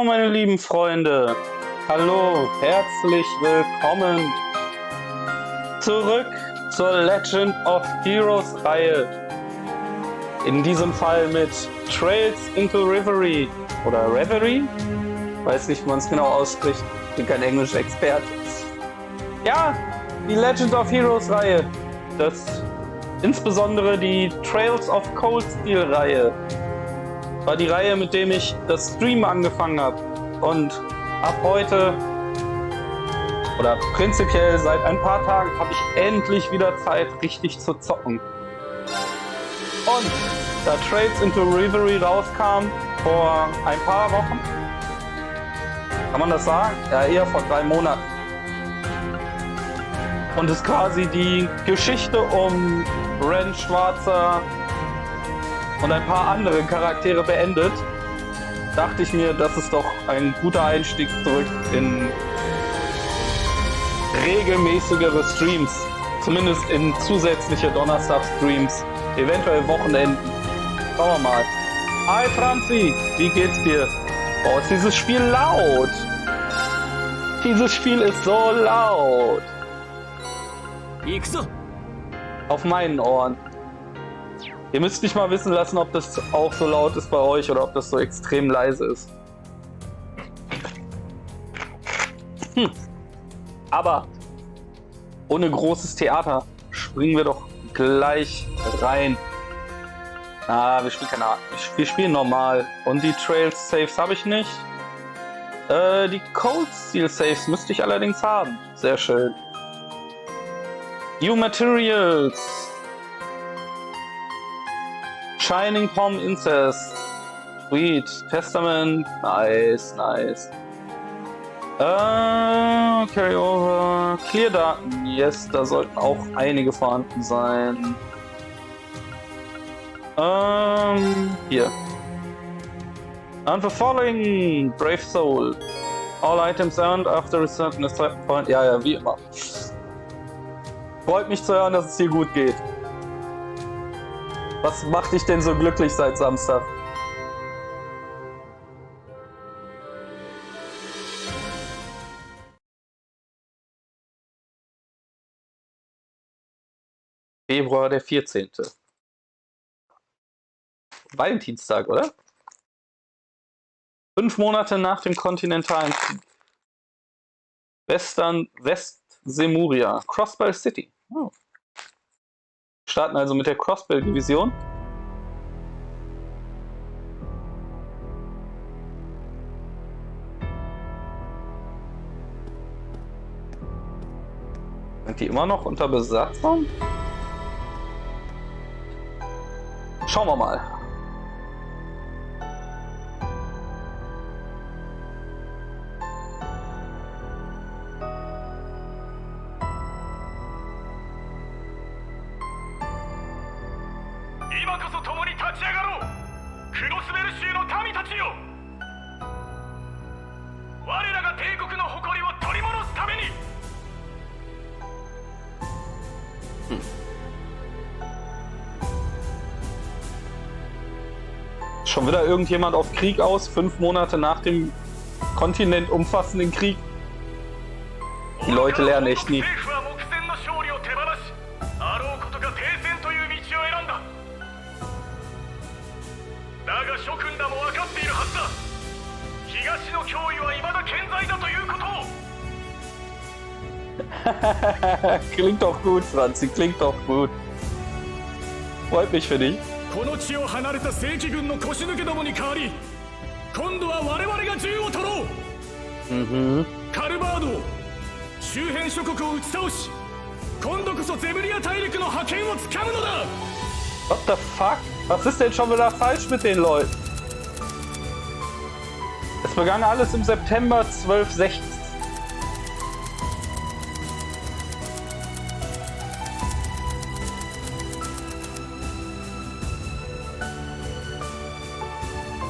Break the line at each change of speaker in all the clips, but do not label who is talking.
meine lieben Freunde, hallo, herzlich willkommen zurück zur Legend of Heroes Reihe. In diesem Fall mit Trails into Reverie oder Reverie, weiß nicht, wie man es genau ausspricht, ich bin kein englischer Experte. Ja, die Legend of Heroes Reihe, das insbesondere die Trails of Cold Steel Reihe. War die Reihe, mit dem ich das Stream angefangen habe. Und ab heute, oder prinzipiell seit ein paar Tagen, habe ich endlich wieder Zeit, richtig zu zocken. Und da Trails into Reverie rauskam, vor ein paar Wochen, kann man das sagen? Ja, eher vor 3 Monaten. Und es quasi die Geschichte um Rean Schwarzer und ein paar andere Charaktere beendet, dachte ich mir, das ist doch ein guter Einstieg zurück in regelmäßigere Streams. Zumindest in zusätzliche Donnerstag-Streams, eventuell Wochenenden. Schauen wir mal. Hi Franzi, wie geht's dir? Oh, ist dieses Spiel laut. Dieses Spiel ist so laut. Auf meinen Ohren. Ihr müsst mich mal wissen lassen, ob das auch so laut ist bei euch oder ob das so extrem leise ist. Aber ohne großes Theater springen wir doch gleich rein. Wir spielen keine Art. Wir spielen normal. Und die Trails Saves habe ich nicht. Die Cold Steel Saves müsste ich allerdings haben. Sehr schön. New Materials. Shining Palm Incest. Sweet. Testament. Nice, nice. Carryover. Clear Daten. Yes, da sollten auch einige vorhanden sein. Hier. And the following. Brave Soul. All items earned after a certain point. Ja, wie immer. Freut mich zu hören, dass es dir gut geht. Was macht dich denn so glücklich seit Samstag? Februar der 14. Valentinstag, oder? 5 Monate nach dem kontinentalen Krieg. West-Semuria. Crossbell City. Oh. Wir starten also mit der Crossbell-Division. Sind die immer noch unter Besatzung? Schauen wir mal. Schon wieder irgendjemand auf Krieg aus, 5 Monate nach dem kontinentumfassenden Krieg. Die Leute lernen echt nie. Klingt doch gut, Franzi, klingt doch gut. Freut mich für dich.
この地を離れた正規軍の腰抜けどもに代わり今度は我々が銃を取ろう、カルバードを周辺諸国を打ち倒し今度こそゼムリア大陸の覇権をつかむのだ
What the fuck? Was ist denn schon wieder falsch mit den Leuten? Es begann alles im September 1260.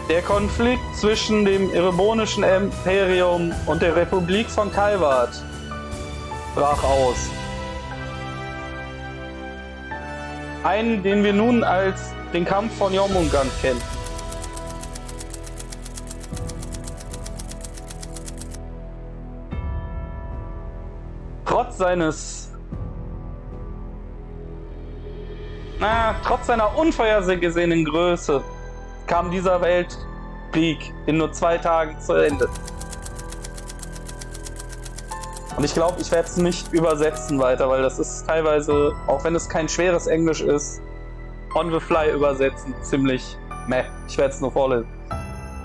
Der Konflikt zwischen dem Irebonischen Imperium und der Republik von Calvard brach aus. Einen, den wir nun als den Kampf von Jormungand kennen. Trotz seiner unvorhergesehenen Größe kam dieser Weltkrieg in nur 2 Tagen zu Ende. Und ich glaube, ich werde es nicht übersetzen weiter, weil das ist teilweise, auch wenn es kein schweres Englisch ist, on the fly übersetzen ziemlich meh. Ich werde es nur vorlesen.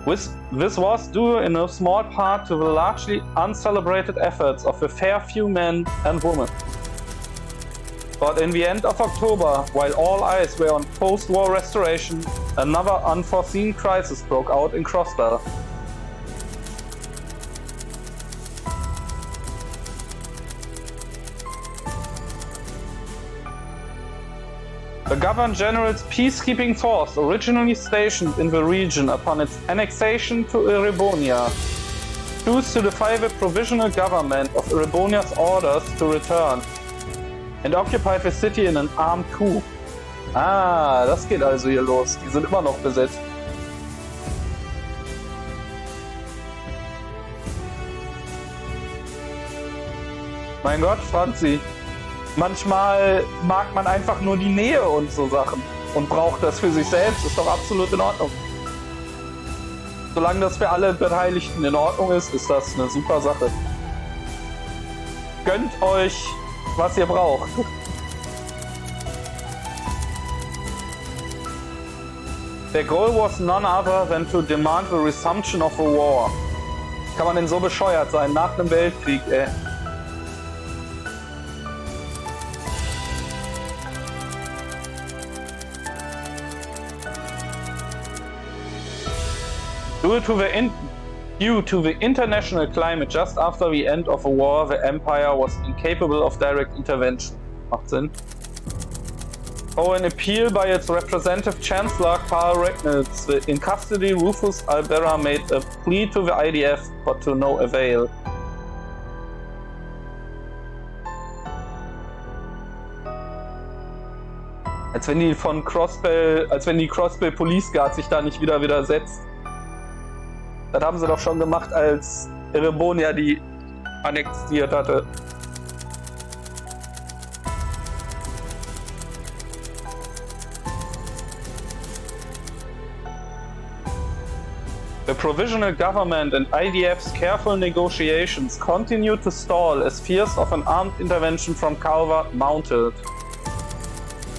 This was due in a small part to the largely uncelebrated efforts of a fair few men and women. But in the end of October, while all eyes were on post-war restoration, another unforeseen crisis broke out in Crossbell. The Governor-General's peacekeeping force, originally stationed in the region upon its annexation to Erebonia, chose to defy the provisional government of Erebonia's orders to return and occupy the city in an armed coup. Ah, das geht also hier los. Die sind immer noch besetzt. Mein Gott, Franzi. Manchmal mag man einfach nur die Nähe und so Sachen und braucht das für sich selbst. Ist doch absolut in Ordnung. Solange das für alle Beteiligten in Ordnung ist, ist das eine super Sache. Gönnt euch, was ihr braucht. Their goal was none other than to demand the resumption of the war. Kann man denn so bescheuert sein nach einem Weltkrieg, ey? Due to the international climate just after the end of the war, the Empire was incapable of direct intervention. Macht Sinn. Oh, an appeal by its representative Chancellor Karl Regnitz, the in custody Rufus Albera made a plea to the IDF, but to no avail. Als wenn die Crossbell Police Guard sich da nicht wieder widersetzt. Das haben sie doch schon gemacht, als Erebonia die annexiert hatte. The provisional government and IDF's careful negotiations continued to stall as fears of an armed intervention from Calvert mounted.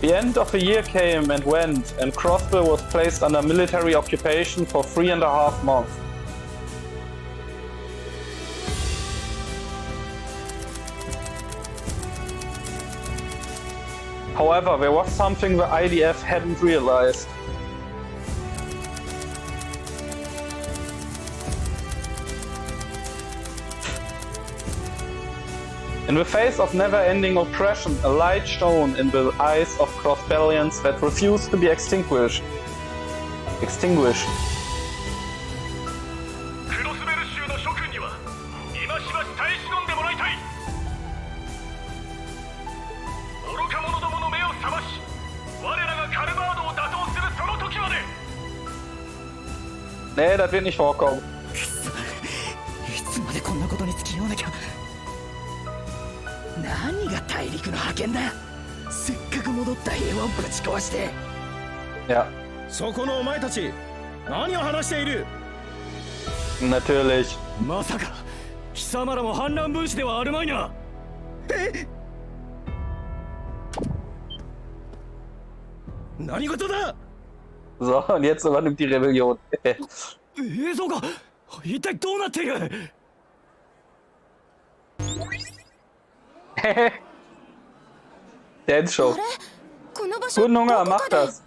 The end of the year came and went, and Crossbell was placed under military occupation for 3.5 months. However, there was something the IDF hadn't realized. In the face of never-ending oppression, a light shone in the eyes of Crossbellians that refused to be extinguished. Nee, das wird nicht vorkommen. Ja. Natürlich. So, und jetzt übernimmt die Rebellion. Dance Show. Guten Hunger, mach das.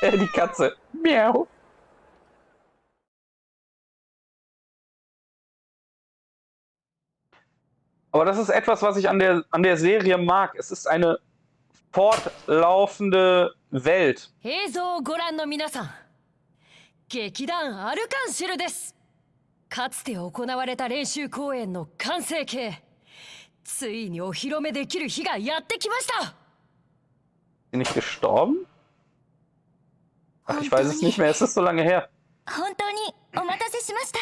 Die Katze. Miau. Aber das ist etwas, was ich an der Serie mag. Es ist eine fortlaufende Welt.
劇団アルカンシルです。かつて行われた練習公演の完成形、ついにお披露目できる日がやってきました。
Bin ich gestorben? Ach, ich weiß es nicht mehr, es ist so lange her.
本当にお待たせしました。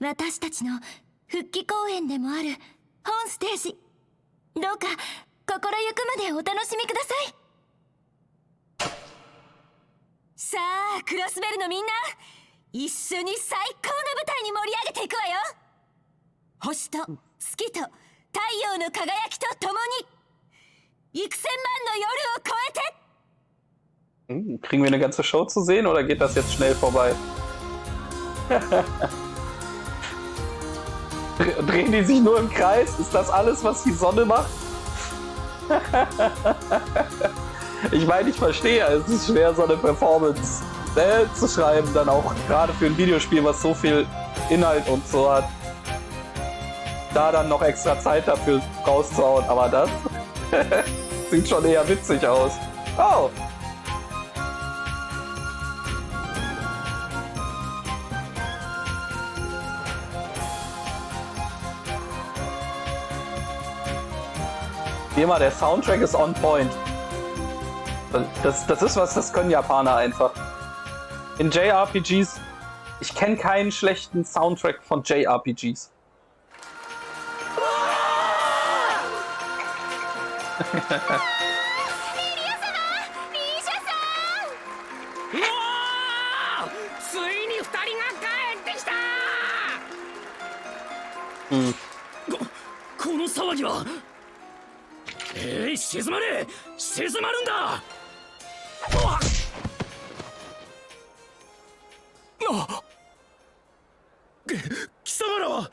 私たちの復帰公演でもある本ステージ、どうか心ゆくまでお楽しみください。さあクロスベルのみんな、一緒に最高の舞台に盛り上げていくわよ。星と月と太陽の輝きとともに幾千万の夜を超えて。
Kriegen wir eine ganze Show zu sehen oder geht das jetzt schnell vorbei? Drehen die sich nur im Kreis? Ist das alles, was die Sonne macht? Ich meine, ich verstehe, es ist schwer, so eine Performance zu schreiben, dann auch gerade für ein Videospiel, was so viel Inhalt und so hat. Da dann noch extra Zeit dafür rauszuhauen, aber das sieht schon eher witzig aus. Oh! Wie immer, der Soundtrack ist on point. Das ist was, das können Japaner einfach. In JRPGs, ich kenne keinen schlechten Soundtrack von JRPGs. Hm.
この騒ぎは。静まれ、静まるんだ。貴様らは。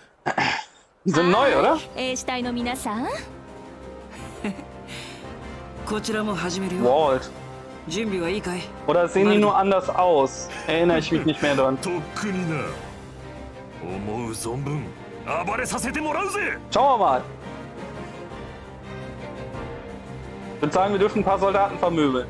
Die sind neu, oder?
衛視隊の皆さん。
こちらも始めるよ。
Walt.
準備はいいかい？
Oder sehen die nur anders aus? Erinnere ich mich nicht mehr dran.
とっくにな。思う存分暴れさせてもらうぜ。
Schauen wir mal. Ich würde sagen, wir dürfen ein paar Soldaten vermöbeln.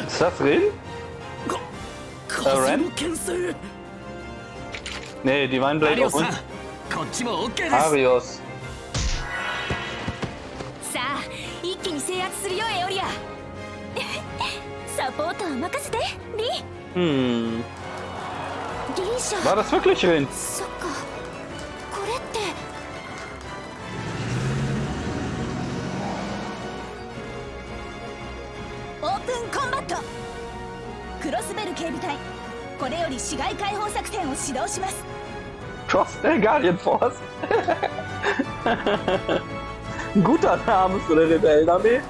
Ist das Rean? Ren? Nee, Divine Blade auf uns. Arios.
さあ一気に制圧するよエオリア。サポートは任せてリー。
Hm.
リーシャ。
War das wirklich Rean?
そっか。これって。オープンコンバット。クロスベル警備隊。これより市街開放作戦を指導します。
Cross Guardian Force. Ein guter Name für eine Rebellenarmee.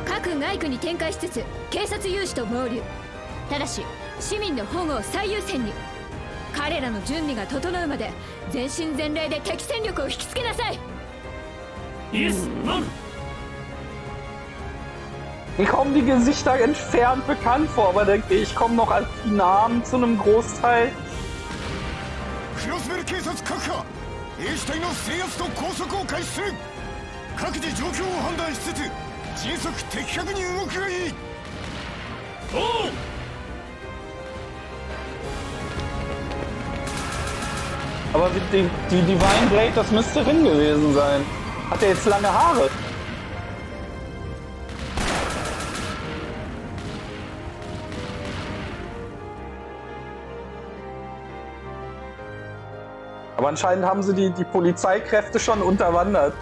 各外区に展開しつつ警察有志と合流。ただし市民の保護を最優先に。彼らの準備が整うまで全身全霊で敵戦力を引きつけなさい。
イエス、マン。
Mir kommen die Gesichter entfernt bekannt vor, aber denke ich, kommen noch als die Namen zu einem Großteil. Aber die Divine Blade, das müsste Rin gewesen sein. Hat er jetzt lange Haare? Aber anscheinend haben sie die Polizeikräfte schon unterwandert.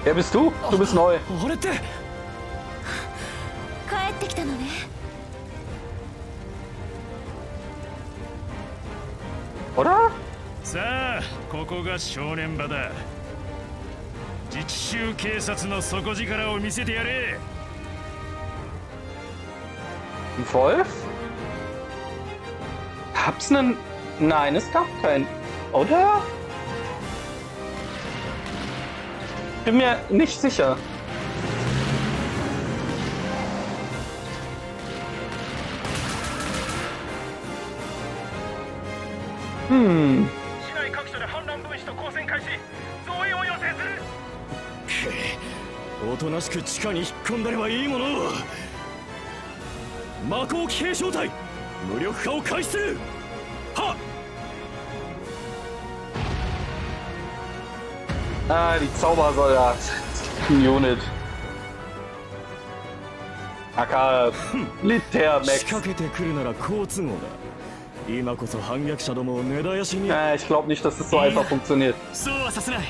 Wer bist du? Du bist neu.
俺って
帰ってきたのね。
Oder?
さあ、ここが正念場だ。自治州警察の底力を見せてやれ。
Ein Wolf? Hab's nen. Nein, es gab keinen. Oder? Bin mir nicht sicher.
市内各所で反乱分子と交戦開始増援を要請するおとなしく地下に引っ込んだればいいもの魔鋼騎兵小隊無力化を開始するはっ
Ah, die Zaubersoldat-Unit. Aka Militärmech.
仕掛けてくるなら好都合だ今こそ反逆者どもを根絶やしに
Ich glaube nicht, dass es so einfach funktioniert.
そうはさせない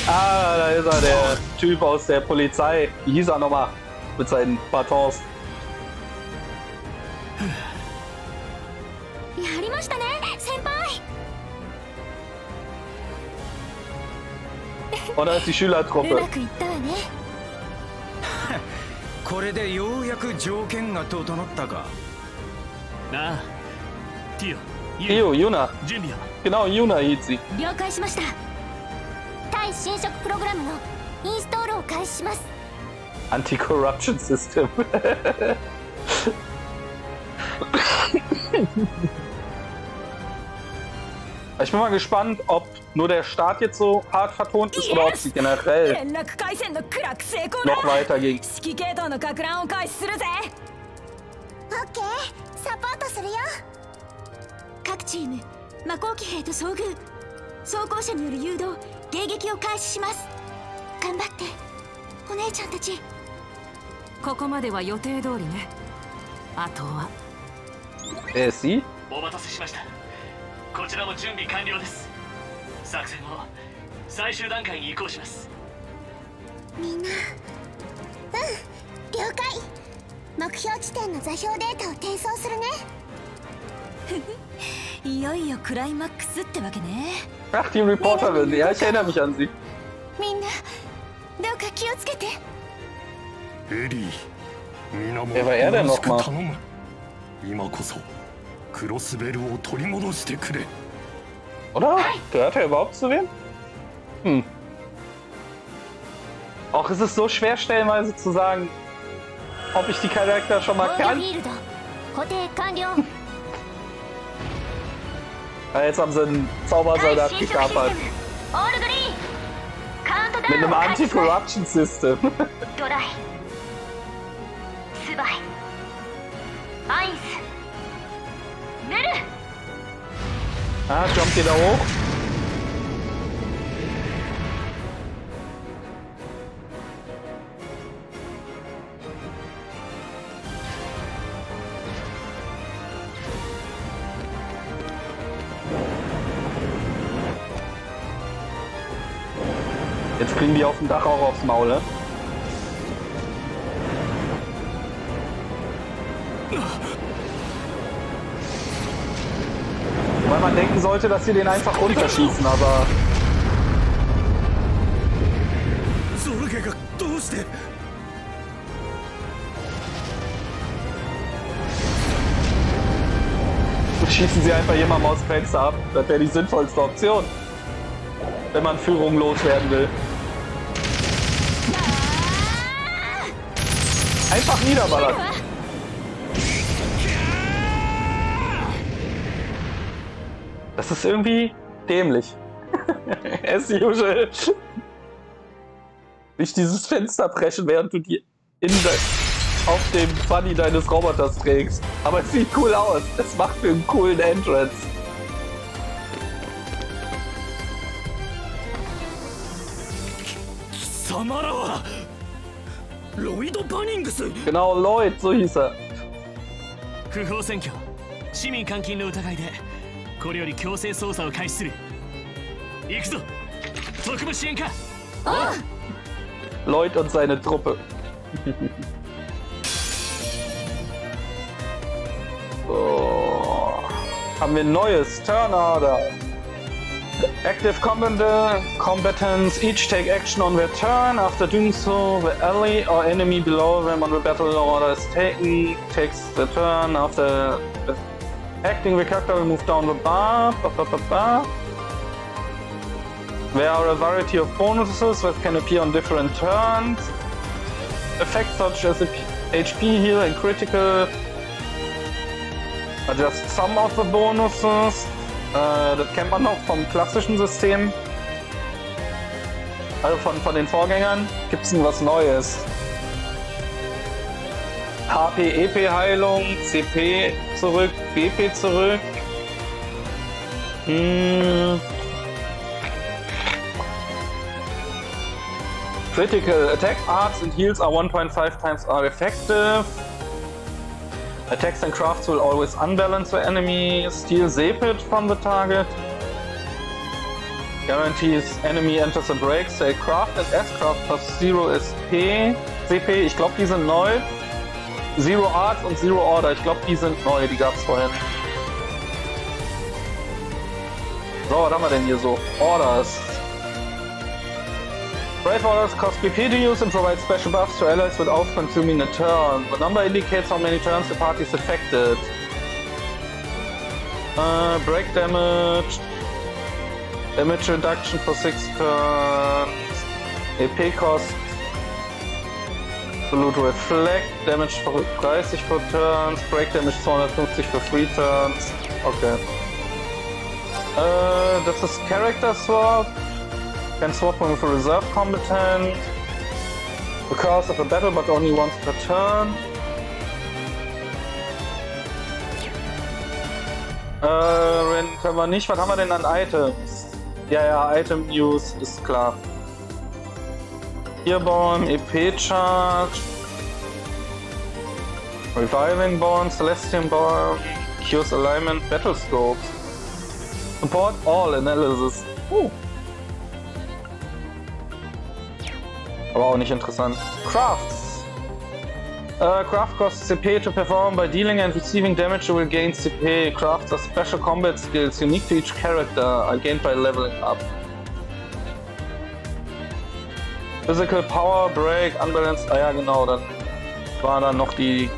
Ah, da ist er, der Typ aus der Polizei. Wie hieß er nochmal? Mit seinen Batons.
やりましたね先輩
Und da ist die
うま
Schülertruppe.
くいったわね
これでようやく条件が整ったか。
なあティオ
Io, Yuna.
準備は
Genau, Yuna hieß sie.
了解しました対侵食プログラムのインストールを開始します
Anti-Corruption System. Ich bin mal gespannt, ob nur der Start jetzt so hart vertont ist oder ob sie generell
連絡回線のクラック成功だ
noch weiter ging.
指揮系統の攪乱を開始するぜオッケーサポートするよ各チーム魔鋼騎兵と遭遇装甲車による誘導迎撃を開始します頑張ってお姉ちゃんたち
ここまでは予定通りね。あとは
Wer ist sie?
お待たせしましたこちらも準備完了です作戦を最終段階に移行します
みんな了解目標地点の座標データを転送するねいよいよクライマックスってわけね
Ach, die Reporterin. Ja, ich erinnere mich an sie.
みんなどうか気をつけて
エリー皆も
Wer war er denn
よろしく
nochmal?
頼む今こそクロスベルを取り戻してくれ
Oder? Gehört er überhaupt zu wem? Auch ist es so schwer stellenweise zu sagen, ob ich die Charakter schon mal
フィ
kann.
ールド固定完了
Ja, jetzt haben sie einen Zaubersoldat gekapert.
オールグリーンカウントダ
Mit
ウン
einem
を開始
Anti-Corruption System.
ドライスバイアインスヌル
Ah, jumpt ihr da hoch? Jetzt kriegen die auf dem Dach auch aufs Maul, ne? Weil man denken sollte, dass sie den einfach runterschießen, aber
ゾルゲがどうして
schießen sie einfach jemandem aus dem Fenster ab. Das wäre die sinnvollste Option, wenn man Führung loswerden will. Einfach niederballern. Das ist irgendwie dämlich. As usual. Nicht dieses Fenster preschen, während du die auf dem Funny deines Roboters trägst. Aber es sieht cool aus. Es macht für einen coolen Entrance.
貴様らはロイド・バニングス
Genau, Lloyd, so hieß er.
不法占拠市民監禁の疑いでこれより強制捜査を開始する行くぞ特務支援課
Lloyd und seine Truppe. So. Haben wir ein neues Turn Order. Active combatants each take action on their turn. After doing so, the ally or enemy below them on the battle order is taken. Takes the turn. After acting, the character will move down the bar. There are a variety of bonuses that can appear on different turns. Effects such as HP heal and critical Adjust some of the bonuses. Das kennt man noch vom klassischen System. Also von den Vorgängern. Gibt es denn was Neues? HP, EP Heilung, CP zurück, BP zurück. Critical attack arts and heals are 1.5 times are effective. Attacks and crafts will always unbalance the enemy. Steal Sepit from the target. Guarantees enemy enters a break. Say craft and S-Craft plus 0 SP. CP, ich glaube die sind neu. Zero Arts und Zero Order, ich glaube die sind neu, die gab es vorher nicht. So, was haben wir denn hier so? Orders. Brave Orders cost BP to use and provide special buffs to allies without consuming a turn. The number indicates how many turns the party is affected. Break damage. Damage reduction for 6 turns. EP cost. Absolute Reflect. Damage for 30 for turns. Break damage 250 for 3 turns. Okay. Das ist Character Swap. Can swap with a reserve combatant. The cost of a battle, but only once per turn. Können wir nicht. Was haben wir denn an Items? Ja, Item News ist klar. Earbomb, EP Charge. Reviving Bond, Celestial Bomb, Cures Alignment, Battle Scopes. Support all analysis. Aber auch nicht interessant. Crafts. Craft costs CP to perform. By dealing and receiving damage you will gain CP. Crafts are special combat skills unique to each character, are gained by leveling up. Physical Power, Break, Unbalanced. Ah ja genau, dann war dann noch die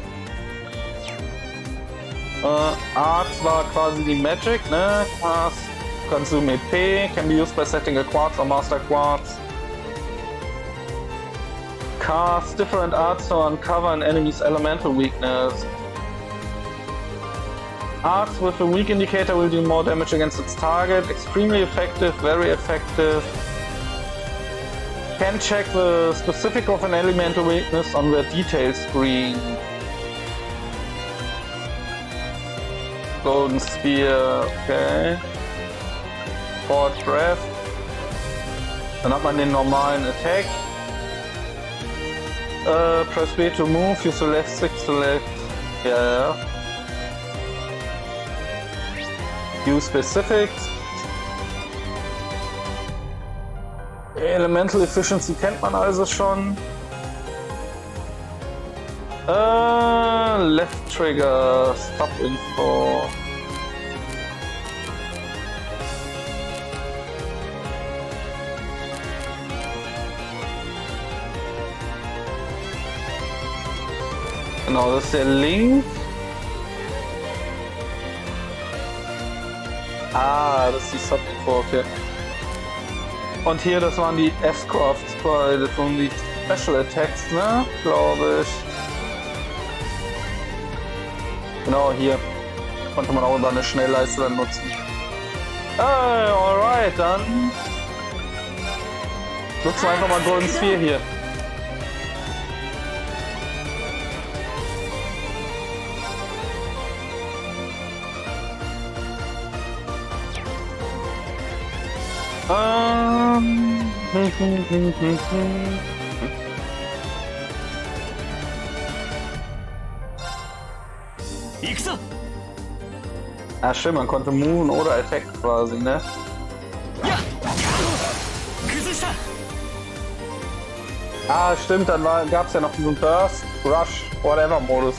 Arts war quasi die Magic, ne? Cast, Consume EP, can be used by setting a Quartz or Master Quartz. Cast different arts to uncover an enemy's elemental weakness. Arts with a weak indicator will do more damage against its target. Extremely effective, very effective. Can check the specific of an elemental weakness on the detail screen. Golden Spear, okay. Forge Breath. Dann hat man den normalen Attack. Press B to move, you select 6 select. Ja. Use Specifics. Elemental Efficiency kennt man also schon. Left Trigger, Stop Info. Genau, das ist der Link. Ah, das ist die Sub-Info, okay. Und hier, das waren die S-Crafts, das waren die Special Attacks, ne? Glaube ich. Genau, hier. Konnte man auch über eine Schnellleiste dann nutzen. Alright, dann nutzen wir einfach mal Golden Sphere hier. Ah, stimmt, man konnte moven oder attack quasi, ne? Ah, stimmt, dann gab es ja noch diesen Burst, Rush, whatever Modus.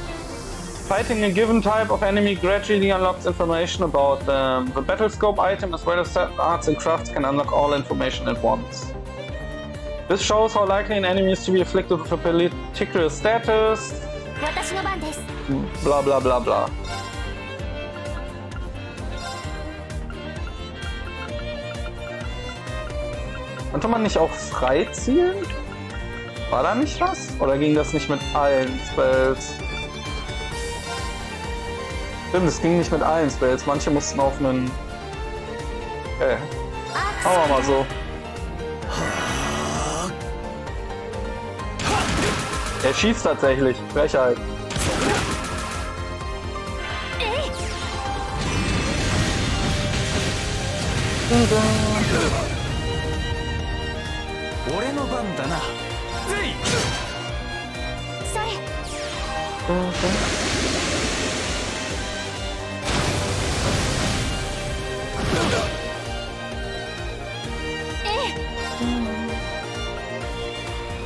Fighting a given type of enemy gradually unlocks information about them. The battle scope item as well as certain arts and crafts can unlock all information at once. This shows how likely an enemy is to be afflicted with a particular status. Bla bla bla bla. Konnte man nicht auch frei zielen? War da nicht was? Oder ging das nicht mit allen Spells? Stimmt, es ging nicht mit 1, weil jetzt manche mussten auf einen... Okay. Machen wir mal so. Er schießt tatsächlich. Frechheit.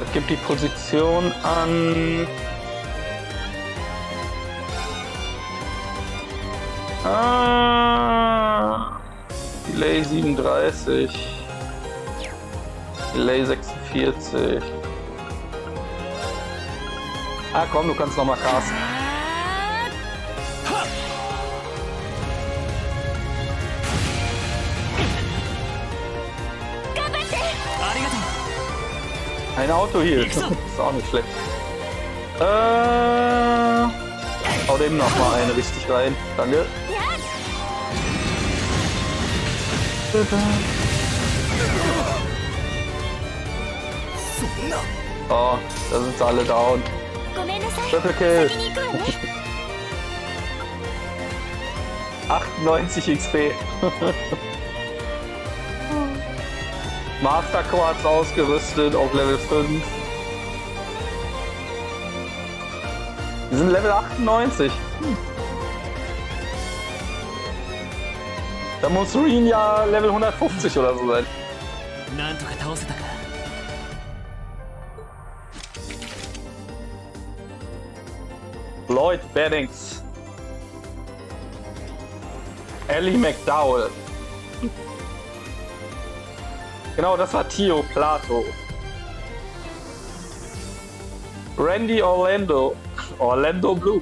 Das gibt die Position an. Delay 37. Delay 46. Ah komm, du kannst noch mal casten. Ein Auto hier. Ist auch nicht schlecht. Hau dem noch mal eine richtig rein. Danke. Oh, da sind sie alle down. Triple Kill. 98 XP. Master Quartz ausgerüstet auf Level 5. Wir sind Level 98. Da muss Rean ja Level 150 oder so sein. Lloyd Bannings. Ellie McDowell. Genau, das war Tio Plato. Randy Orlando. Orlando Blue.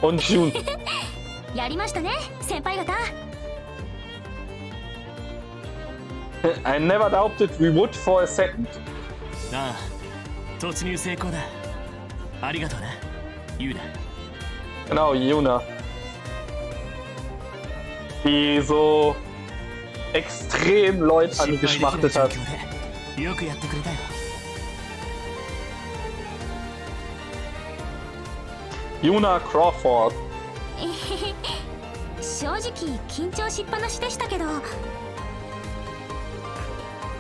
Und June.
やりましたね、先輩方。
I never doubted we would for a second.
ああ、突入成功だ。ありがとうな、ユーナ。
Genau, Yuna. Die so extrem Lloyd angeschmachtet hat.
よくやってくれたよ。
Yuna Crawford.
正直緊張しっぱなしでしたけど。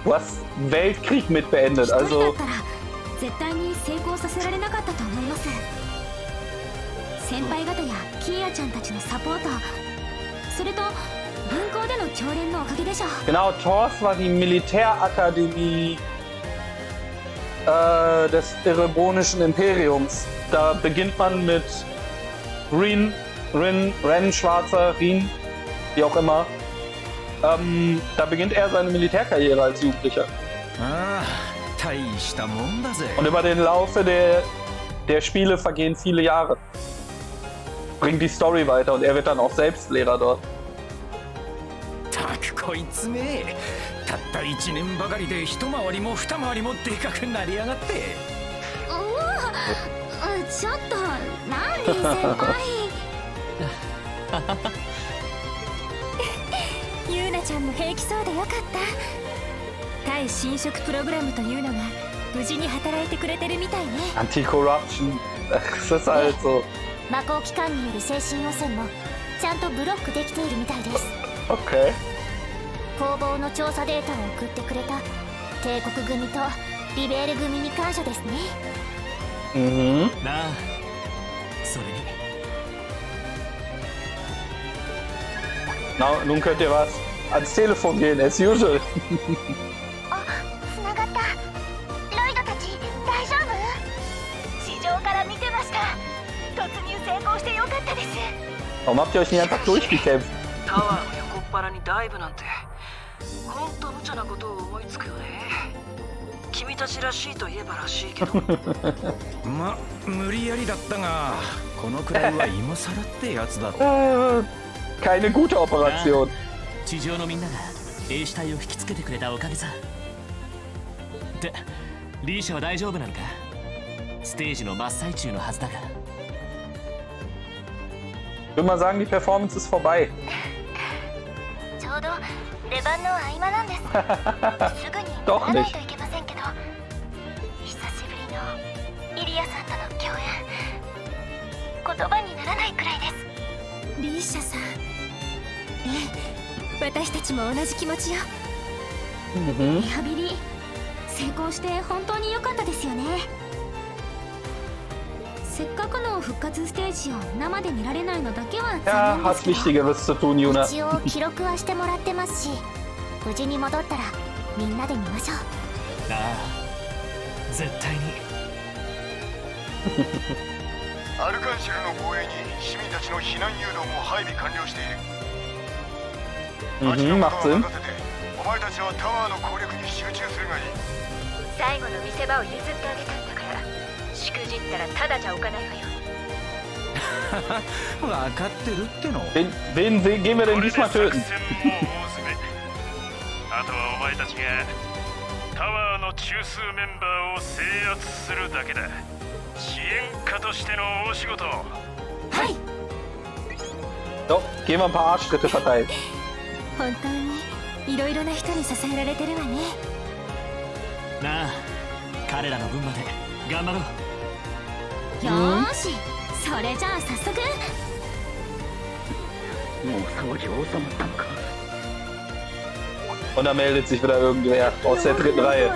Du hast Weltkrieg mit beendet,
一人だ
also
ったら絶対に成功させられなかったと思います。先輩方やキーヤちゃんたちのサポート、それと分校での朝練のおかげでしょう。
genau, Thors war die Militärakademie des Erebonischen Imperiums. Da beginnt man mit Rean Schwarzer, Rean, wie auch immer. Da beginnt er seine Militärkarriere als Jugendlicher. Und über den Laufe der Spiele vergehen viele Jahre. Bringt die Story weiter und er wird dann auch selbst Lehrer dort.
こいつめ、たった1年ばかりで一回りも二回りもでかくなりやがって。
ちょっとナンディ先輩。ユーナちゃんも平気そうでよかった。対侵食プログラムというのが無事に働いてくれてるみたいね。
Anti-Corruption. Das ist halt so.
魔法機関による精神汚染もちゃんとブロックできているみたいです。
Okay.
工房の調査データを送ってくれた帝国組とリベール組に感謝ですね。
Mhm.
なあ、それに。
Na, nun könnt ihr was ans Telefon gehen, as usual.
あ、つながった。ロイドたち大丈夫？地上から見てました。突入成功してよかったです。
Warum habt ihr euch nicht einfach durchgekämpft?
タワーの横っ腹にダイブなんてほんと無茶なことを思いつくよね。君たちらしいといえばらしいけど。
ま、無理やりだったが、このくらいは今更ってやつだ。
Keine gute Operation.
地上のみんなが兵士隊を引きつけてくれたおかげさ。で、リーシャは大丈夫なのか？ステージの真っ最中のはずだが。
würde mal sagen, die Performance ist vorbei.
ちょうど出番の合間なんです。すぐに戻らないといけませんけど、久しぶりのイリアさんとの共演、言葉にならないくらいです。リーシャさん、私たちも同じ気持ちよ。リハビリ成功して本当に良かったですよね。せっかくの復活ステージを生で見られないのだけは
Ja,
残
hast
念ですけ
Wichtigeres zu tun,
ど、
Juna.
一応記録はしてもらってますし、無事に戻ったらみんなで見ましょう。
ああ、絶対に。
アルカンシェルの防衛に市民たちの避難誘導も配備完了している。
Mhm, macht Sinn.
お前たちはタワーの攻略に集中するがいい。
最後の見せ場を譲ってあげたんだから、しくじったらただじゃおかないわよ。
分かってるっての。
Wen gehen wir denn diesmal töten?
あとはお前たちがタワーの中枢メンバーを制圧するだけだ。支援家としての大仕事。
はい。
So, gehen wir ein paar Arschtritte verteilen.
本当にいろいろな人に支えられてるわね。
なあ、彼らの分まで頑張ろう。
よーし、それじゃあ早速。
もう騒ぎは収まったのか。
Und da meldet sich wieder irgendwer aus der dritten Reihe.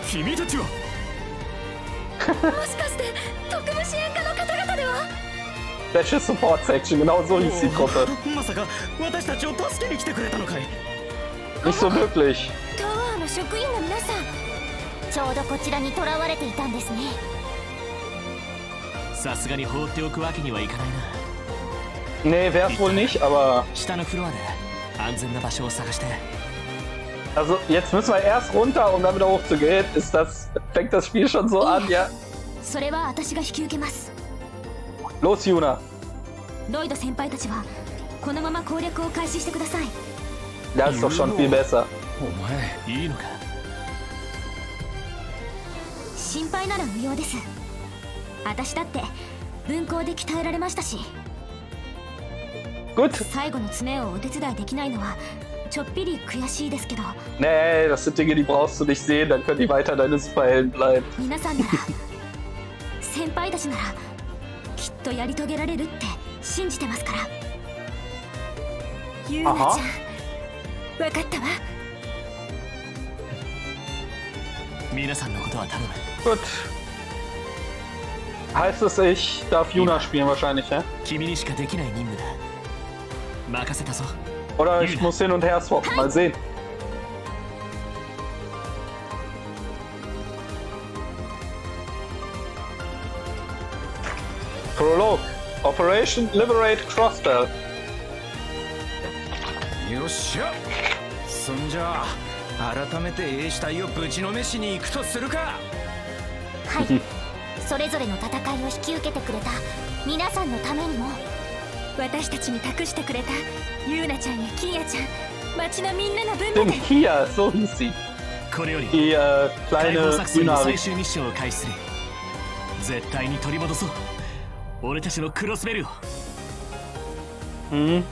君たちは。
もしかして特務支援課の方々では。
Special Support Section, genau so hieß die Gruppe.
まさか私たちを助けに来てくれたのかい。
Nicht so wirklich.
タワーの職員の皆さん、ちょうどこちらに囚われていたんですね。
さすがに放っておくわけにはいかないな。
Nee, wär's wohl nicht, aber.
下のフロアで安全な場所を探して。
Also, jetzt müssen wir erst runter, um dann wieder hochzugehen. Fängt das Spiel schon so an, ja?
それは私が引き受けます。
Los, Juna.
ロイド先輩たちはこのまま攻略を開始してください。
Das ist doch schon viel besser.
お前いいのか。
心配なら無用です。私だって分校で鍛えられましたし。
Gut.
最後の詰めをお手伝いできないのはちょっぴり悔しいですけど。
Nee, das sind Dinge, die brauchst du nicht sehen, dann können die weiter deine Superhelden bleiben.
皆さんなら先輩たちならきっとやり遂げられるって信じてますから。ユーナちゃん、分かったわ。
皆さんのことは頼む。
Gut. Heißt es, ich darf Juna spielen wahrscheinlich, ja?
君にしかできない任務だ。任せたぞ。
Oder ich muss hin und her swappen, mal sehen. Prologue. Operation Liberate Crossbell.
よっしゃ。そんじゃあ改めて英死隊をぶちのめしに行くとするか。
はい。それぞれの戦いを引き受けてくれた皆さんのためにも、私たちに託してくれたユーナちゃんやキーヤちゃん、町のみんなの分ま
Stimmt,
で。
Kia, so hieß sie.
これより
Die
解放
kleine
作戦の
Dynamik.
最終ミッションを開始する。絶対に取り戻そう。俺たちのクロスベルを。
Mhm.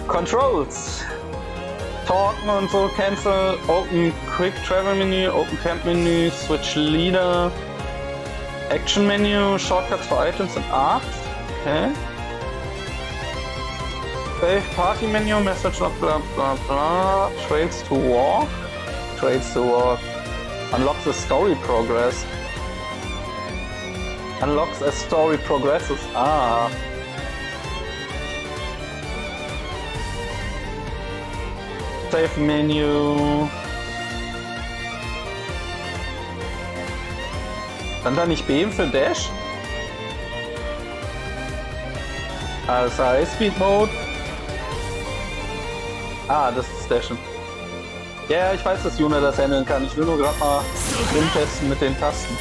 Controls. Talken und so, cancel, open Quick Travel Menü, open Camp Menü, switch Leader, Action Menu, Shortcuts for Items and Arts. Okay. Save Party Menu, Message blah blah blah blah. Trails to Walk. Trails to Walk. Unlock the story progress. Unlocks as story progresses. Ah. Save Menu. Dann da nicht B für Dash? Also High Speed Mode. Ah, das ist Dashen. Ja, ich weiß, dass Juna das handeln kann. Ich will nur gerade mal rumtesten mit den Tasten.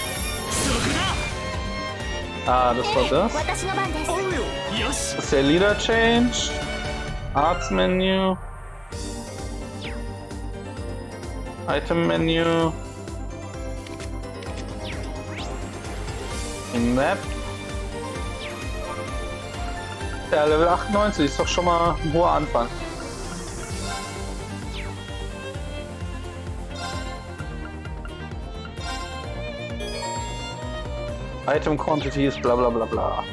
Ah, das war das.
私の番です。
おうよ。よし。
Das ist der Leader Change. Arts Menu. Item Menu. Map. Ja, Level 98 ist doch schon mal ein hoher Anfang. Item Quantities, bla bla bla bla.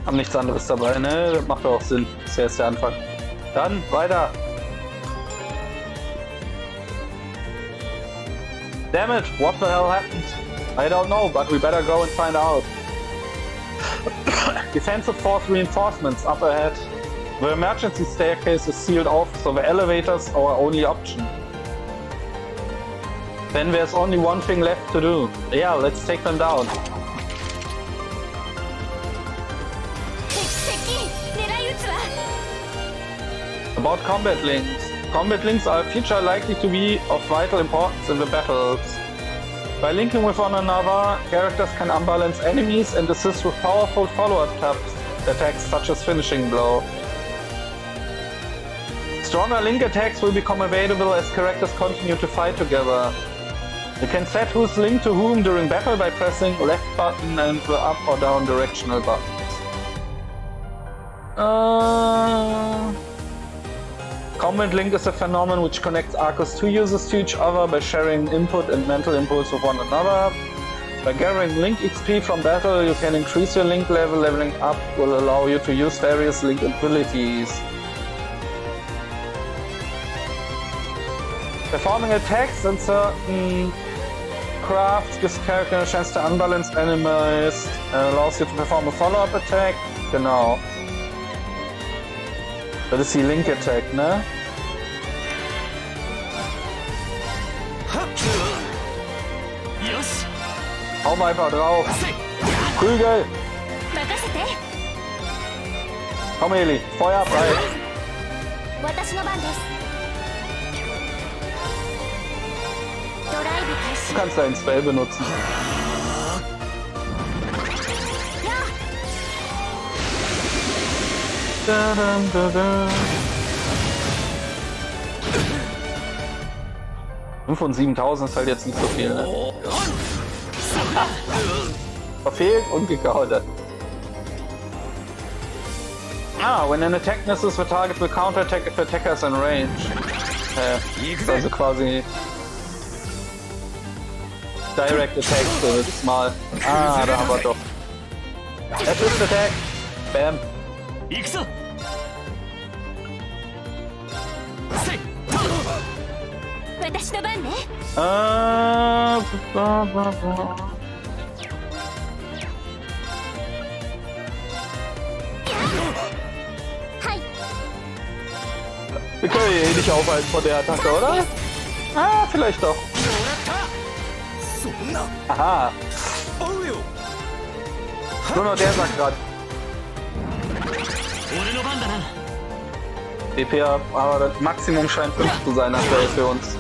Haben nichts anderes dabei, ne? Das macht auch Sinn. Das ist ja erst der Anfang. Dann weiter. Damn it, what the hell happened? I don't know, but we better go and find out. Defensive force reinforcements up ahead. The emergency staircase is sealed off, so the elevator's our only option. Then there's only one thing left to do. Yeah, let's take them down. About combat links. Combat links are a feature likely to be of vital importance in the battles. By linking with one another, characters can unbalance enemies and assist with powerful follow-up attacks such as finishing blow. Stronger link attacks will become available as characters continue to fight together. You can set who's linked to whom during battle by pressing left button and the up or down directional buttons. Combat link is a phenomenon which connects Arcus 2 users to each other by sharing input and mental impulse with one another. By gathering link XP from battle, you can increase your link level. Leveling up will allow you to use various link abilities. Performing attacks and certain crafts gives character a chance to unbalance enemies and allows you to perform a follow-up attack. Genau. Das ist die Link Attack, ne? Hau mal einfach drauf. Prügel! Komm, Eli, Feuer frei! Du kannst deinen Spell benutzen. Da, da, da, da. 5 von 7000 ist halt jetzt nicht so viel, ne? Verfehlt und gegaudert. When an attack misses, the target will counter-attack if the attacker is in range. Also quasi Direct Attack so das Mal. Da haben wir doch. Assist Attack. Bam. Wir können hier eh nicht aufhalten von der Attacke, oder? Vielleicht doch. Aha. Nur noch der sagt gerade. DPA, aber das Maximum scheint 5 zu sein aktuell für uns.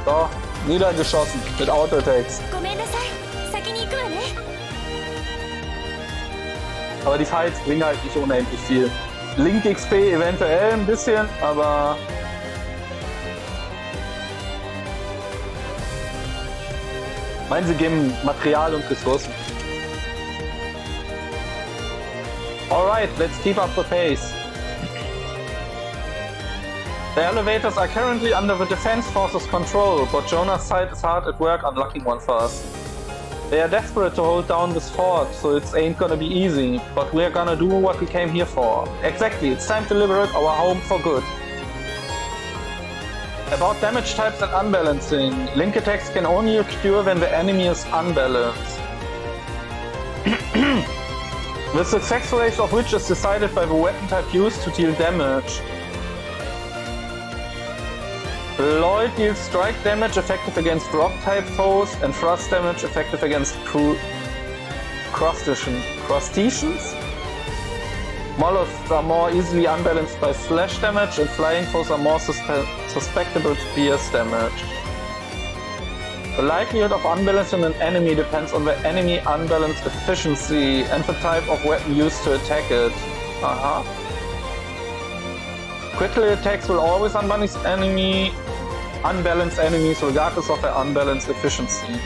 So, niedergeschossen mit Auto-Attacks. Aber die Fights bringen halt nicht unendlich viel. Link XP eventuell ein bisschen, aber ich meine, sie geben Material und Ressourcen. Alright, let's keep up the pace. The elevators are currently under the Defense Force's control, but Jonah's side is hard at work unlocking one fast. They are desperate to hold down this fort, so it ain't gonna be easy, but we're gonna do what we came here for. Exactly, it's time to liberate our home for good. About damage types and unbalancing. Link attacks can only occur when the enemy is unbalanced. The success rate of which is decided by the weapon type used to deal damage. Lloyd deals strike damage effective against rock type foes and thrust damage effective against crustaceans. Mollusks are more easily unbalanced by slash damage, and flying foes are more susceptible to pierce damage. The likelihood of unbalancing an enemy depends on the enemy unbalanced efficiency and the type of weapon used to attack it. Critical attacks will always unbalance enemies regardless of their unbalanced efficiency.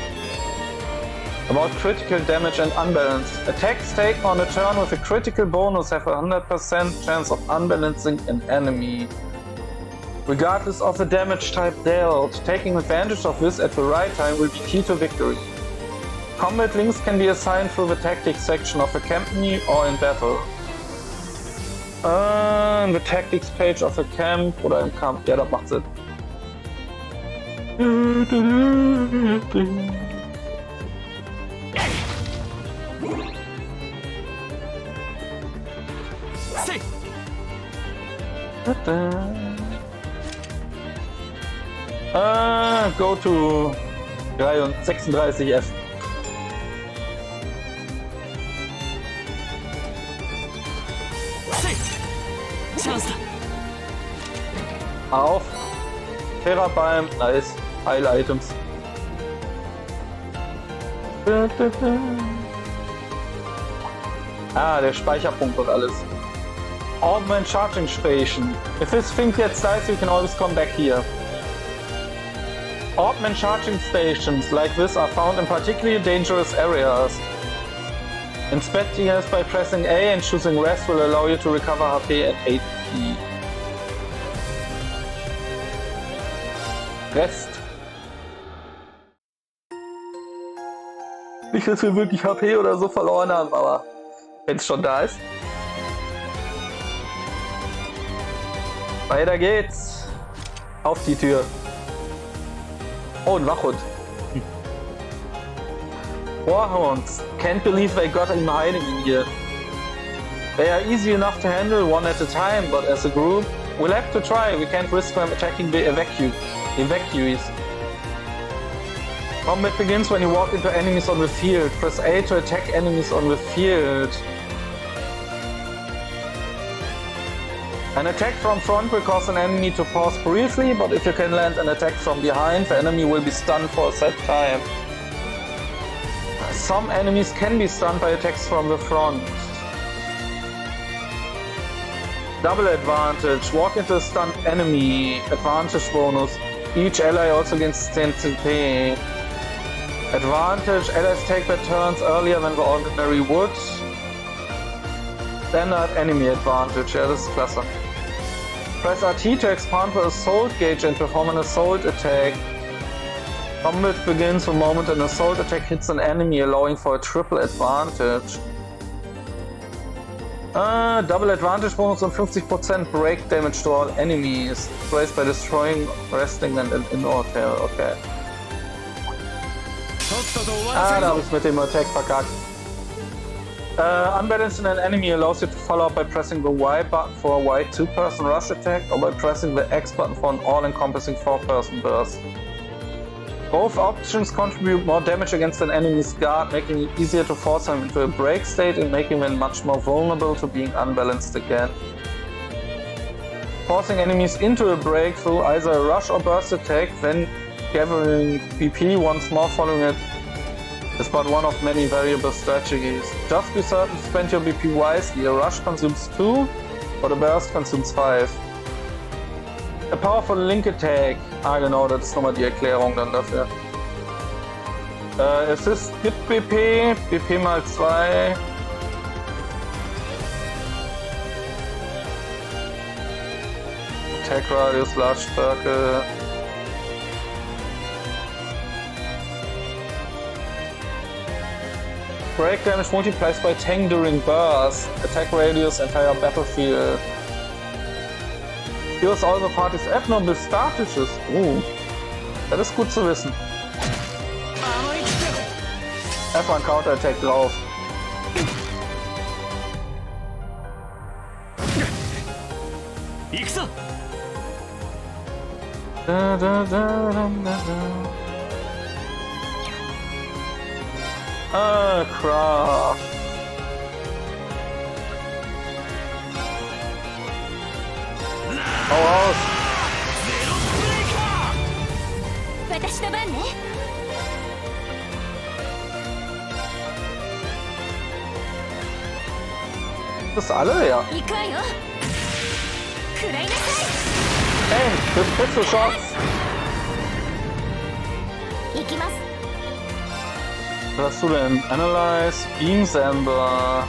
About critical damage and unbalance. Attacks taken on a turn with a critical bonus have a 100% chance of unbalancing an enemy, regardless of the damage type dealt. Taking advantage of this at the right time will be key to victory. Combat links can be assigned through the tactics section of the campaign or in battle. In the tactics page of the camp oder im Kampf. Ja, das macht Sinn. Go to 36F. Auf. Terabalm, nice. Heil-Items. Ah, der Speicherpunkt und alles. Augment Charging Station. If this thing gets dies, you can always come back here. Augment charging stations like this are found in particularly dangerous areas. Inspecting us by pressing A and choosing rest will allow you to recover HP and HP. Rest. Nicht, dass wir wirklich HP oder so verloren haben, aber wenn es schon da ist. Weiter geht's. Auf die Tür. Oh, ein Wachhund. Warhounds. Can't believe they got him hiding in here. They are easy enough to handle one at a time, but as a group, we'll have to try. We can't risk them attacking the evacuees. Combat begins when you walk into enemies on the field. Press A to attack enemies on the field. An attack from front will cause an enemy to pause briefly, but if you can land an attack from behind, the enemy will be stunned for a set time. Some enemies can be stunned by attacks from the front. Double advantage. Walk into a stunned enemy. Advantage bonus. Each ally also gains 10 CP. Advantage. Allies take their turns earlier than the ordinary would. Standard enemy advantage. Ja, das ist klasse. Press RT to expand the assault gauge and perform an assault attack. Combat begins the moment an assault attack hits an enemy, allowing for a triple advantage. Double advantage bonus und 50% break damage to all enemies. Raised by destroying, resting and in hotel. Okay. Ah, da habe ich mit dem Attack verkackt. Unbalancing an enemy allows you to follow up by pressing the Y button for a wide 2-person rush attack or by pressing the X button for an all-encompassing 4-person burst. Both options contribute more damage against an enemy's guard, making it easier to force them into a break state and making them much more vulnerable to being unbalanced again. Forcing enemies into a break through either a rush or burst attack, then gathering BP once more following it is but one of many variable strategies. Just be certain to spend your BP wisely. A rush consumes 2, but a burst consumes 5. A powerful link attack. Ah genau, das ist nochmal die Erklärung dann dafür. Assist gibt BP, BP mal 2. Attack Radius, Large Circle. Break damage multiplies by 10 during burst. Attack radius, entire battlefield. Heals all the party's abnormal statuses. Das ist gut zu wissen. Einfach ein Counter-Attack drauf. Da, da, da, da, da. Craft. Hau raus.
私の番ね。
Das ist alle, ja.
行くわよ。食らいなさい。
Aim with pistol shots.
行きます。
Was hast du denn? Analyze, Beam Sander.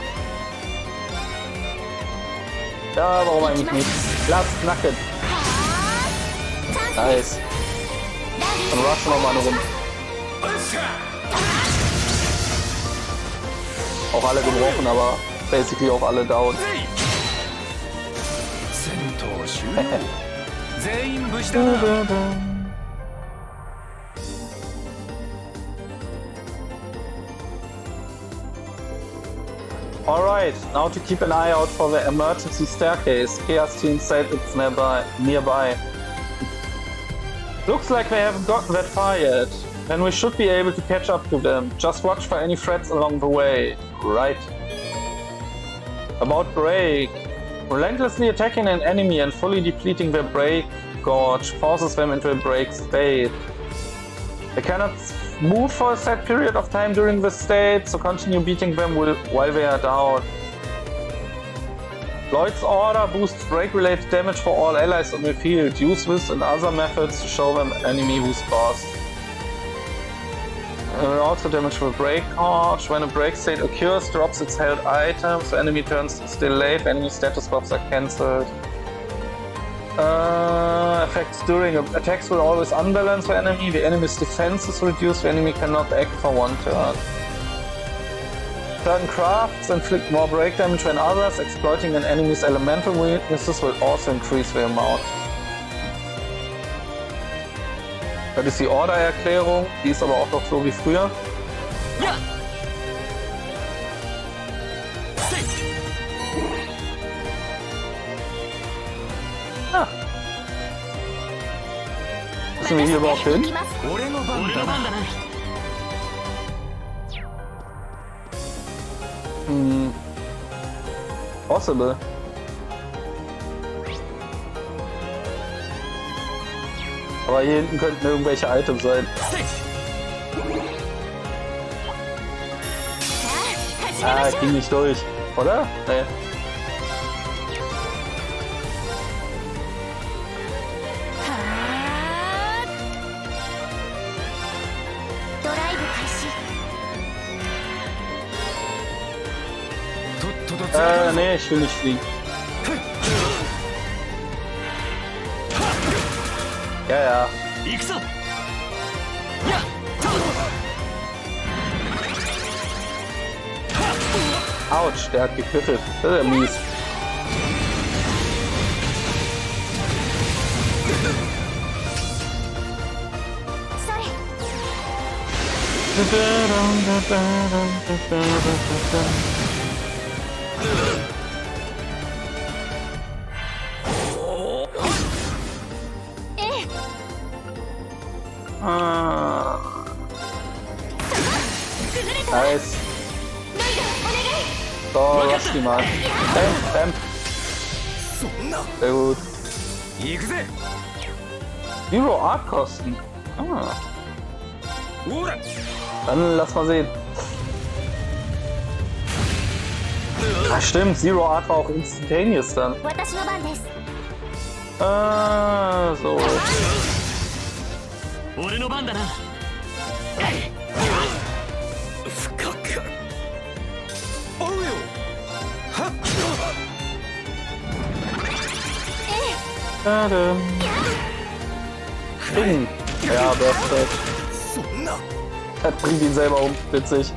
Ja, warum eigentlich nicht? Lass nacken. Nice. Dann rushen wir mal eine Runde. Auch alle gebrochen, aber basically auch alle down.
戦闘終了全員無事だな
Alright, now to keep an eye out for the emergency staircase. Chaos team said it's nearby. Looks like they haven't gotten that far yet. Then we should be able to catch up to them. Just watch for any threats along the way. Right. About break. Relentlessly attacking an enemy and fully depleting their break gauge forces them into a break state. They cannot move for a set period of time during this state, so continue beating them while they are down. Lloyd's order boosts break-related damage for all allies on the field. Use this and other methods to show them enemy who's boss. Also damage the break gauge. When a break state occurs, drops its held items. The enemy turns still late. Enemy status buffs are cancelled. Effects during attacks will always unbalance the enemy. The enemy's defense is reduced. The enemy cannot act for one turn. Certain crafts inflict more break damage than others. Exploiting an enemy's elemental weaknesses will also increase the amount. Das ist die Order-Erklärung. Die ist aber auch noch so wie früher.
Ja.
Ah. Müssen wir hier überhaupt hin?
俺の番だな
Possible. Aber hier hinten könnten irgendwelche Items sein. Ah, ging nicht durch, oder? Nee. Nee, ich will nicht fliegen. Ja, ja. Autsch, der hat gekrittelt. Das ist ja mies. Nice. So, lass die mal. Bam. Sehr gut. Zero Art Kosten. Ah. Dann lass mal sehen. Ah, stimmt, Zero Art war auch instantaneous dann. So. Ding. Ja, perfekt. Er bringt ihn selber um. Witzig.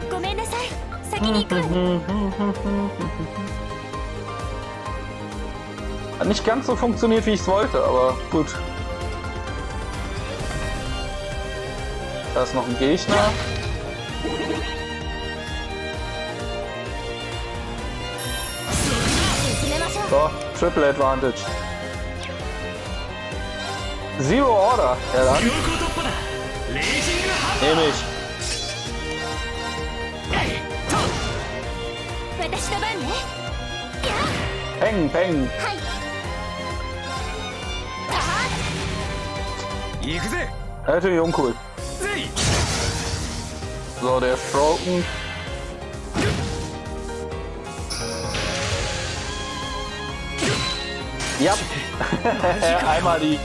Hat nicht ganz so funktioniert, wie ich es wollte, aber gut. Da ist noch ein Gegner. So, Triple Advantage. Zero Order. Ja dann. Nehme ich. Peng. Natürlich uncool. So, der ist broken. Ja, Einmal die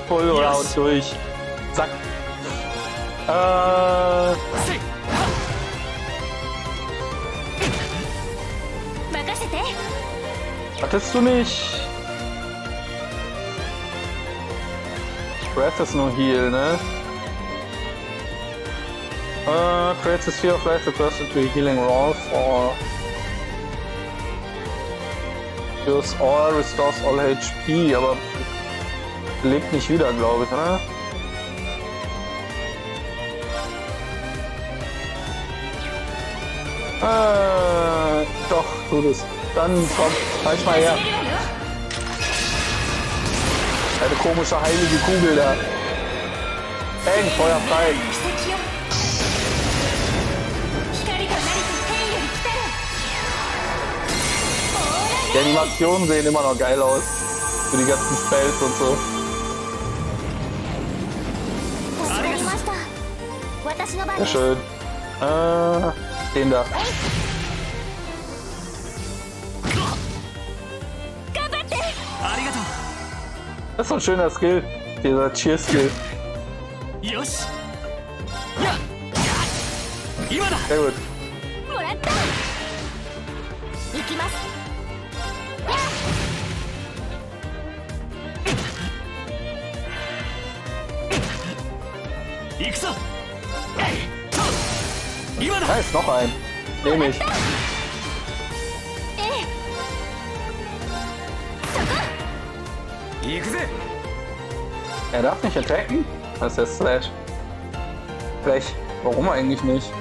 Full Round durch. Zack.
任せて。
Hattest du nicht? Breath ist nur Heal, ne? Creates a sphere of life across into a healing roll for cures all, restores all HP, aber lebt nicht wieder, glaube ich, ne? Doch, tut es. Dann komm, zeig mal her. Eine komische heilige Kugel da. Bang, Feuer frei.
光となりと天より来たる。
Die Animationen sehen immer noch geil aus. Für die ganzen Spells und so.
助かりました。私の番
Sehr
です。
schön. Den da.
頑張って。
ありがと
Das ist so ein schöner Skill. Dieser Cheer-Skill.
う。よし。やっ。今だ。
Sehr gut.
もらった。行きます。
行くぞ。今だ。
Nice, noch ein. Nehme ich.
行くぜ。
Er darf nicht attacken? Das ist der Slash. Frech. Warum eigentlich nicht?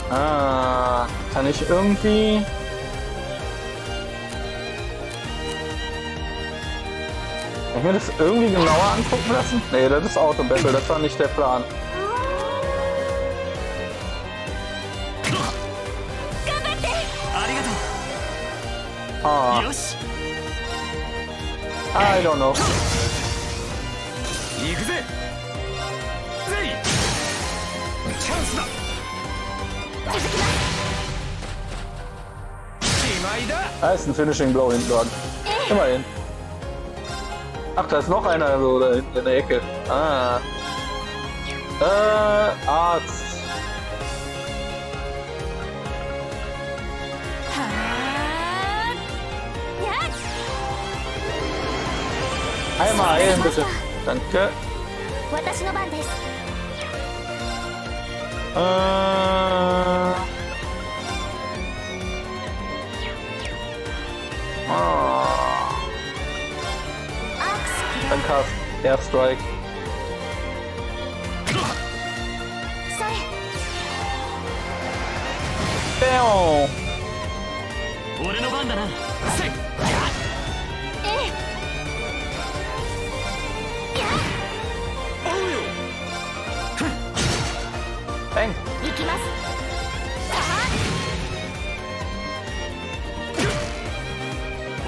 Kann ich irgendwie... Kann ich mir das irgendwie genauer angucken lassen? Nee, das ist Auto-Battle, das war nicht der Plan.
ありがと
Ah,
う。よし。
I don't know.
行くぜ。ぜい。チャンスだ。決まりだ。
Da ist ein Finishing Blow hinten dran. Immerhin. Ach, da ist noch einer so da hinten in der Ecke. Arzt.
はー。やっ。
Einmal heilen, bitte. Danke.
私の番です。 Dann Cast Airstrike. それ。
Bam!
俺の番だな。せい。
ええ。
おうよ。
Bang!
行きます。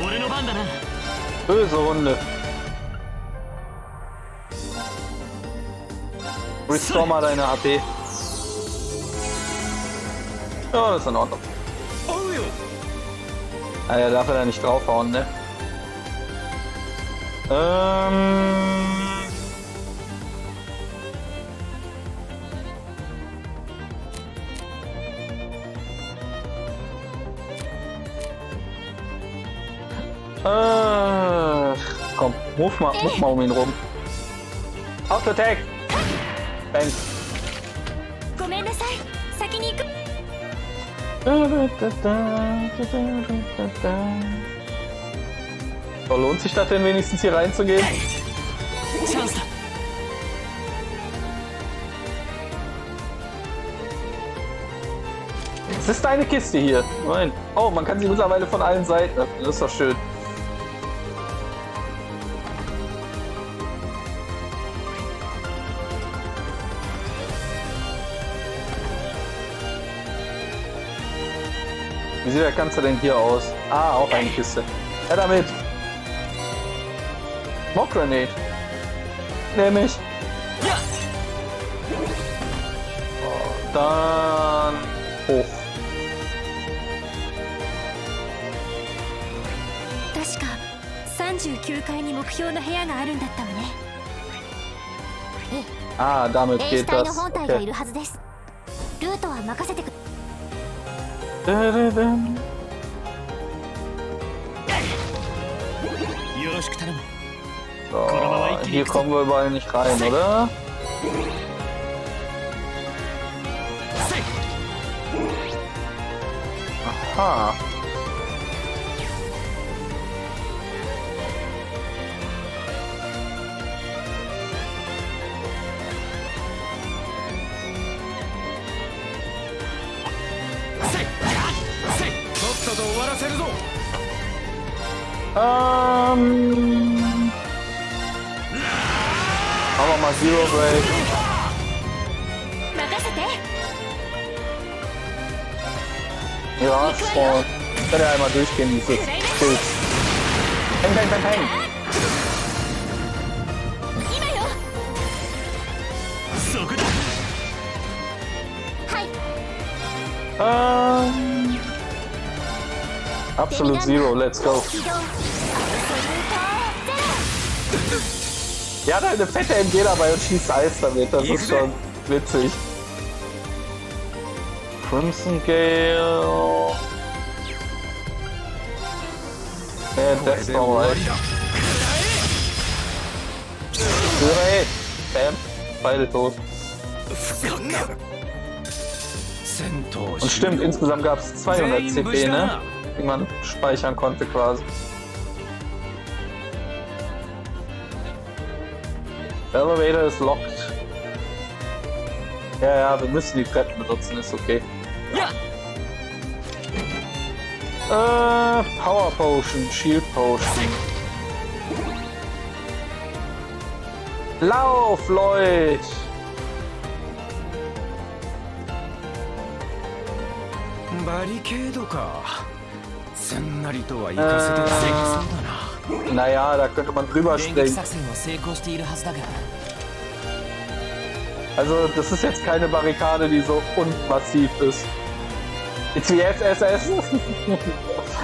俺の番だな。
Böse Hunde. Restore mal deine HP. Ja, das ist in Ordnung.
おうよ。
Alter, darf er da nicht draufhauen, ne? Komm, move mal um ihn rum. Auto Attack! Bang!
ごめんなさい。先に行く。
So, lohnt sich das denn wenigstens hier reinzugehen?
チャンスだ。
Es ist eine Kiste hier. Nein. Oh, man kann sie mittlerweile von allen Seiten öffnen. Das ist doch schön. Wie sieht der Kanzler denn hier aus? Ah, auch eine Kiste. Ja, damit. Smoke Grenade. Nämlich.
Ja.
Dann hoch.
39階に目標の部屋があるんだったわね。
Ah, damit
衛
geht
士隊
das.
の本体がい
Okay.
るはずです。ルートは任せてく。
Dadadam.
よろしく頼む。
So, hier kommen wir überall nicht rein, oder? Aha. Machen wir mal Zero Break.
任せて。
Ja, und ich werde einmal durchgehen, diese Skills. Peng, peng, peng, peng.
今よ。
そこだ。
はい。
Absolute Zero, let's go.
起動。
Ja, da eine fette MG dabei und schießt Eis damit, das ist schon witzig. Crimson Gale. Death Storm, right? Great! Bam, beide tot. Und stimmt, insgesamt gab es 200 CP, ne? Die man speichern konnte quasi. Elevator ist locked. Ja, wir müssen die Treppen benutzen, ist okay.
Ja.
Power Potion, Shield Potion. Lauf, Lloyd! Naja, da könnte man drüber springen. Also, das ist jetzt keine Barrikade, die so unmassiv ist. It's the SSS.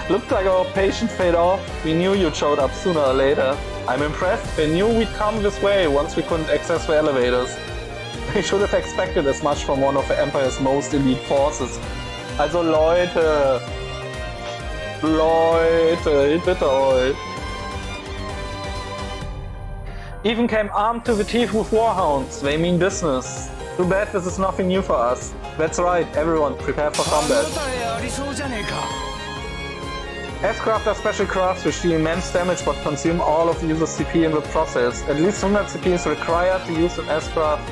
Looks like our patience paid off. We knew you'd showed up sooner or later. I'm impressed. We knew we'd come this way once we couldn't access the elevators. We should have expected as much from one of the Empire's most elite forces. Also Leute, ich bitte euch. Even came armed to the teeth with warhounds. They mean business. Too bad this is nothing new for us. That's right, everyone, prepare for combat. S-craft are special crafts which deal immense damage but consume all of the user's CP in the process. At least 100 CP is required to use an S-craft,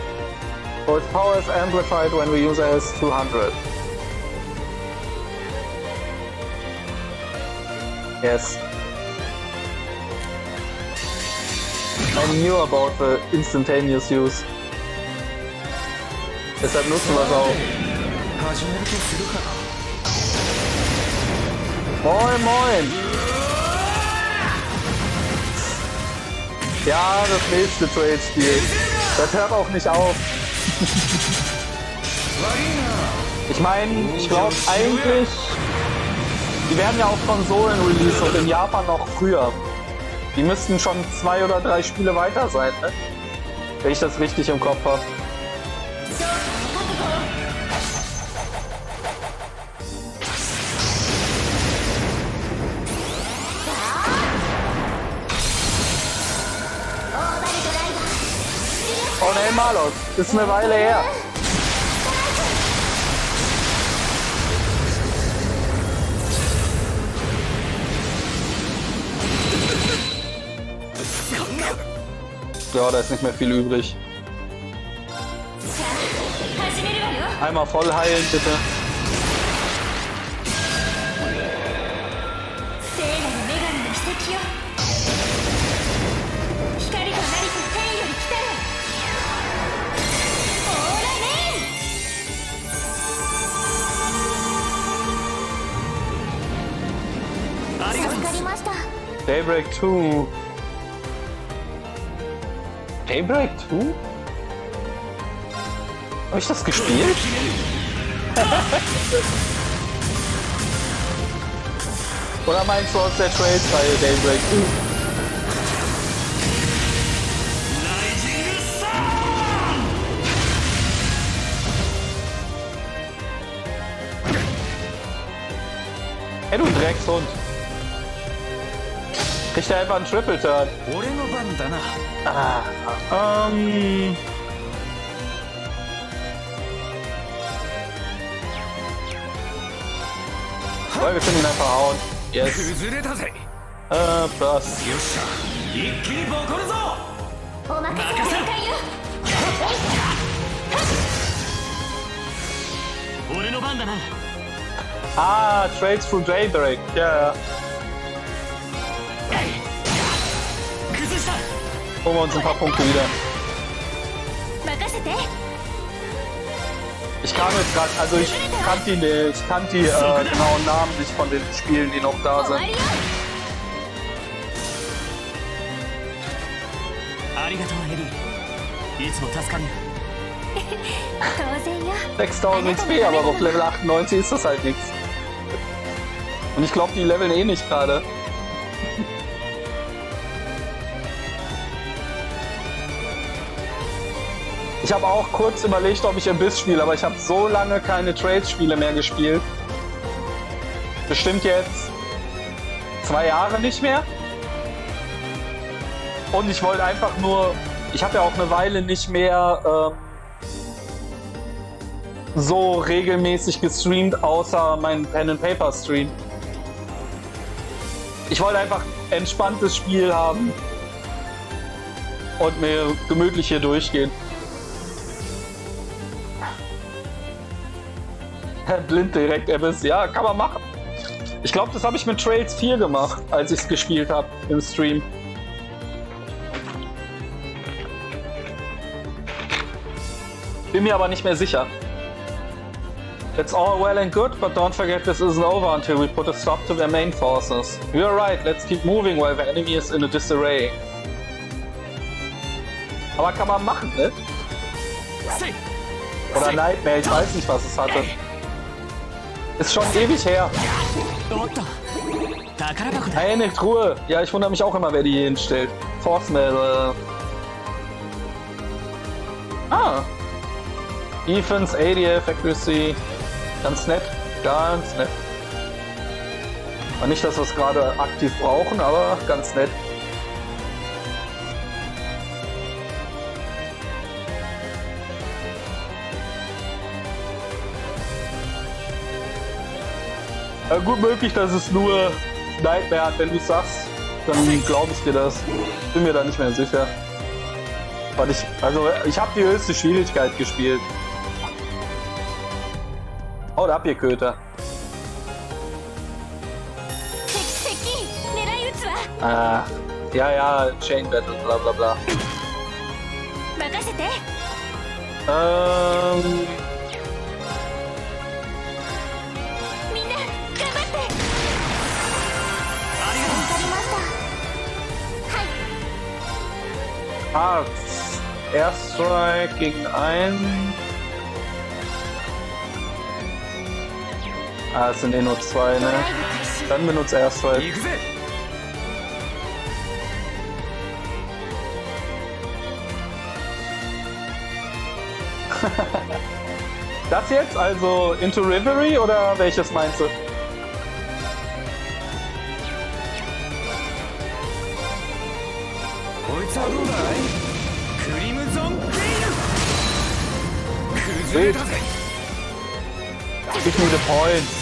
so its power is amplified when the user has 200. Yes. I knew about the instantaneous use. Deshalb nutzen wir es auch. Moin, moin! Ja, das nächste Trade-Spiel. Das hört auch nicht auf. Ich meine, ich glaube eigentlich, die werden ja auf Konsolen released und in Japan noch früher. Die müssten schon 2 oder 3 Spiele weiter sein, ne? Wenn ich das richtig im Kopf habe. Oh ne, Malos, ist eine Weile her. Ja, da ist nicht mehr viel übrig. Einmal voll heilen, bitte. Daybreak 2. Daybreak 2? Habe ich das gespielt? Oder meinst du aus der Trade-Reihe Daybreak 2? Hey, du Dreckshund. Kriegt er einfach einen Triple-Turn.
俺の番だな。
Weil wir können ihn einfach hauen. Yes.
崩れたぜ。
Plus.
よっしゃ。一気にボコるぞ。
お任せくださいよ。
俺の番だな。
Ah, Trades through Daybreak. Ja, ja.
崩した。
Holen wir uns ein paar Punkte wieder.
任せて。
Ich kam jetzt gerade, also ich kannte die genauen Namen nicht von den Spielen, die noch da
終わ
sind.
りよ。
ありがとうエリー。いつも助かるよ。
当然よ。
6000 XP, aber auf Level 98 ist das halt nichts. Und ich glaube, die leveln eh nicht gerade. Ich habe auch kurz überlegt, ob ich Abyss spiele, aber ich habe so lange keine Trades-Spiele mehr gespielt. Bestimmt jetzt 2 Jahre nicht mehr. Und ich wollte einfach nur... Ich habe ja auch eine Weile nicht mehr so regelmäßig gestreamt, außer meinen Pen-and-Paper-Stream. Ich wollte einfach ein entspanntes Spiel haben und mir gemütlich hier durchgehen. Blind direkt Abyss, ja, kann man machen. Ich glaube, das habe ich mit Trails 4 gemacht, als ich es gespielt habe im Stream. Bin mir aber nicht mehr sicher. It's all well and good, but don't forget this isn't over until we put a stop to their main forces. You're right, let's keep moving while the enemy is in a disarray. Aber kann man machen, ne? Oder Nightmare, ich weiß nicht, was es hatte. Ist schon ewig her.
おっと。宝箱だ。
Eine Truhe. Ja, ich wundere mich auch immer, wer die hier hinstellt. Force Medal. Ah. Defense, ADF, Accuracy. Ganz nett. Ganz nett. War nicht, dass wir es gerade aktiv brauchen, aber ganz nett. Ja, gut möglich, dass es nur Nightmare hat. Wenn du sagst, dann glaube ich dir das. Bin mir da nicht mehr sicher. Weil ich habe die höchste Schwierigkeit gespielt. Haut ab, ihr Köter.
敵狙い撃つわ。
Ah, ja, Chain Battle, bla bla bla.
任せて。 みんな頑張って。わかりました。はい。
Arts. Airstrike gegen einen. Ah, es sind eh nur 2, ne? Dann benutzt Airstrike.
行くぜ。
Das jetzt? Also Into Reverie oder welches meinst du?
こいつはどうだい？クリムゾンゲイル。崩れたぜ。
Give me the points.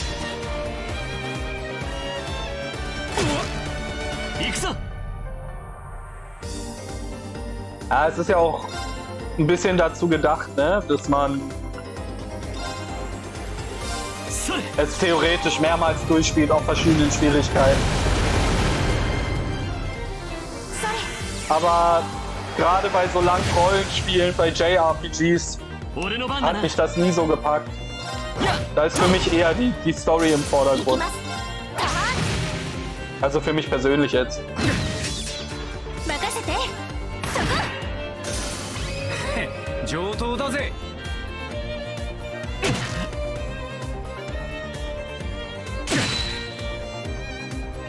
行くぞ。
Ja, es ist ja auch ein bisschen dazu gedacht, ne? Dass man es theoretisch mehrmals durchspielt auf verschiedenen Schwierigkeiten. Aber gerade bei so langen Rollenspielen, bei JRPGs, hat mich das nie so gepackt. Da ist für mich eher die Story im Vordergrund. Also für mich persönlich jetzt.
任せて。そこ。
上等だぜ。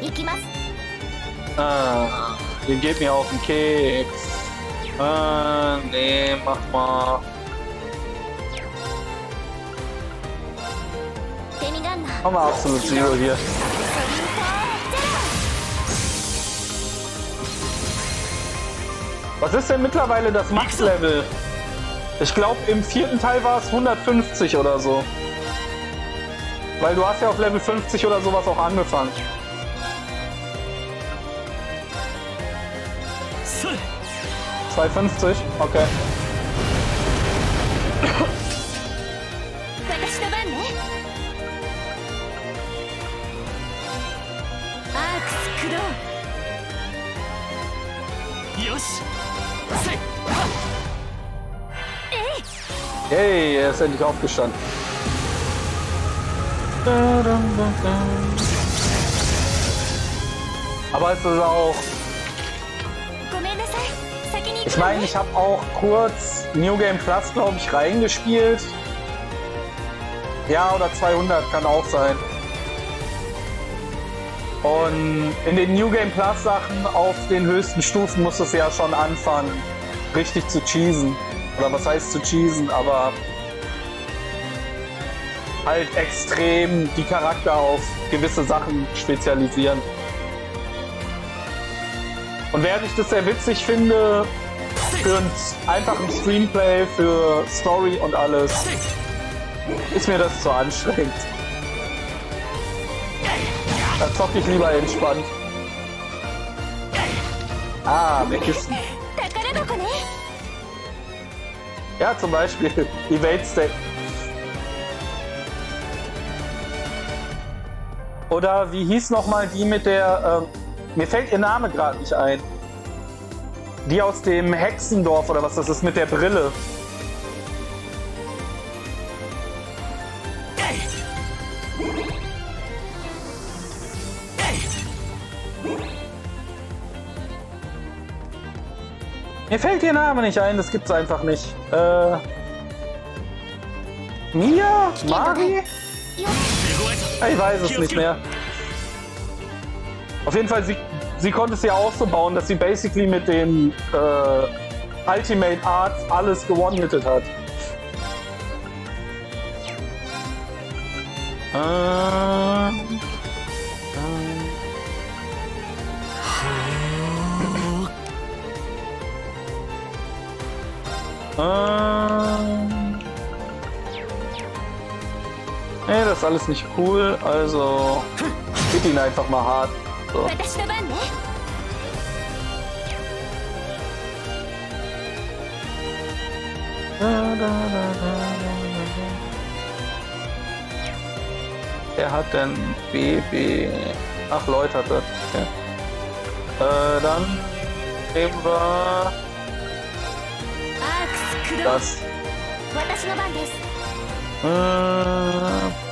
行きます。
Ah, ihr geht mir auf den Keks. Ah, nee, mach mal.
デミガンナー。
Mach mal Absolute Zero hier. Was ist denn mittlerweile das Max-Level? Ich glaube, im 4. Teil war es 150 oder so. Weil du hast ja auf Level 50 oder sowas auch angefangen. 250? Okay.
私の番ね。アークス駆動。
よしせい
Yay, er ist endlich aufgestanden. Aber es ist auch...
ごめんなさい。先に行
Ich
くわね。
meine, ich habe auch kurz New Game Plus, glaube ich, reingespielt. Ja, oder 200 kann auch sein. Und in den New Game Plus Sachen auf den höchsten Stufen muss es ja schon anfangen, richtig zu cheesen. Oder was heißt zu cheesen, aber halt extrem die Charakter auf gewisse Sachen spezialisieren. Und während ich das sehr witzig finde, für einen einfachen Streamplay, für Story und alles, ist mir das zu anstrengend. Da zocke ich lieber entspannt. Ah, mehr Kisten.
宝箱ね。
Ja, zum Beispiel Evade Stack. Oder wie hieß nochmal die mit der... mir fällt ihr Name gerade nicht ein. Die aus dem Hexendorf oder was das ist mit der Brille. Mir fällt ihr Name nicht ein, das gibt's einfach nicht. Mia? Mari? Ich weiß es nicht mehr. Auf jeden Fall, sie konnte es ja auch so bauen, dass sie basically mit den Ultimate Arts alles gewone-hitted hat. Nee, das ist alles nicht cool, also hit ihn einfach mal hart. So.
私の番ね。
Wer hat denn BB? Ach, Lloyd hat das. Okay. Dann nehmen wir
アークス駆動。
das.
私の番です。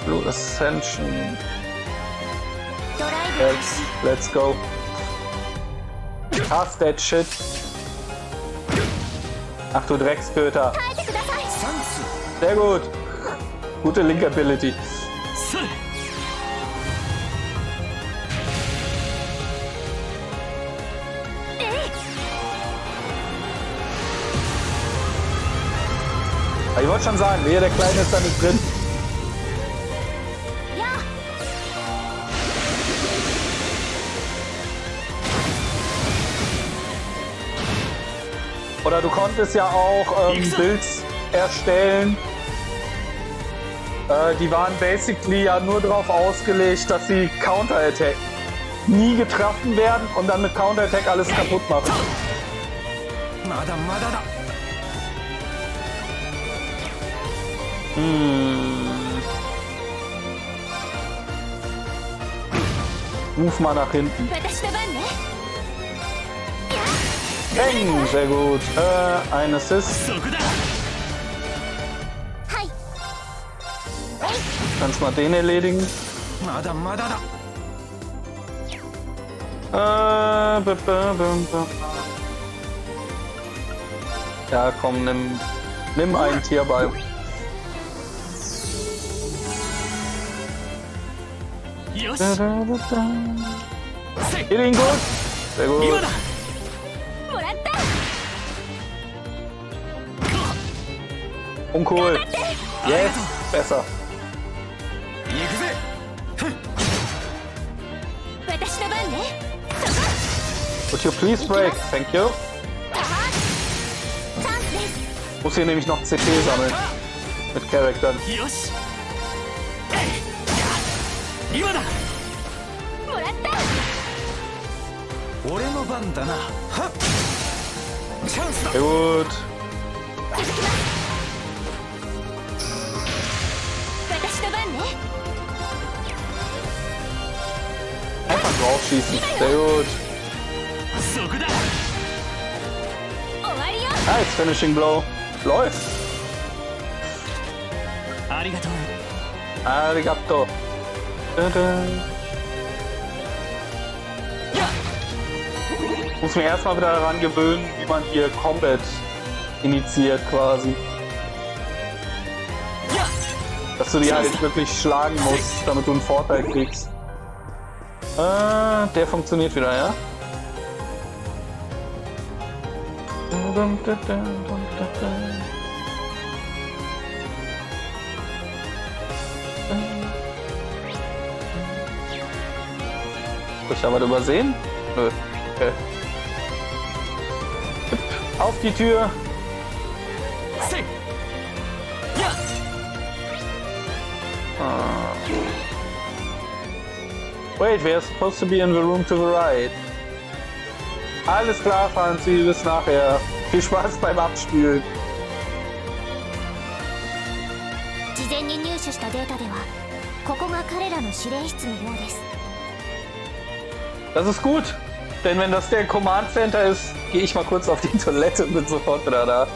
Blue Ascension.
ドライブ開始。
Let's go. Cast that shit. Ach du Drecksköter.
耐えてください。
Sehr gut. Gute Link Ability.
せい
Ich wollte schon sagen, der Kleine ist da nicht drin.
やあ。
Oder du konntest ja auch Builds erstellen. Die waren basically ja nur darauf ausgelegt, dass sie Counter-Attack nie getroffen werden und dann mit Counter-Attack alles kaputt machen.
まだまだだ。
Move mal nach hinten.
私の番ね。
Bang, sehr gut. Ein Assist.
そこだ。
はい。
Kannst mal den erledigen.
まだまだだ。
Ja, komm, nimm einen Tierball.
よし
Geht ihn gut? Sehr gut.
今だ。
もらった。
Uncool. Yes, besser.
行くぜ。
私の番ね。
Would you please break? Thank you.
アークス
Muss hier nämlich noch CP sammeln. Mit Charaktern.
よし今だ
もらった
俺の番だな。はっチャンスだ。
Sehr gut.
私の番ね
Einfach draufschießen. Sehr gut.
そこだ
終わりよ
Nice, Finishing Blow. Läuft.
ありがとう
Arigato. Muss mir erstmal wieder daran gewöhnen, wie man hier Combat initiiert quasi. Dass du die halt wirklich schlagen musst, damit du einen Vorteil kriegst. Der funktioniert wieder, ja? Hab ich da was übersehen? Nö. Okay. Auf die Tür!
せい
Wait, we are supposed to be in the room to the right. Alles klar, Franzi, bis nachher. Viel Spaß beim Abspielen.
事前に入手したデータではここが彼らの指令室のようです
Das ist gut, denn wenn das der Command Center ist, gehe ich mal kurz auf die Toilette und bin sofort wieder da.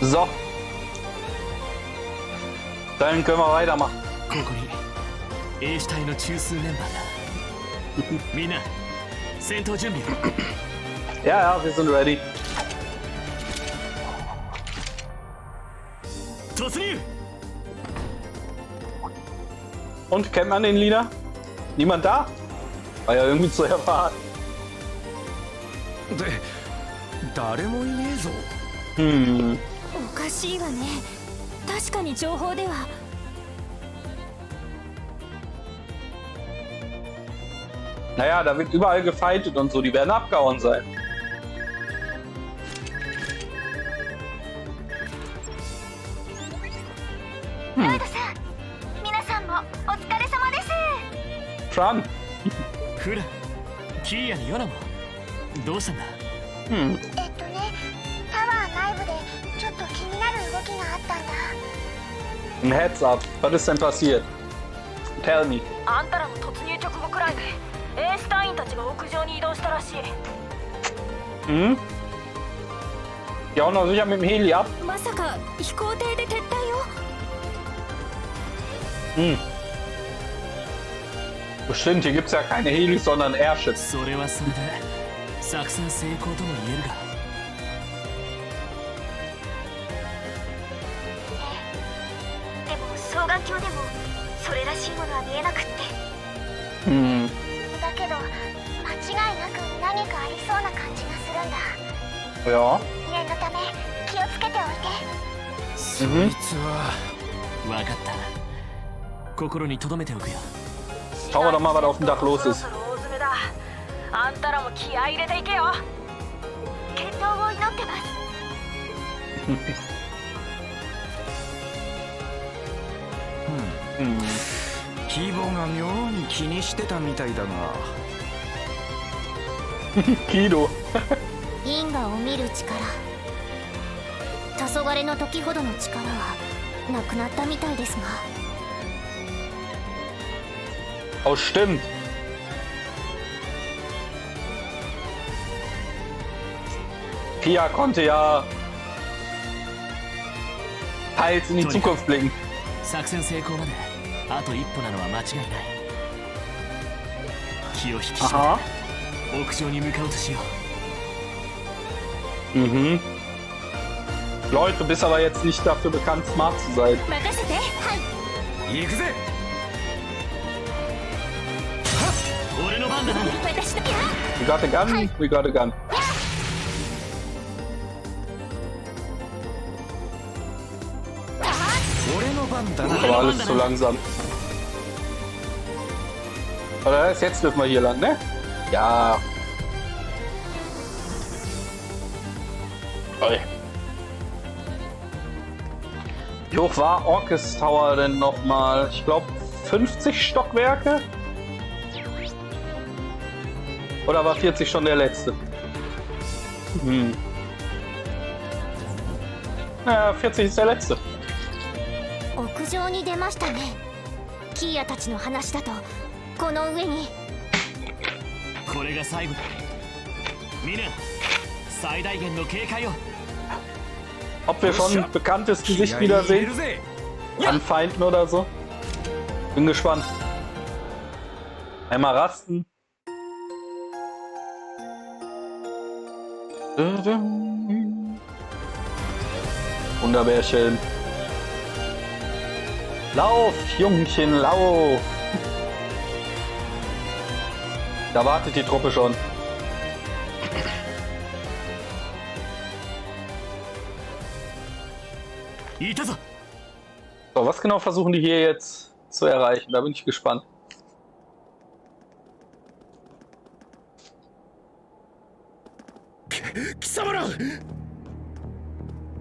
So. Dann können wir weitermachen.
ここに A 主体の中枢メンバーだみんな戦闘準備
Ja, ja, wir sind ready.
突入
Und kennt man den Leader? Niemand da? War ja irgendwie zu erwarten.
で誰もいねえぞ。
おかしいわね確かに情報では
Naja, da wird überall gefightet und so, die werden abgehauen sein. Fran.
フラ、キーヤにヨナもどうしたんだ？
タワー内部でちょっと気になる動きがあったんだ。
Ein Heads up. Was ist denn passiert? Tell me.
あんたらの突入直後くらいでエース隊員たちが屋上に移動したらしい。
Hm? Ja, auch noch sicher mit dem Heli ab.
まさか飛行艇で撤退を？
Hm. Bestimmt, hier gibt's ja keine Helis, sondern Airships.
それはそれで作戦成功とも言えるが。
でも双眼鏡でもそれらしいものは見えなくって。
Hm.
だけど間違いなく何かありそうな感じがするんだ。
Ja.
念のため気をつけておいて。
そいつは分かった。心に留めておくよ。
Schauen wir doch mal, was auf dem Dach los
そろ
ist.
そろ大詰めだ。あんたらも気合い入れていけよ。
健闘を祈ってます。
キボが妙に気にしてたみたいだが。
Kido.
因果を見る力、黄昏の時ほどの力はなくなったみたいですが。
Oh, stimmt. Pia konnte ja teils in die Zukunft blicken.
作戦成功まであと一歩なのは間違いない。気を引き締
Aha.
めて屋上に向かうとしよう。
Mhm. Lloyd, du bist aber jetzt nicht dafür bekannt, smart zu sein.
任せて。はい。
行くぜ。俺の番だな。
私の。
We got a gun, we got a gun. Aber alles zu langsam. Oder jetzt dürfen wir hier lang, ne? Ja. Oi. Wie hoch war Orcus Tower denn nochmal? Ich glaube 50 Stockwerke? Oder war 40 schon der letzte? Hm. Ja, 40 ist der letzte.
屋上に出ましたね。キーヤたちの話だとこの上に。
これが最後だ。みんな最大限の警戒を。
Ob wir schon ein bekanntes Gesicht wiedersehen? An Feinden oder so? Bin gespannt. Einmal rasten. Wunderbärchen. Lauf, Jungchen, lauf! Da wartet die Truppe schon. So, was genau versuchen die hier jetzt zu erreichen? Da bin ich gespannt.
貴様ら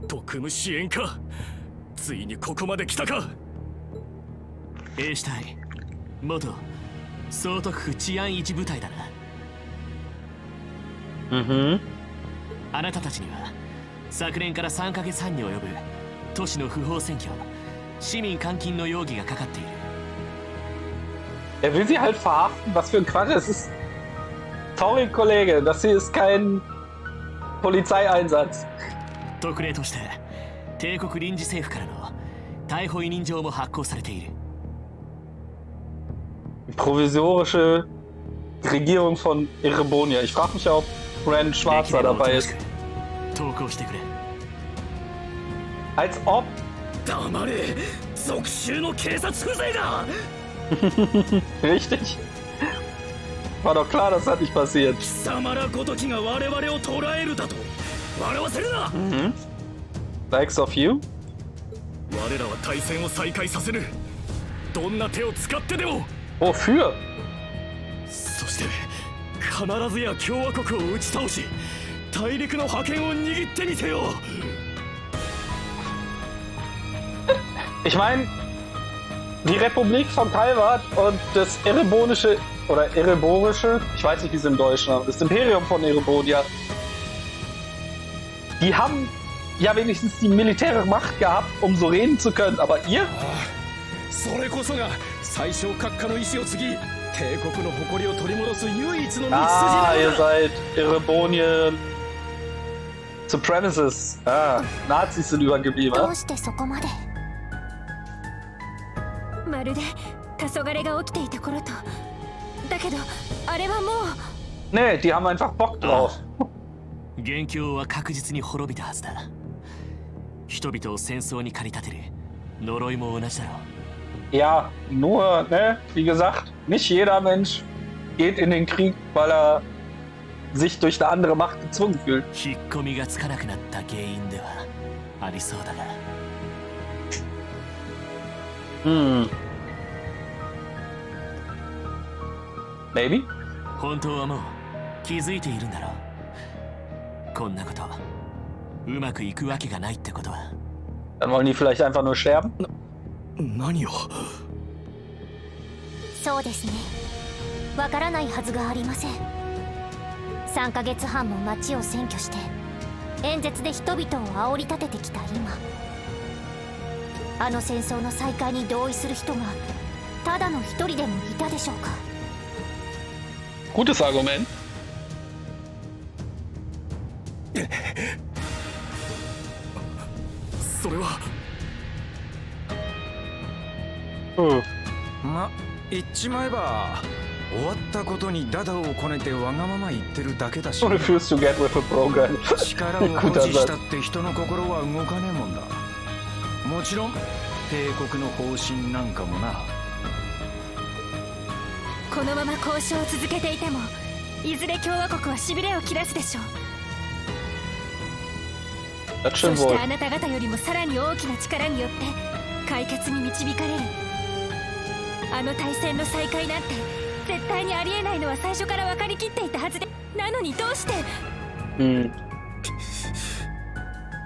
特務支援か。ついにここまで来たか。
兵士隊元総督府治安一部隊だな。
Mhm.
あなたたちには昨年から3ヶ月半に及ぶ都市の不法占拠、市民監禁の容疑がかかっている。
Er will sie halt verhaften? Was für ein Quatsch. Es ist. Sorry, Kollege, das hier ist kein Polizeieinsatz.
特例として帝国臨時政府からの逮捕委任状も発行されている。
Die provisorische Regierung von Erebonia. Ich frage mich ja, ob Rean Schwarzer dabei ist.
投稿してくれ。
Als ob.
黙れ。属州の警察風情が。
Richtig. War doch klar, das hat nicht passiert.
貴様らごときが我々を捕らえるだと笑わせるな。
Mhm. Likes of you?
我らは対戦を再開させる。どんな手を使ってでも。
Wofür?
そしして必ずや共和国を打ち倒し大陸の覇権を握ってみせよ。
Ich meine, die Republik von Calvat und das Erebonische oder Ereborische, ich weiß nicht, wie es im Deutschen ist, das Imperium von Erebonia, die haben ja wenigstens die militärische Macht gehabt, um so reden zu können, aber ihr?
それこそが最小閣下の意志を継ぎ帝国の誇りを取り戻す唯一の道筋な
Ah,
の
ihr
だ。
seid Erebonien Supremacists. Ah, Nazis sind übergeblieben.
ど
Ne?
うしてそこまで。
まるで黄昏が起きていた頃と。だけどあれはもう
Nee, die haben einfach Bock drauf.
元凶は確実に滅びたはずだ。人々を戦争に駆り立てる呪いも同じだろう。
Ja, nur, ne, wie gesagt, nicht jeder Mensch geht in den Krieg, weil er sich durch eine andere Macht gezwungen fühlt.
引っ込みがつかなくなった原因ではありそうだが。
Maybe?
本当はもう気づいているんだろう。こんなことうまくいくわけがないってことは。
Dann wollen die vielleicht einfach nur sterben?
何を。
そうですね。わからないはずがありません。3ヶ月半も町を占拠して演説で人々を煽り立ててきた今、あの戦争の再開に同意する人がただの一人でもいたでしょうか。
Gutes Argument.
それは。
ま、言っちまえば終わったことにダダをこねてわがまま言ってるだけだし
So refuse to get with a program.
力を保持したって人の心は動かねえもんだ。もちろん帝国の方針なんかもな。
このまま交渉を続けていてもいずれ共和国はしびれを切らすでしょう。
Das
そ
stimmt
して
wohl.
あなた方よりもさらに大きな力によって解決に導かれる。あの大戦の再開なんて絶対にありえないのは最初から分かりきっていたはずで、なのにどうして。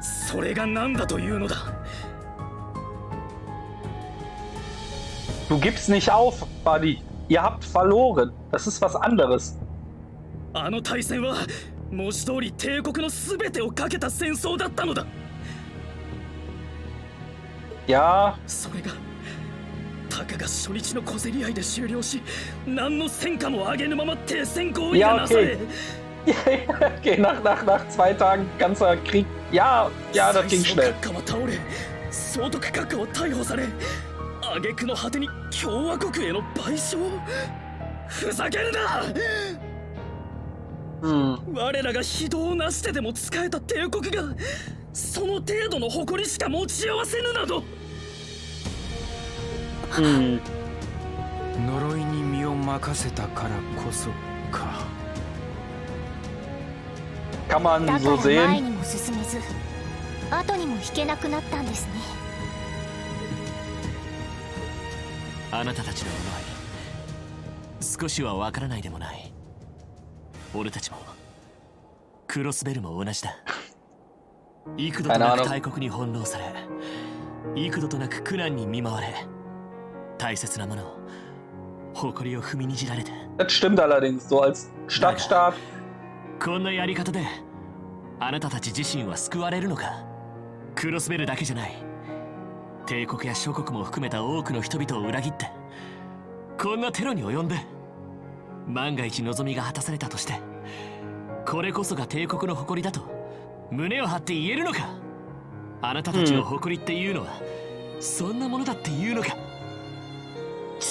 それが何だというのだ。
Du gibst nicht auf, Buddy. Ihr habt verloren. Das ist was anderes.
あの大戦は文字通り帝国の全てをかけた戦争だったのだ。
Ja,
それがたかが初日の小競り合いで終了し、何の戦果も上げぬまま停戦合意がなされ、
okay, nach 2 Tagen ganzer Krieg. Ja, das ging
最
schnell.
初閣下は倒れ、総督閣下は逮捕され、挙句の果てに共和国への賠償。ふざけるな！ 我らが非道をなしてでも使えた帝国がその程度の誇りしか持ち合わせぬなど。
呪いに身を任せたからこそか。
Kann man
だか
so
ら前
sehen.
にも進めず後にも引けなくなったんですね。
あなたたちの思い少しはわからないでもない。俺たちもクロスベルも同じだ。幾度となく大国に翻弄され、幾度となく苦難に見舞われ、大切なものを誇りを踏みにじられて。
Das stimmt allerdings. So als Stadtstaat.
こんなやり方であなたたち自身は救われるのか。クロスベルだけじゃない、帝国や諸国も含めた多くの人々を裏切ってこんなテロに及んで、万が一望みが果たされたとしてこれこそが帝国の誇りだと胸を張って言えるのか。あなたたちの誇りっていうのは、そんなものだっていうのか。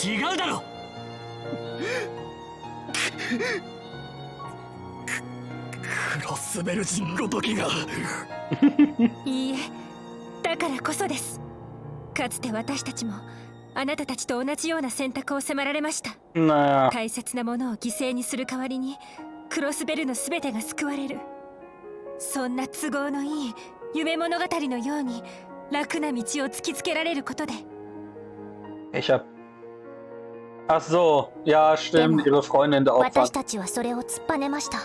違うだろ。
クロスベル人ごときが。
いいえ、だからこそです。かつて私たちもあなたたちと同じような選択を迫られました。
Naja.
大切なものを犠牲にする代わりにクロスベルの全てが救われる、そんな都合のいい夢物語のように楽な道を突きつけられることで。
Ich hab Ach so, ja, stimmt, ihre Freundin der Opfer.
私たちはそれを突っぱねました。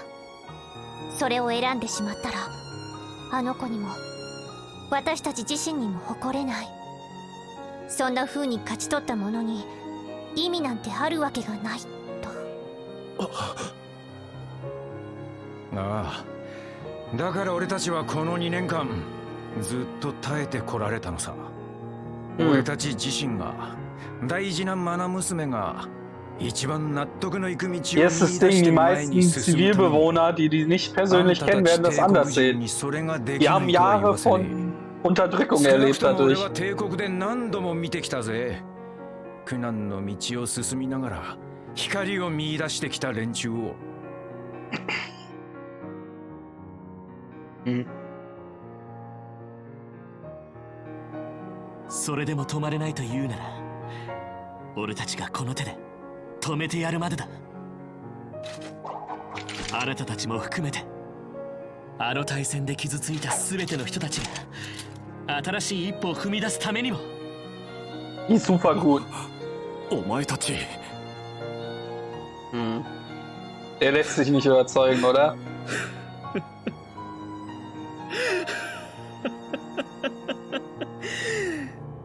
それを選んでしまったら、あの子にも私たち自身にも誇れない。そんな風に勝ち取ったものに意味なんてあるわけがないと。
ああ、だから俺たちはこの2年間ずっと耐えてこられたのさ。俺たち自身が大事なマナ娘が一番納得のいく道を見出
Hier ist das Ding, die meisten Zivilbewohner, die nicht persönlich kennen, werden das anders sehen. Die haben Jahre von Unterdrückung erlebt dadurch.
帝国で何度も見てきたぜ。苦難の道を進みながら光を見出してきた連中を。
それでも止まれないと言うなら、俺たちがこの手で止めてやるまでだ。あなたたちも含めて、あの大戦で傷ついた全ての人たちが新しい一歩を踏み出すためにも。
Super gut.
お前たち。
Der lässt sich nicht überzeugen, oder?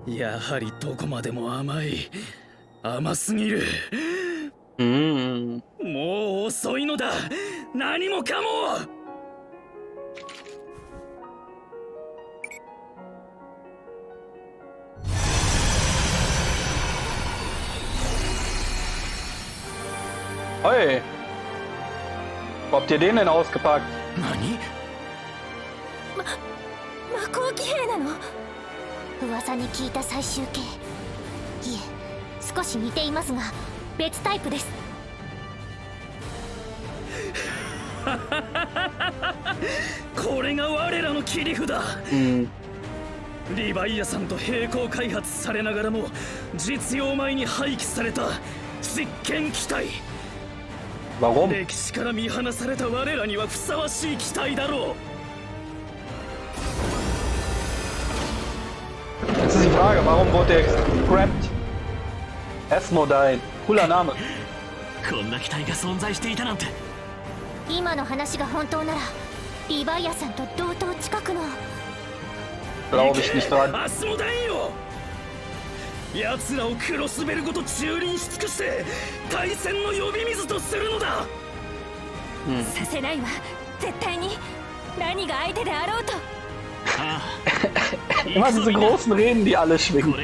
やはりどこまでも甘い。甘すぎる。もう遅いのだ。何もかも。
Hey, wo habt ihr den denn ausgepackt?
何？
魔法騎兵なの？
噂に聞いた最終形。いえ、少し似ていますが別タイプです。
これが我らの切り札。リヴァイアさんと並行開発されながらも実用前に廃棄された実験機体。歴史から見放された我らにはふさわしい機体だろう。
Jetzt ist die Frage, warum wurde der gescrapped? Esmodyne, cooler Name.
こんな機体が存在していたなんて。
今の話が本当なら、リヴァイアさんと同等近くの。
Glaube ich nicht dran.
アスモダインよ。奴らをクロスベルごと蹂躙し尽くして対戦の呼び水とするのだ。
させないわ、絶対に。何が相手であろうと。
Immer diese großen Reden, die alle schwingen.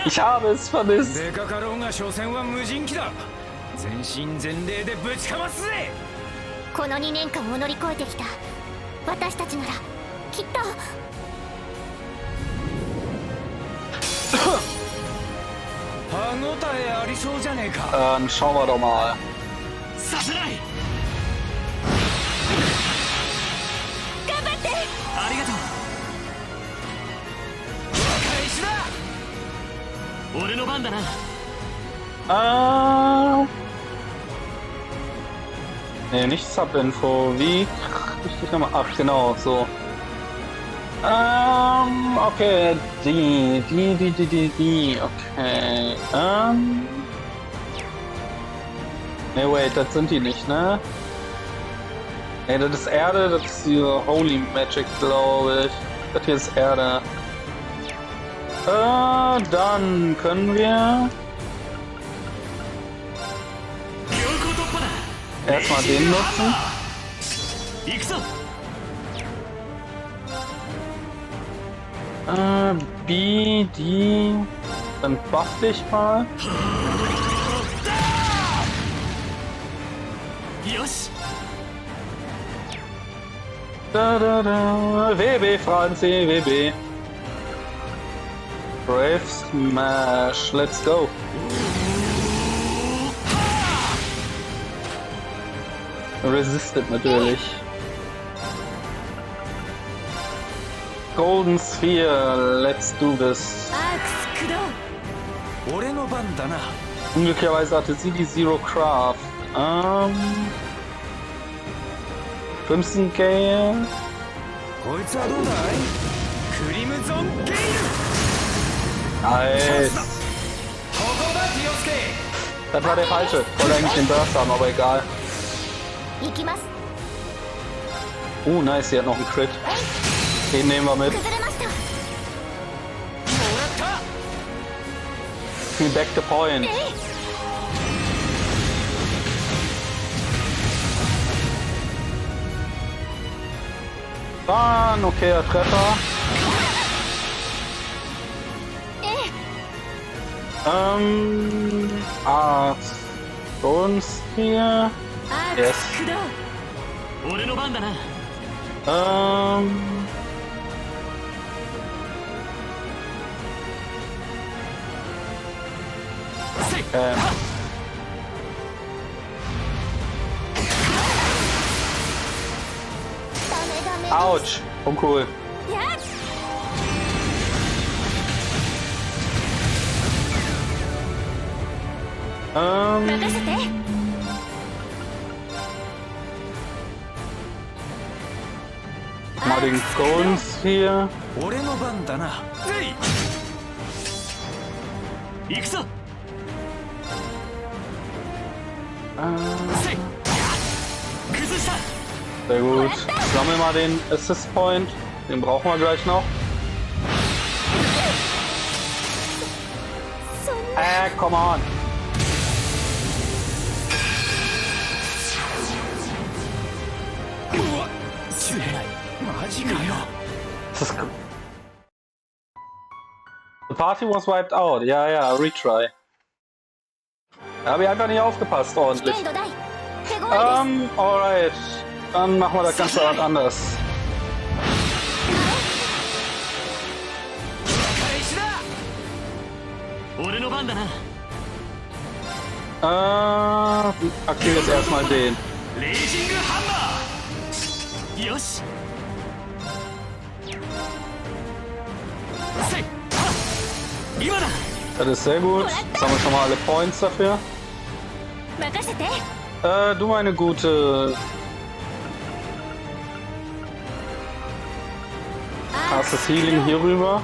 Ich habe es vermisst.
でかかろうが所詮は無人機だ。全身全霊でぶちかますぜ。
この2年間を乗り越えてきた私たちならきっと。
歯ごたえありそうじゃねえか。
Schauen wir doch mal.
させない。
頑張って。
ありがとう。
返しだ。
俺の番だな。
Ne, nicht Sub-Info. Wie krieg ich nochmal? Ach, genau, so. Okay, die. Okay. Ne, wait, das sind die nicht, ne? Ne, das ist Erde, das ist die Holy Magic, glaube ich. Das hier ist Erde. Dann können wir erstmal den nutzen. B, die. Dann buff dich mal. WB, Franzi, WB. Brave Smash, let's go. Resisted natürlich. Golden Sphere, let's do this. Unglücklicherweise hatte sie die Zero Craft. Crimson Gale. Nice. Das war der falsche. Ich wollte eigentlich den Burst haben, aber egal.
行きます。
Nice, sie hat noch einen Crit. Den nehmen wir mit.
崩れました。
Back the point. Ein okayer Treffer. Sonst hier.
アーク
Yes.
駆動。
俺の番だな。
ダメダメ。
Autsch. Uncool.
やっ 任せて。
Mal den Stones hier.
俺の番だな。
行くぞ。 崩した。
Sehr gut. Sammeln mal den Assist Point. Den brauchen wir gleich noch. Come on. The party was wiped out. Ja, ja, retry. Da habe ich einfach nicht aufgepasst ordentlich.
危険度大。手強いです。
Alright. Dann machen wir das Ganze halt anders. Aktiviere jetzt erstmal den. Das ist sehr gut. Jetzt haben wir schon mal alle Points dafür.
任せて。
Du meine Gute. Hast das Healing hier rüber?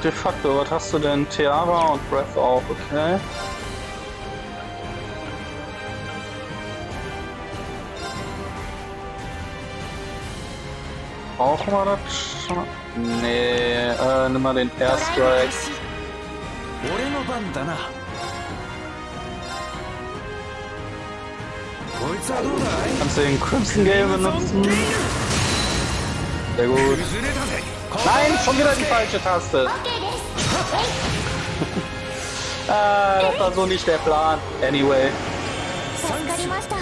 De facto, was hast du denn? Tiara und Breath auch, okay. Brauchen wir das schon? Nee, nimm mal den Airstrike.
俺の番だな。こいつはどうだい？
Kannst du den Crimson Gale benutzen? Sehr gut. Nein, schon wieder die falsche Taste. Das war so nicht der Plan. Anyway.
助かりました。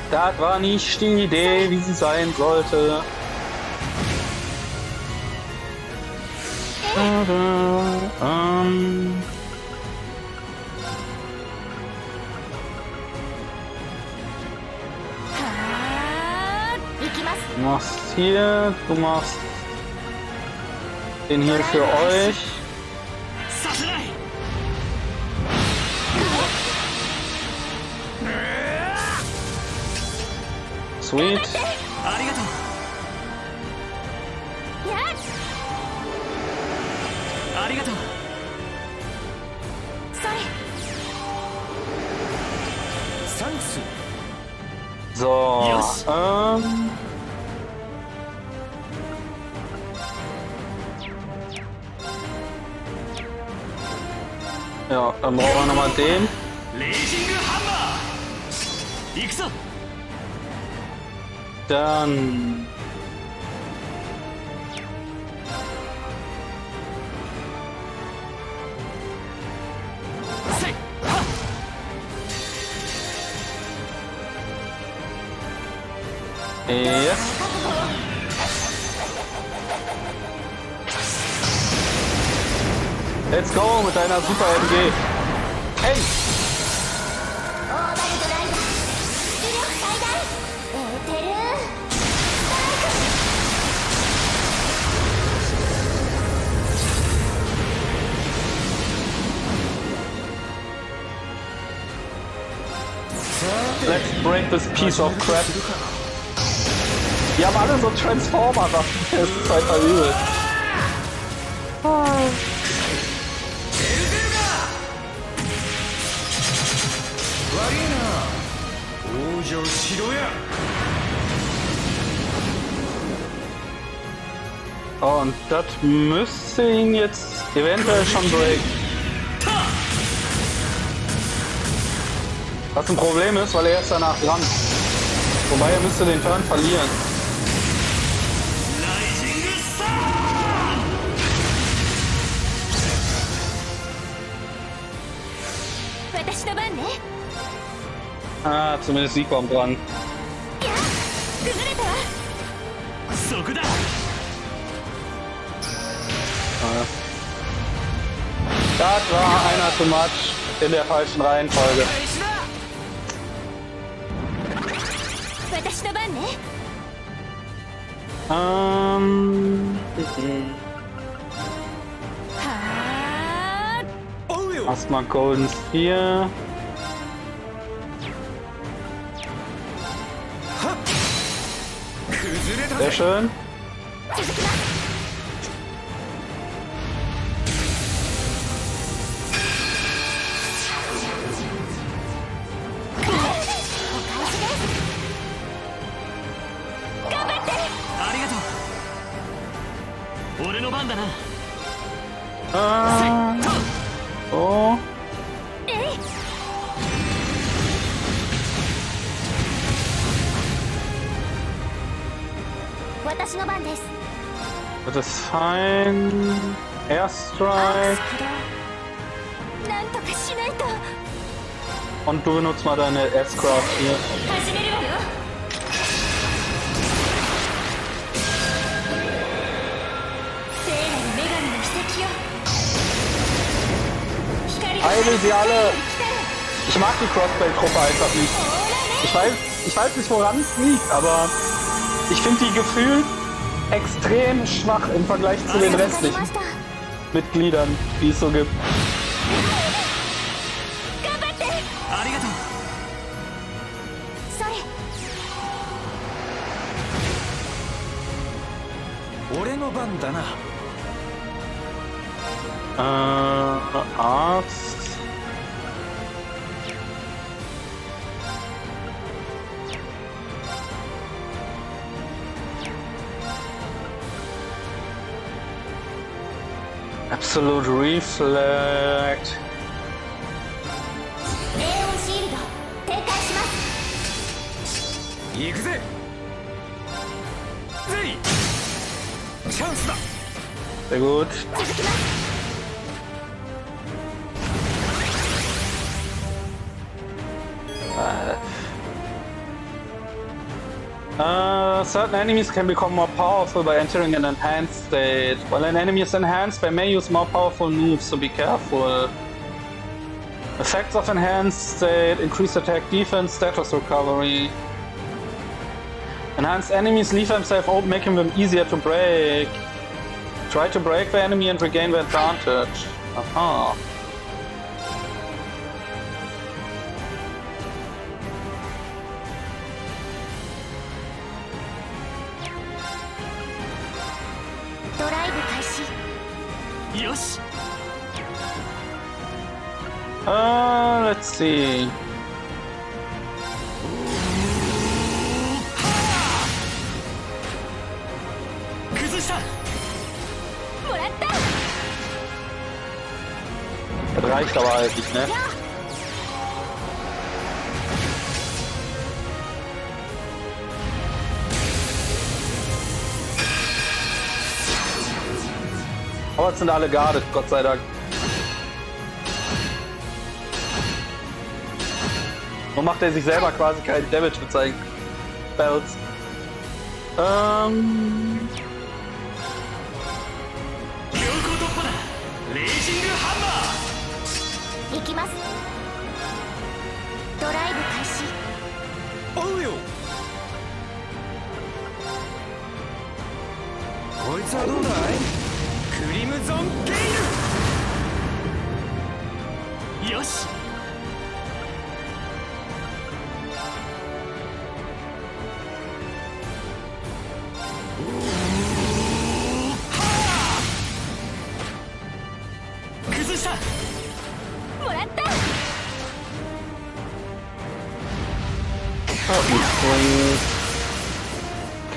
Das war nicht die Idee, wie sie sein sollte. Du machst hier, du machst den hier für euch. Sweet. So, ja, dann brauchen wir nochmal den. Dann yes. Let's go mit deiner Super MG. Hey!
オーバルドライダー出力最大エーテル
let's break this piece of crap. Die haben alle so Transformer-Waffen. Das ist einfach übel. Oh, und das müsste ihn jetzt eventuell schon breaken. Was ein Problem ist, weil er ist danach dran. Wobei er müsste den Turn verlieren. Ah, zumindest sie kommt dran. Das war einer too much in der falschen Reihenfolge. Erstmal Golden Spear. Sehr schön. Oh. Das ist fein. Airstrike. Und du benutzt mal deine S-Craft hier. Heile sie alle! Ich mag die Crossplay-Gruppe einfach nicht. Ich weiß nicht, woran es liegt, aber ich finde die gefühlt extrem schwach im Vergleich zu den restlichen Mitgliedern, die es so gibt. Arzt. Absolute Reflect. Sehr gut. Certain enemies can become more powerful by entering an enhanced state. While an enemy is enhanced, they may use more powerful moves, so be careful. Effects of enhanced state: increased attack, defense, status recovery. Enhanced enemies leave themselves open, making them easier to break. Try to break the enemy and regain the advantage. Aha. Let's see. Das reicht aber halt nicht, ne? Aber jetzt sind alle guarded, Gott sei Dank. So macht er sich selber quasi keinen Damage mit seinen Spells.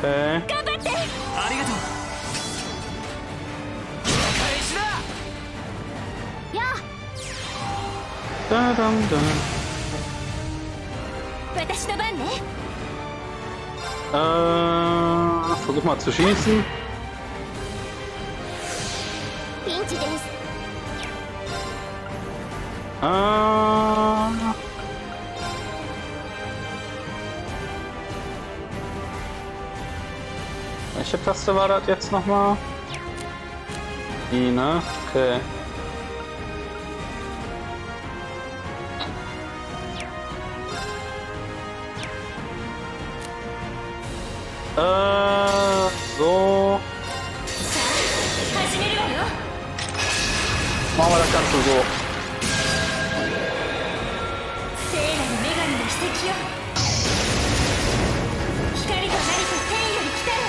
Okay.
頑張って。
ありがとう。返しだ。
やあ、
Da, dum, dum.
私の番ね。
Versuch mal zu schießen.
ピンチです。
Welche Taste war das jetzt nochmal? Die, ne? Okay. So.
始めるわよ。
Machen wir das Ganze so.
聖なる女神の奇跡よ。光となりと天より来たる。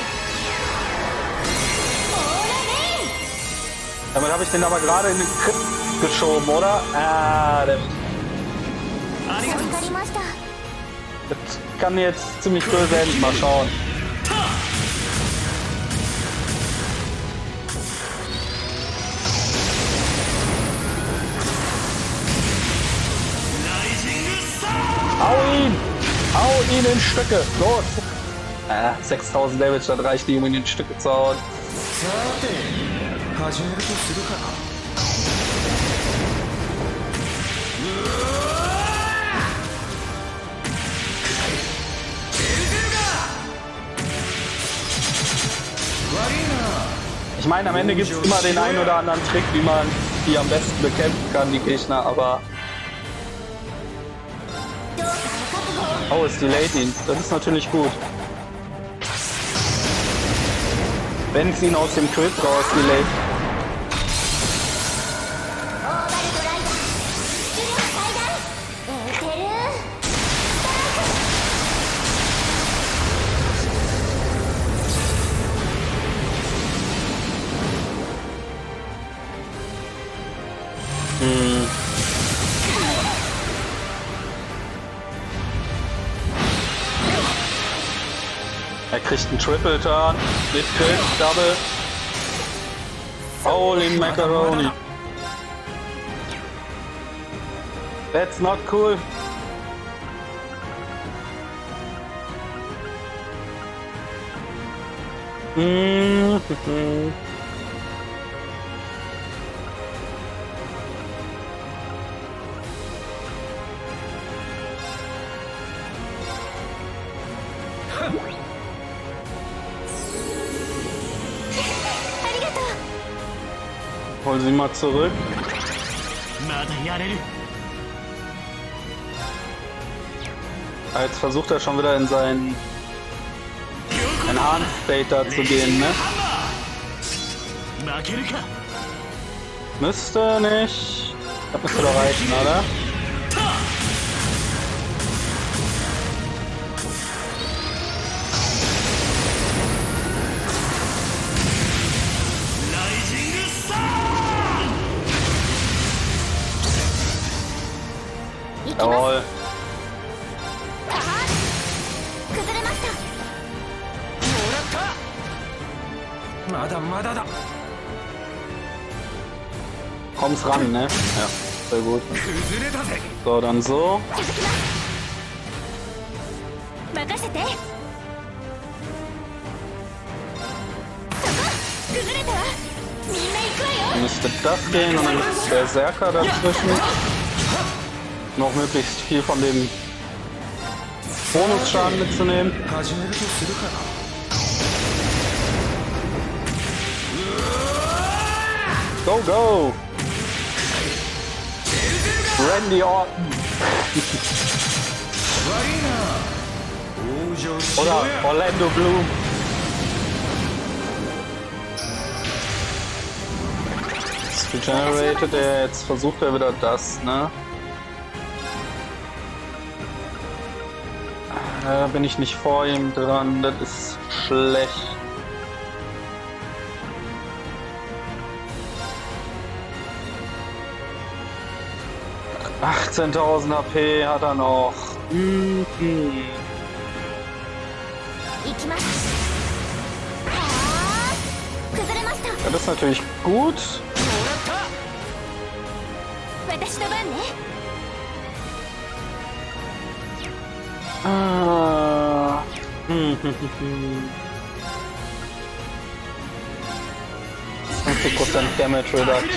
オーラレイン。
Damit habe ich den aber gerade in den Crit geschoben, oder?
助かりました。
Das kann jetzt ziemlich böse enden. Mal schauen. Hau ihn! Hau ihn in Stücke! Los! 6000 Damage, das reicht nicht, um ihn in Stücke zu hauen.
さて始めるとするか。
Ich meine, am Ende gibt es immer den einen oder anderen Trick, wie man die am besten bekämpfen kann, die Gegner, aber... Oh, es delayt ihn. Das ist natürlich gut. Wenn es ihn aus dem Crit raus delayt.
オーバルドライダー、出力最大。エーテルスターク。
Er kriegt einen Triple Turn mit Crit, Double. Holy Macaroni. That's not cool. Hol sie mal zurück.
まだやれる。
Jetzt versucht er schon wieder in seinen Enhanced State da zu gehen, ne?
負けるか。
Müsste nicht. Das müsste doch reichen, oder? Jawohl.
崩れました。
まだまだだ。
Komm's ran, ne? Ja, sehr gut.
崩れたぜ。
So, dann so.
続きます。任せて。そこ崩れたわ。みんな行くわよ。
Müsste das gehen und dann ist der Berserker dazwischen. Noch möglichst viel von dem Bonusschaden mitzunehmen.
始めるとするか。
Go, go! Randy Orton. Oder Orlando Bloom. Jetzt regenerated er, jetzt versucht er wieder das, ne? Da bin ich nicht vor ihm dran, das ist schlecht. $18.000 HP hat er noch.
きます。はあ、崩れました。
Ja, das ist natürlich gut.
私の番ね。
Ah. 20% Damage Reduction.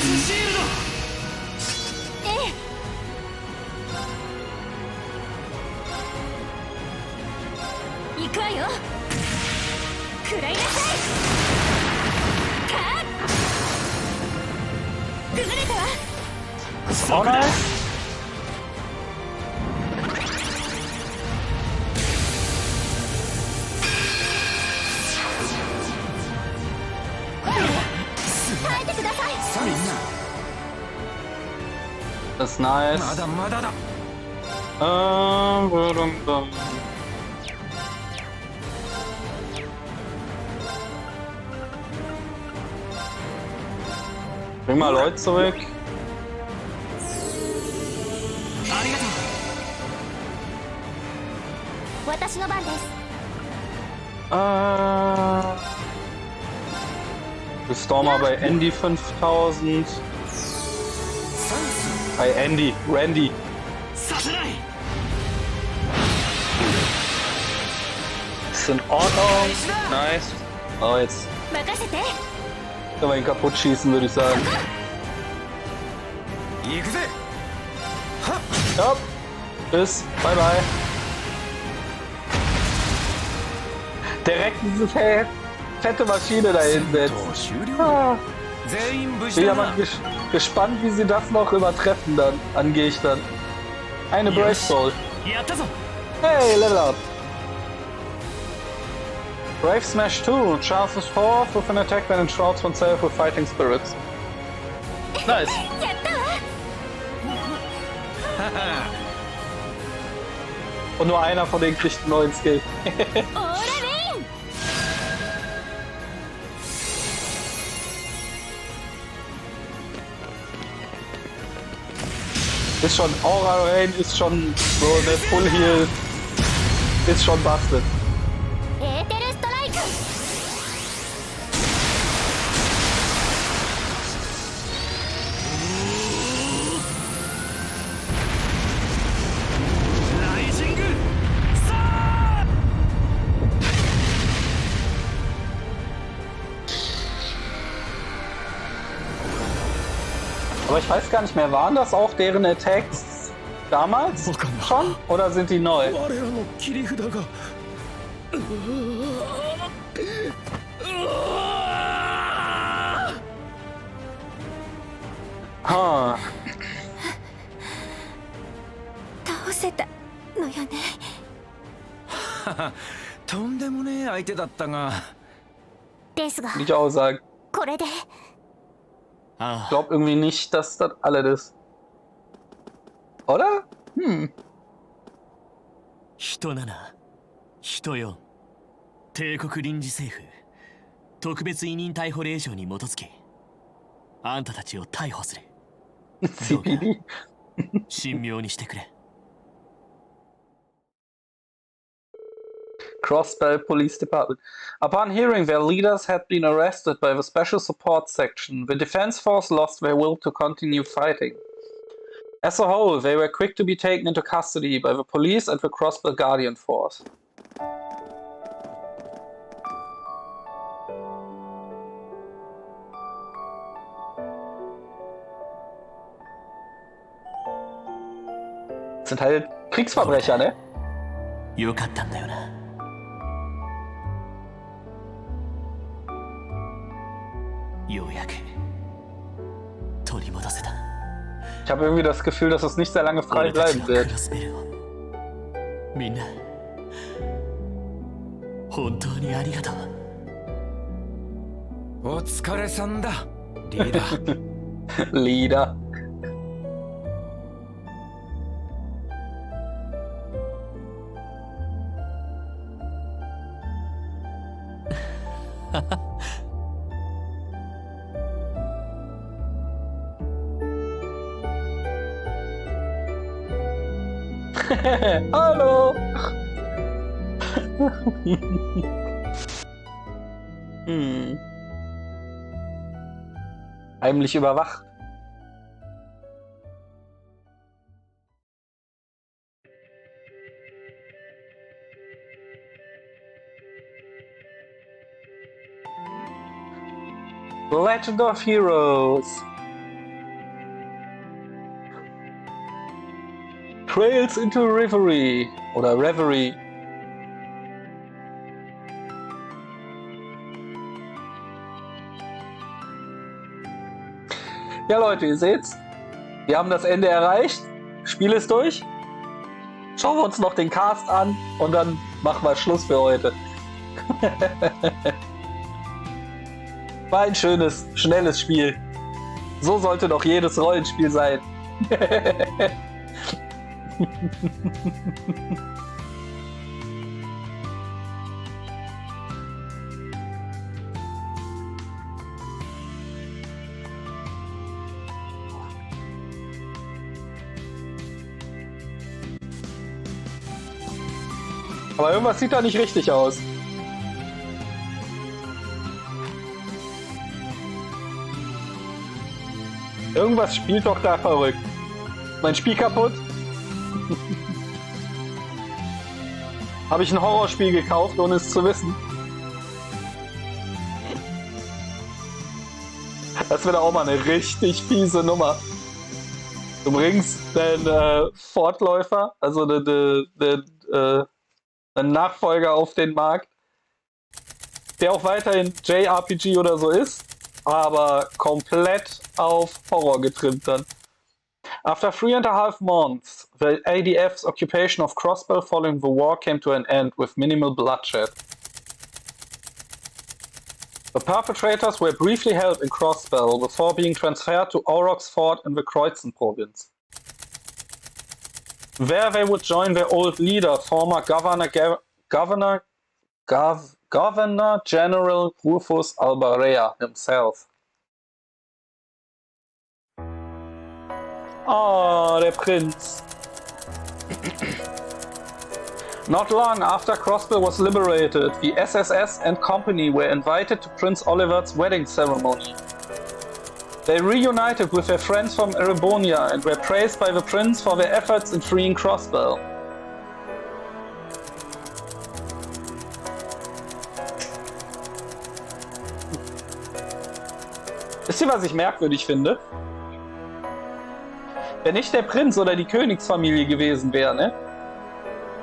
行くわよ。食らいなさい。かっ崩れたわ。
Oh, nice.
耐えてください。
Das ist nice.
まだまだだ。
Bring mal Lloyd zurück.
ありがとう。
私の番です。
Restore mal bei Andy 5000. Bei Andy, Randy.
させない。
Ist in Ordnung. Nice. Oh, jetzt
任せて。
können wir ihn kaputt schießen, würde ich sagen.
行くぜ。
Ja. Tschüss. Bye bye. Direkt diese fette Maschine da hinsetzen. Ah.
全員無事
Bin ja
だ
mal
な。
gespannt, wie sie das noch übertreffen dann an Gegnern. Eine Brave Soul.
やったぞ。
Hey, level up. Brave Smash 2 charges forth with an attack that enshrouds oneself with fighting spirits. Nice.
やったわ。
Und nur einer von denen kriegt einen neuen Skill.
オーラレイン。
Ist schon Aura Rain, ist schon so eine Full Heal. Ist schon busted.
エーテルストライク。
ライジング。さあ。
Aber ich weiß gar nicht mehr, waren das auch deren Attacks damals schon? Oder sind die neu?
我らの切り札が。
Ha.
倒せたのよね。
とんでもねえ相手だったが。
ですが、
Würde ich auch sagen.
これで
あ
Ich glaube irgendwie nicht, dass das alles ist. Oder? Hm.
人7、人4、帝国臨時政府特別委任逮捕令状に基づき、あんたたちを逮捕する。どうか
CPD.
神妙にしてくれ。
Crossbell Police Department. Upon hearing their leaders had been arrested by the Special Support Section, the Defense Force lost their will to continue fighting. As a whole, they were quick to be taken into custody by the police and the Crossbell Guardian Force. Das sind halt Kriegsverbrecher, ne?
よかったんだよな。ようやく取り戻せた。
Ich habe irgendwie das Gefühl, dass es nicht sehr lange frei
俺たち
bleiben
のク
wird.
ロスベルをみんな本当にありがとう。
お疲れさんだ、リーダー。
Lieder. Hallo! Hm. Heimlich überwacht. Legend of Heroes. Trails into Reverie oder Reverie. Ja Leute, ihr seht's. Wir haben das Ende erreicht. Spiel ist durch. Schauen wir uns noch den Cast an und dann machen wir Schluss für heute. War ein schönes, schnelles Spiel. So sollte doch jedes Rollenspiel sein. Aber irgendwas sieht da nicht richtig aus. Irgendwas spielt doch da verrückt. Mein Spiel kaputt? Habe ich ein Horrorspiel gekauft, ohne es zu wissen? Das wäre auch mal eine richtig fiese Nummer. Du bringst den Fortläufer, also den Nachfolger auf den Markt, der auch weiterhin JRPG oder so ist, aber komplett auf Horror getrimmt dann. After 3.5 months, the ADF's occupation of Crossbell following the war came to an end with minimal bloodshed. The perpetrators were briefly held in Crossbell before being transferred to Auroch's fort in the Kreuzen province. There they would join their old leader, former Governor General Rufus Albarea himself. Oh, der Prinz. Not long after Crossbell was liberated, the SSS and company were invited to Prince Oliver's wedding ceremony. They reunited with their friends from Erebonia and were praised by the prince for their efforts in freeing Crossbell. Wisst ihr, was ich merkwürdig finde? Wenn nicht der Prinz oder die Königsfamilie gewesen wäre, ne?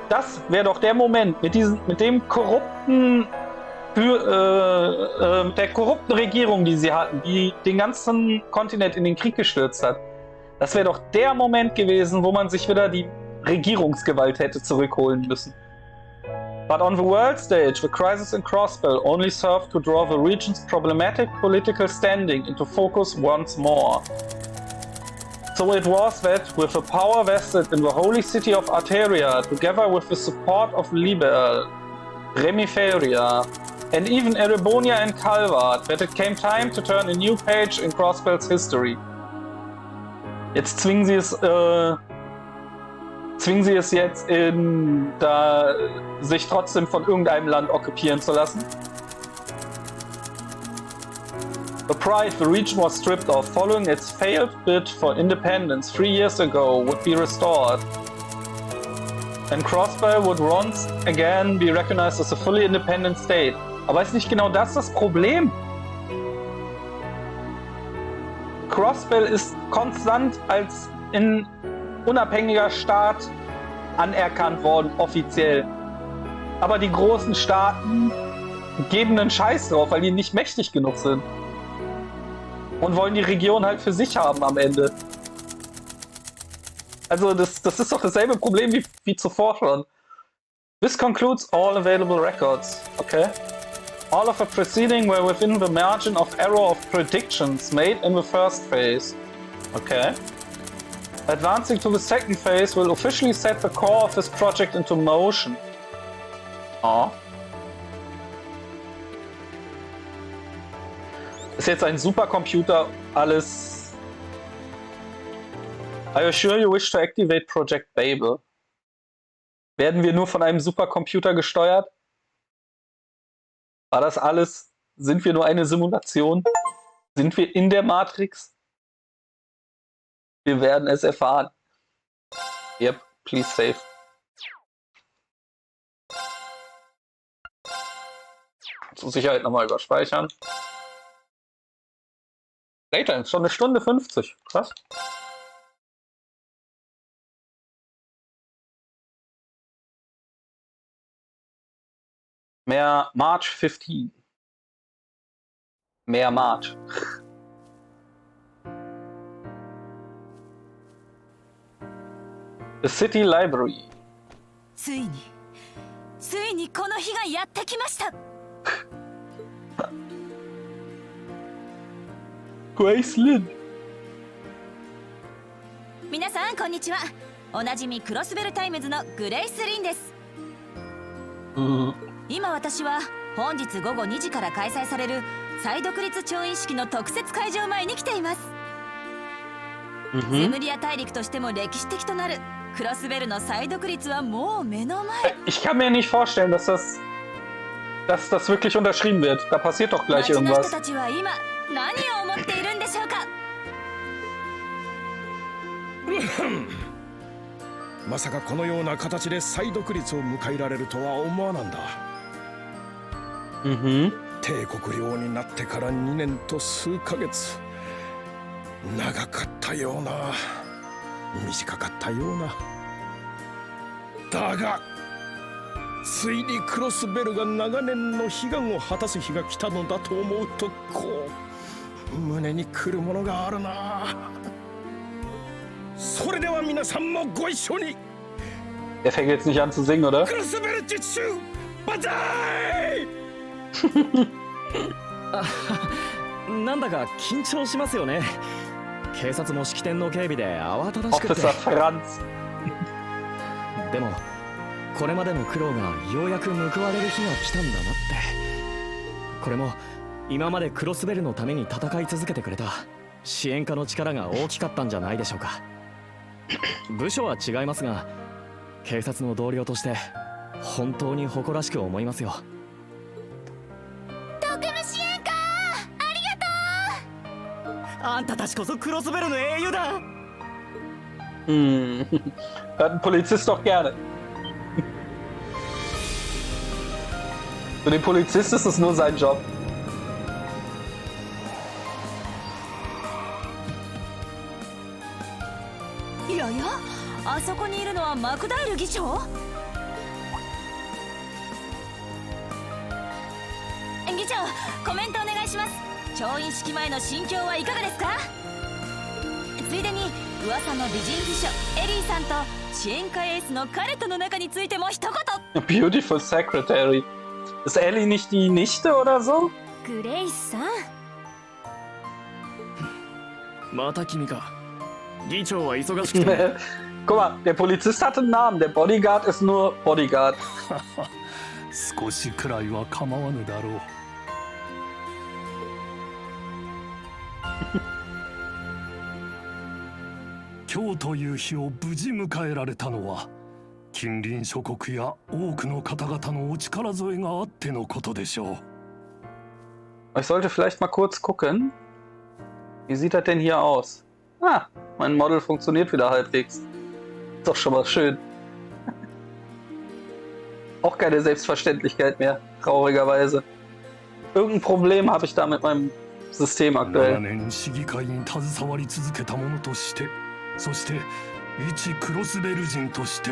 Das wäre doch der Moment mit dem korrupten, der korrupten Regierung, die sie hatten, die den ganzen Kontinent in den Krieg gestürzt hat. Das wäre doch der Moment gewesen, wo man sich wieder die Regierungsgewalt hätte zurückholen müssen. But on the world stage, the crisis in Crossbell only served to draw the region's problematic political standing into focus once more. So it was that, with the power vested in the holy city of Arteria, together with the support of Liberal, Remiferia, and even Erebonia and Calvard, that it came time to turn a new page in Crossbell's history. Jetzt zwingen sie es jetzt sich trotzdem von irgendeinem Land okkupieren zu lassen. The pride the region was stripped of following its failed bid for independence 3 years ago would be restored. And Crossbell would once again be recognized as a fully independent state. Aber ist nicht genau das Problem? Crossbell ist konstant als ein unabhängiger Staat anerkannt worden, offiziell. Aber die großen Staaten geben einen Scheiß drauf, weil die nicht mächtig genug sind. Und wollen die Region halt für sich haben am Ende. Also das ist doch dasselbe Problem wie zuvor schon. This concludes all available records. Okay. All of the preceding were within the margin of error of predictions made in the first phase. Okay. Advancing to the second phase will officially set the core of this project into motion. Oh. Ist jetzt ein Supercomputer alles... Are you sure you wish to activate Project Babel? Werden wir nur von einem Supercomputer gesteuert? War das alles Sind wir nur eine Simulation? Sind wir in der Matrix? Wir werden es erfahren. Yep, please save. Zur Sicherheit nochmal überspeichern. Playtime, schon 1:50. Krass. Mehr March 15. Mehr March. The City Library.
ついにこの日がやってきました。
Grace Lynn。
皆さんこんにちは。おなじみクロスベルタイムズのグレイス・リンです。今私は本日午後2時から開催される再独立調印式の特設会場前に来ています。ゼムリア大陸としても歴史的となるクロスベルの再独立はもう目の前。
Ich kann mir nicht vorstellen, dass das wirklich unterschrieben wird. Da passiert doch gleich
街の
irgendwas.
人たちは今何を思っているんでしょうか。
まさかこのような形で再独立を迎えられるとは思わなんだ。帝国領になってから2年と数ヶ月。長かったような短かったような。だがついにクロスベルが長年の悲願を果たす日が来たのだと思うと、こう胸にくるものがあるな。それでは皆さんもご一緒に。
Der fängt jetzt nicht an zu singen, oder?
クロスベル実習バンザイ。
なんだか緊張しますよね。警察も式典の警備で慌ただしくて。
Officer Franz。
でもこれまでの苦労がようやく報われる日が来たんだなって。これも今までクロスベルのために戦い続けてくれた支援家の力が大きかったんじゃないでしょうか。部署は違いますが警察の同僚として本当に誇らしく思いますよ。
特務支援家ありがとう。
あんたたちこそクロスベルの英雄だ。
Hört ein Polizist doch gerne. Für den Polizist ist es nur sein Job.
いやいや、あそこにいるのはマクダイル議長。議長、コメントお願いします。調印式前の心境はいかがですか。ついでに噂の美人秘書エリーさんと支援家エースの彼との仲についても一言。
Beautiful Secretary. Ist Ellie nicht die Nichte oder so?
グレイスさん。
また君か。議長は忙しくて。
Guck mal, der Polizist hat einen Namen, der Bodyguard ist nur Bodyguard.
少しくらいは構わぬだろう。今日という日を無事迎えられたのは近隣諸国や多くの方々のお力添えがあってのことでしょう。
Ich sollte vielleicht mal kurz gucken. Wie sieht das denn hier aus? Ah, mein Model funktioniert wieder halbwegs. Ist doch schon mal schön. Auch keine Selbstverständlichkeit mehr, traurigerweise. Irgendein Problem habe ich da mit meinem System aktuell.
長年市議会に携わり続けた者として、そして一クロスベル人として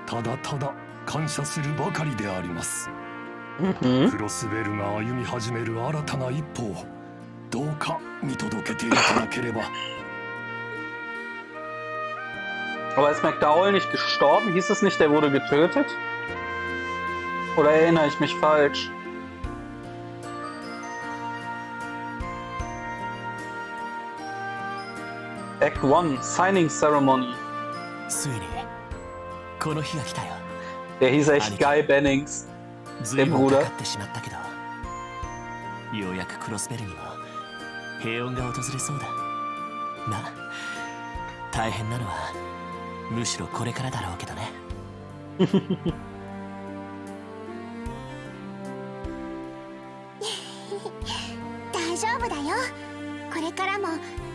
ただただ感謝するばかりであります。クロスベルが歩み始める新たな一歩をどうか見届けていただければ。
Aber ist McDowell nicht gestorben? Hieß es nicht, der wurde getötet? Oder erinnere ich mich falsch? Act 1, Signing Ceremony.
ついにこの日が来たよ。
Der hieß echt Guy Bannings.
ずいぶんかかってしまったけど、ようやくクロスベルにも平穏が訪れそうだ。まあ大変なのはむしろこれからだろうけどね。
よ。これからも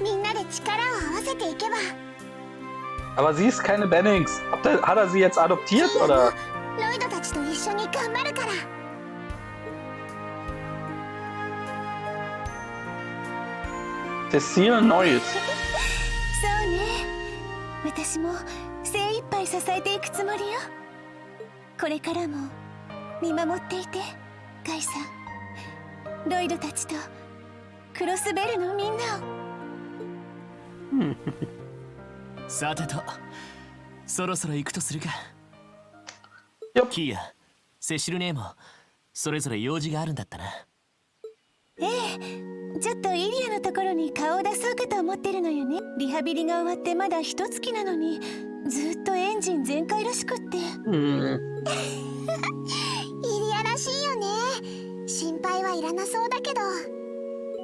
みんなで力を合わせていけば。
Aber sie ist keine Bannings. Hat er sie jetzt adoptiert, oder?
ロイドたちと一緒に頑張るから。
Cecile Neues.
そうね、私も精一杯支えていくつもりよ。これからも見守っていて、ガイさん、ロイドたちとクロスベルのみんなを。
さてと、そろそろ行くとするか。キーヤ、セシル姉もそれぞれ用事があるんだったな。
ええ、ちょっとイリアのところに顔を出そうかと思ってるのよね。リハビリが終わってまだ一月なのに、ずっとエンジン全開らしくって。イリ
アらしいよね。心配はいらなそうだけど。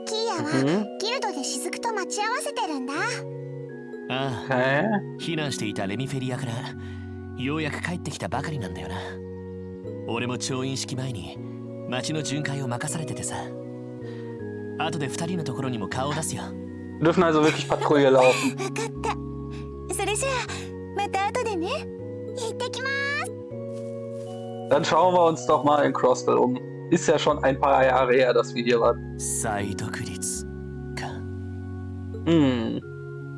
キーヤはギルドで雫と待ち合わせてるんだ。
ああ、避難していたレミフェリアからようやく帰ってきたばかりなんだよな。俺も調印式前に町の巡回を任されててさ。後で二人のところにも顔を出すよ。
Dürfen also wirklich Patrouille laufen.
わかった。それじゃあまた後でね。
行ってきます。
Dann schauen wir uns doch mal in Crossville um. Ist ja schon ein paar Jahre her, dass wir hier waren.
再独立か。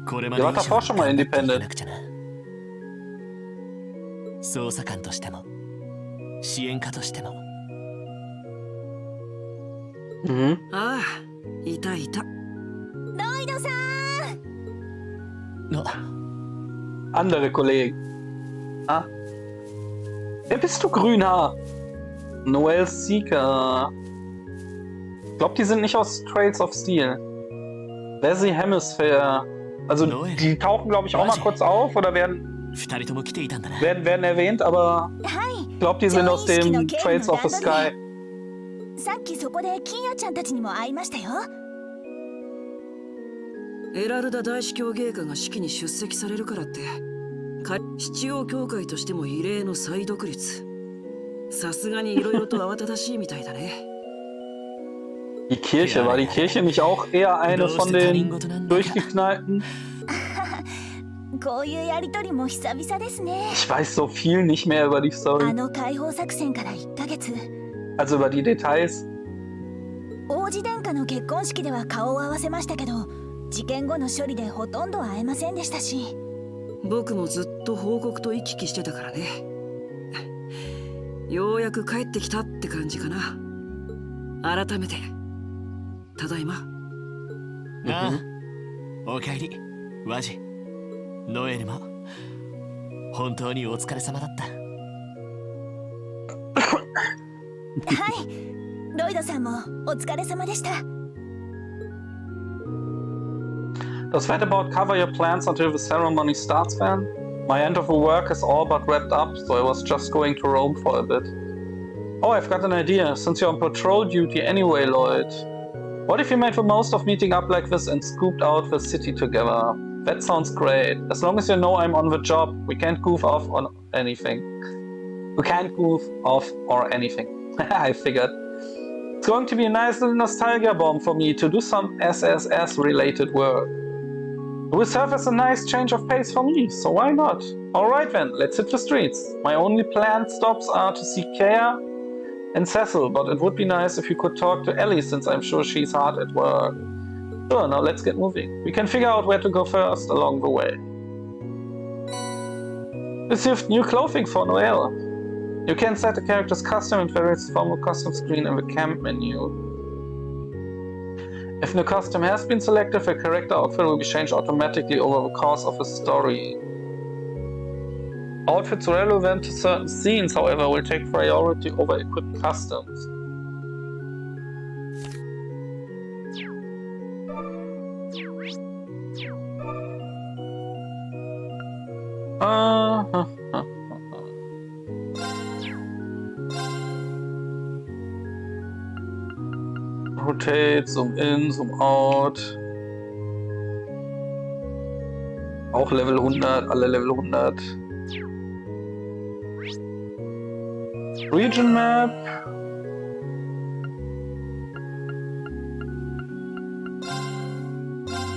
これま
Ihr
で
wart davor schon mal independent.
捜査官としても支援家としても。
ああ、いたいた。
ロイドさ
ん。
Andere Kollegen. Ah. Wer bist du, Grünhaar? Noel Seeker. Ich glaube, die sind nicht aus Trails of Steel. Leslie Hemisphere. Also, die tauchen, glaube ich, auch mal kurz auf oder werden erwähnt, aber ich glaube, die sind aus dem Trails of the Sky.
さっきそこでキーヤちゃんたちにも会いましたよ。
エラルダ大司教芸家が式に出席されるからって、七王教会としても異例の再独立。さすがにいろいろと慌ただしいみたいだね。
Die Kirche, war die Kirche nicht auch eher eine von den durchgeknallten?
こういうやりとりも久々ですね。
Ich weiß so viel nicht mehr über die
あ
Story.
の解放作戦から1ヶ月。
Also über die Details.
王子殿下の結婚式では顔を合わせましたけど、事件後の処理でほとんど会えませんでしたし。
僕もずっと報告と行き来してたからね。ようやく帰ってきたって感じかな。改めてただいま。
ああ、おかえりワジ。ノエルも本当にお疲れ様だった。
はい、ロイドさんもお疲れ様でした。
Does that about cover your plans until the ceremony starts, then? My end of the work is all but wrapped up, so I was just going to Rome for a bit. Oh, I've got an idea. Since you're on patrol duty anyway, Lloyd. What if you made the most of meeting up like this and scooped out the city together? That sounds great. As long as you know I'm on the job, we can't goof off on anything. We can't goof off or anything. I figured. It's going to be a nice little nostalgia bomb for me to do some SSS-related work. It will serve as a nice change of pace for me, so why not? Alright then, let's hit the streets. My only planned stops are to see Kea and Cecil, but it would be nice if you could talk to Ellie since I'm sure she's hard at work. Sure, now let's get moving. We can figure out where to go first along the way. Received new clothing for Noel. You can set the character's custom and various from a custom screen in the camp menu. If the costume has been selected, the character outfit will be changed automatically over the course of the story. Outfits relevant to certain scenes, however, will take priority over equipped customs. Rotate, Zoom in, Zoom out. Auch Level 100, alle Level 100. Region Map.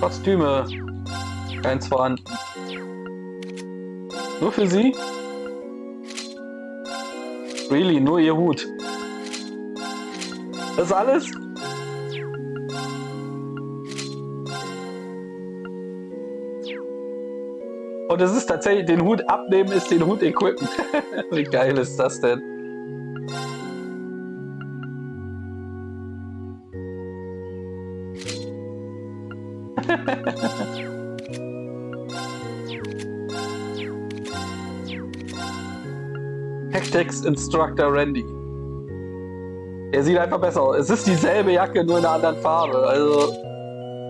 Kostüme. Keins vorhanden. Nur für sie? Really, nur ihr Hut. Das ist alles? Und es ist tatsächlich, den Hut abnehmen ist den Hut equippen. Wie geil ist das denn? Tactics Instructor Randy. Er sieht einfach besser aus. Es ist dieselbe Jacke, nur in einer anderen Farbe. Also,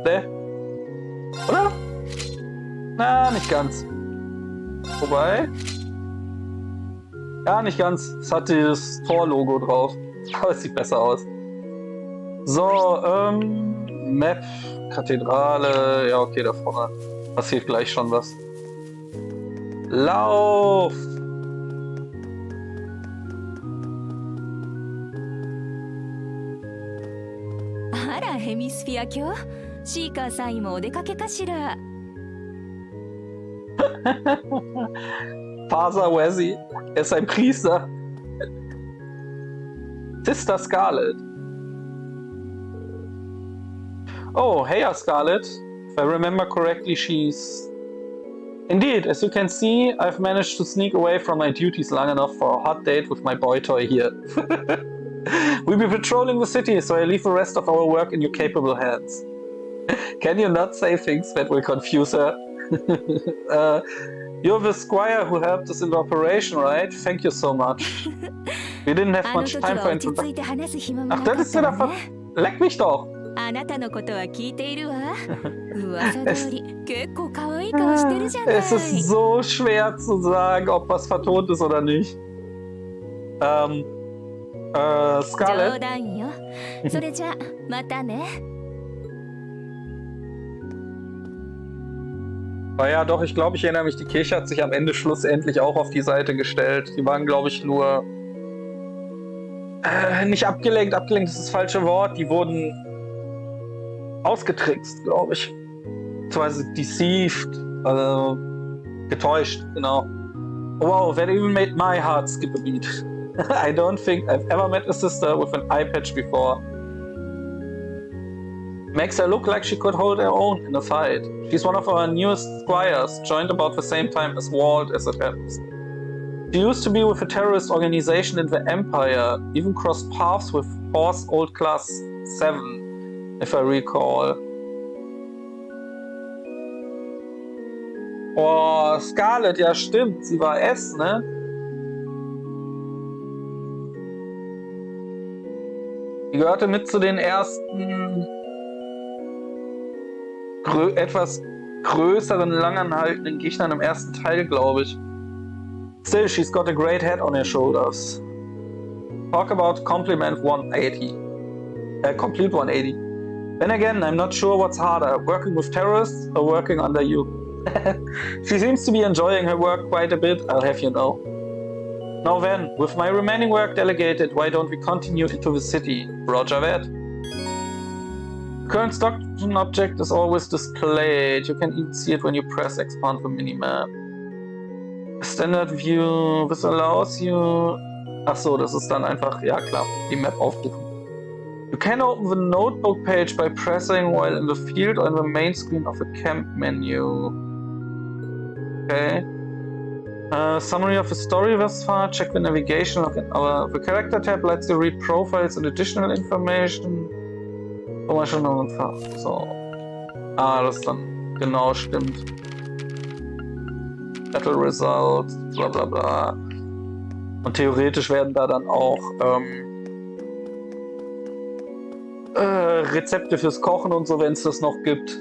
ne? Oder? Na, nicht ganz. Wobei? Ja, nicht ganz. Es hat das Tor-Logo drauf. Aber es sieht besser aus. So, Map, Kathedrale. Ja, okay, da vorne passiert gleich schon was. Lauf!
Ara, Hemisphere卿。シーカーさんもお出かけかしら。
Father Wazzy. Er ist ein Priester. Sister Scarlet. Oh, hey, Scarlet. If I remember correctly, she's... Indeed, as you can see, I've managed to sneak away from my duties long enough for a hot date with my boy toy here. We'll be patrolling the city, so I leave the rest of our work in your capable hands. Can you not say things that will confuse her? You're the squire who helped us in the operation, right? Thank you so much. We didn't have much time for introduction. Ach, das ist ja davon. Leck mich doch!
あなたのことは聞いているわ。噂通り、結構可愛い顔してるじゃない。
Es ist so schwer zu sagen, ob was vertont ist oder nicht. Scarlett.
冗談よ。それじゃ、またね。
Ja, doch, ich glaube, ich erinnere mich, die Kirche hat sich am Ende schlussendlich auch auf die Seite gestellt. Die waren, glaube ich, nur... nicht abgelenkt, abgelenkt ist das falsche Wort. Die wurden ausgetrickst, glaube ich. Beziehungsweise deceived, also getäuscht, genau. Wow, that even made my heart skip a beat. I don't think I've ever met a sister with an eye patch before. Makes her look like she could hold her own in a fight. She's one of our newest squires, joined about the same time as Walt, as it happens. She used to be with a terrorist organization in the Empire, even crossed paths with Horse Old Class 7, if I recall. Oh, Scarlett, ja stimmt, sie war S, ne? Die gehörte mit zu den ersten etwas größeren, langanhaltenden Gegnern im ersten Teil, glaube ich. Still, she's got a great head on her shoulders. Talk about compliment 180. Complete 180. Then again, I'm not sure what's harder, working with terrorists or working under you. She seems to be enjoying her work quite a bit, I'll have you know. Now then, with my remaining work delegated, why don't we continue into the city? Roger that. Current stockton object is always displayed. You can even see it when you press expand the minimap. Standard View, this allows you... Achso, das ist dann einfach, ja klar, die Map aufrufen. You can open the notebook page by pressing while in the field or in the main screen of the camp menu. Okay. Summary of the story thus far. Check the navigation log in the character tab lets you read profiles and additional information. So. Ah, das dann genau stimmt. Battle Results, bla bla bla. Und theoretisch werden da dann auch Rezepte fürs Kochen und so, wenn es das noch gibt,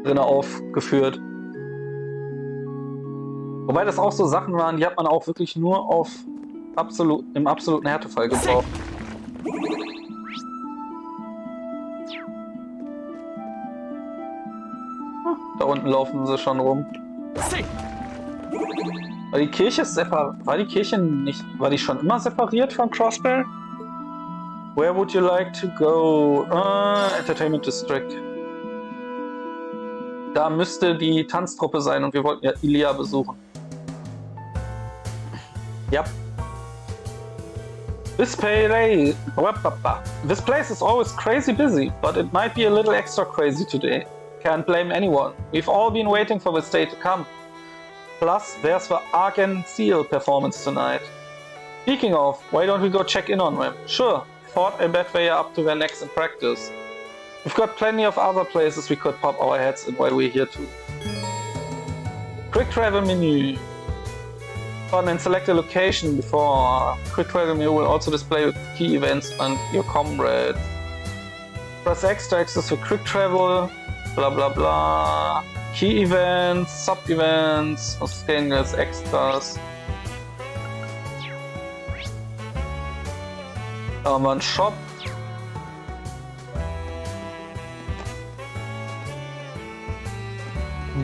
drin aufgeführt. Wobei das auch so Sachen waren, die hat man auch wirklich nur auf im absoluten Härtefall gebraucht. Da unten laufen sie schon rum. War die Kirche war die schon immer separiert von Crossbell? Where would you like to go? Entertainment District. Da müsste die Tanztruppe sein und wir wollten ja Ilia besuchen. Ja. This place is always crazy busy, but it might be a little extra crazy today. Can't blame anyone. We've all been waiting for this day to come. Plus, there's the Argent Seal performance tonight. Speaking of, why don't we go check in on them? Sure, thought I bet they are up to their necks in practice. We've got plenty of other places we could pop our heads in while we're here too. Quick travel menu. On and select a location before. Quick travel menu will also display key events and your comrades. Press X to access the quick travel. Bla bla bla. Key events, sub-events, was gehen als Extras. Da haben wir einen Shop.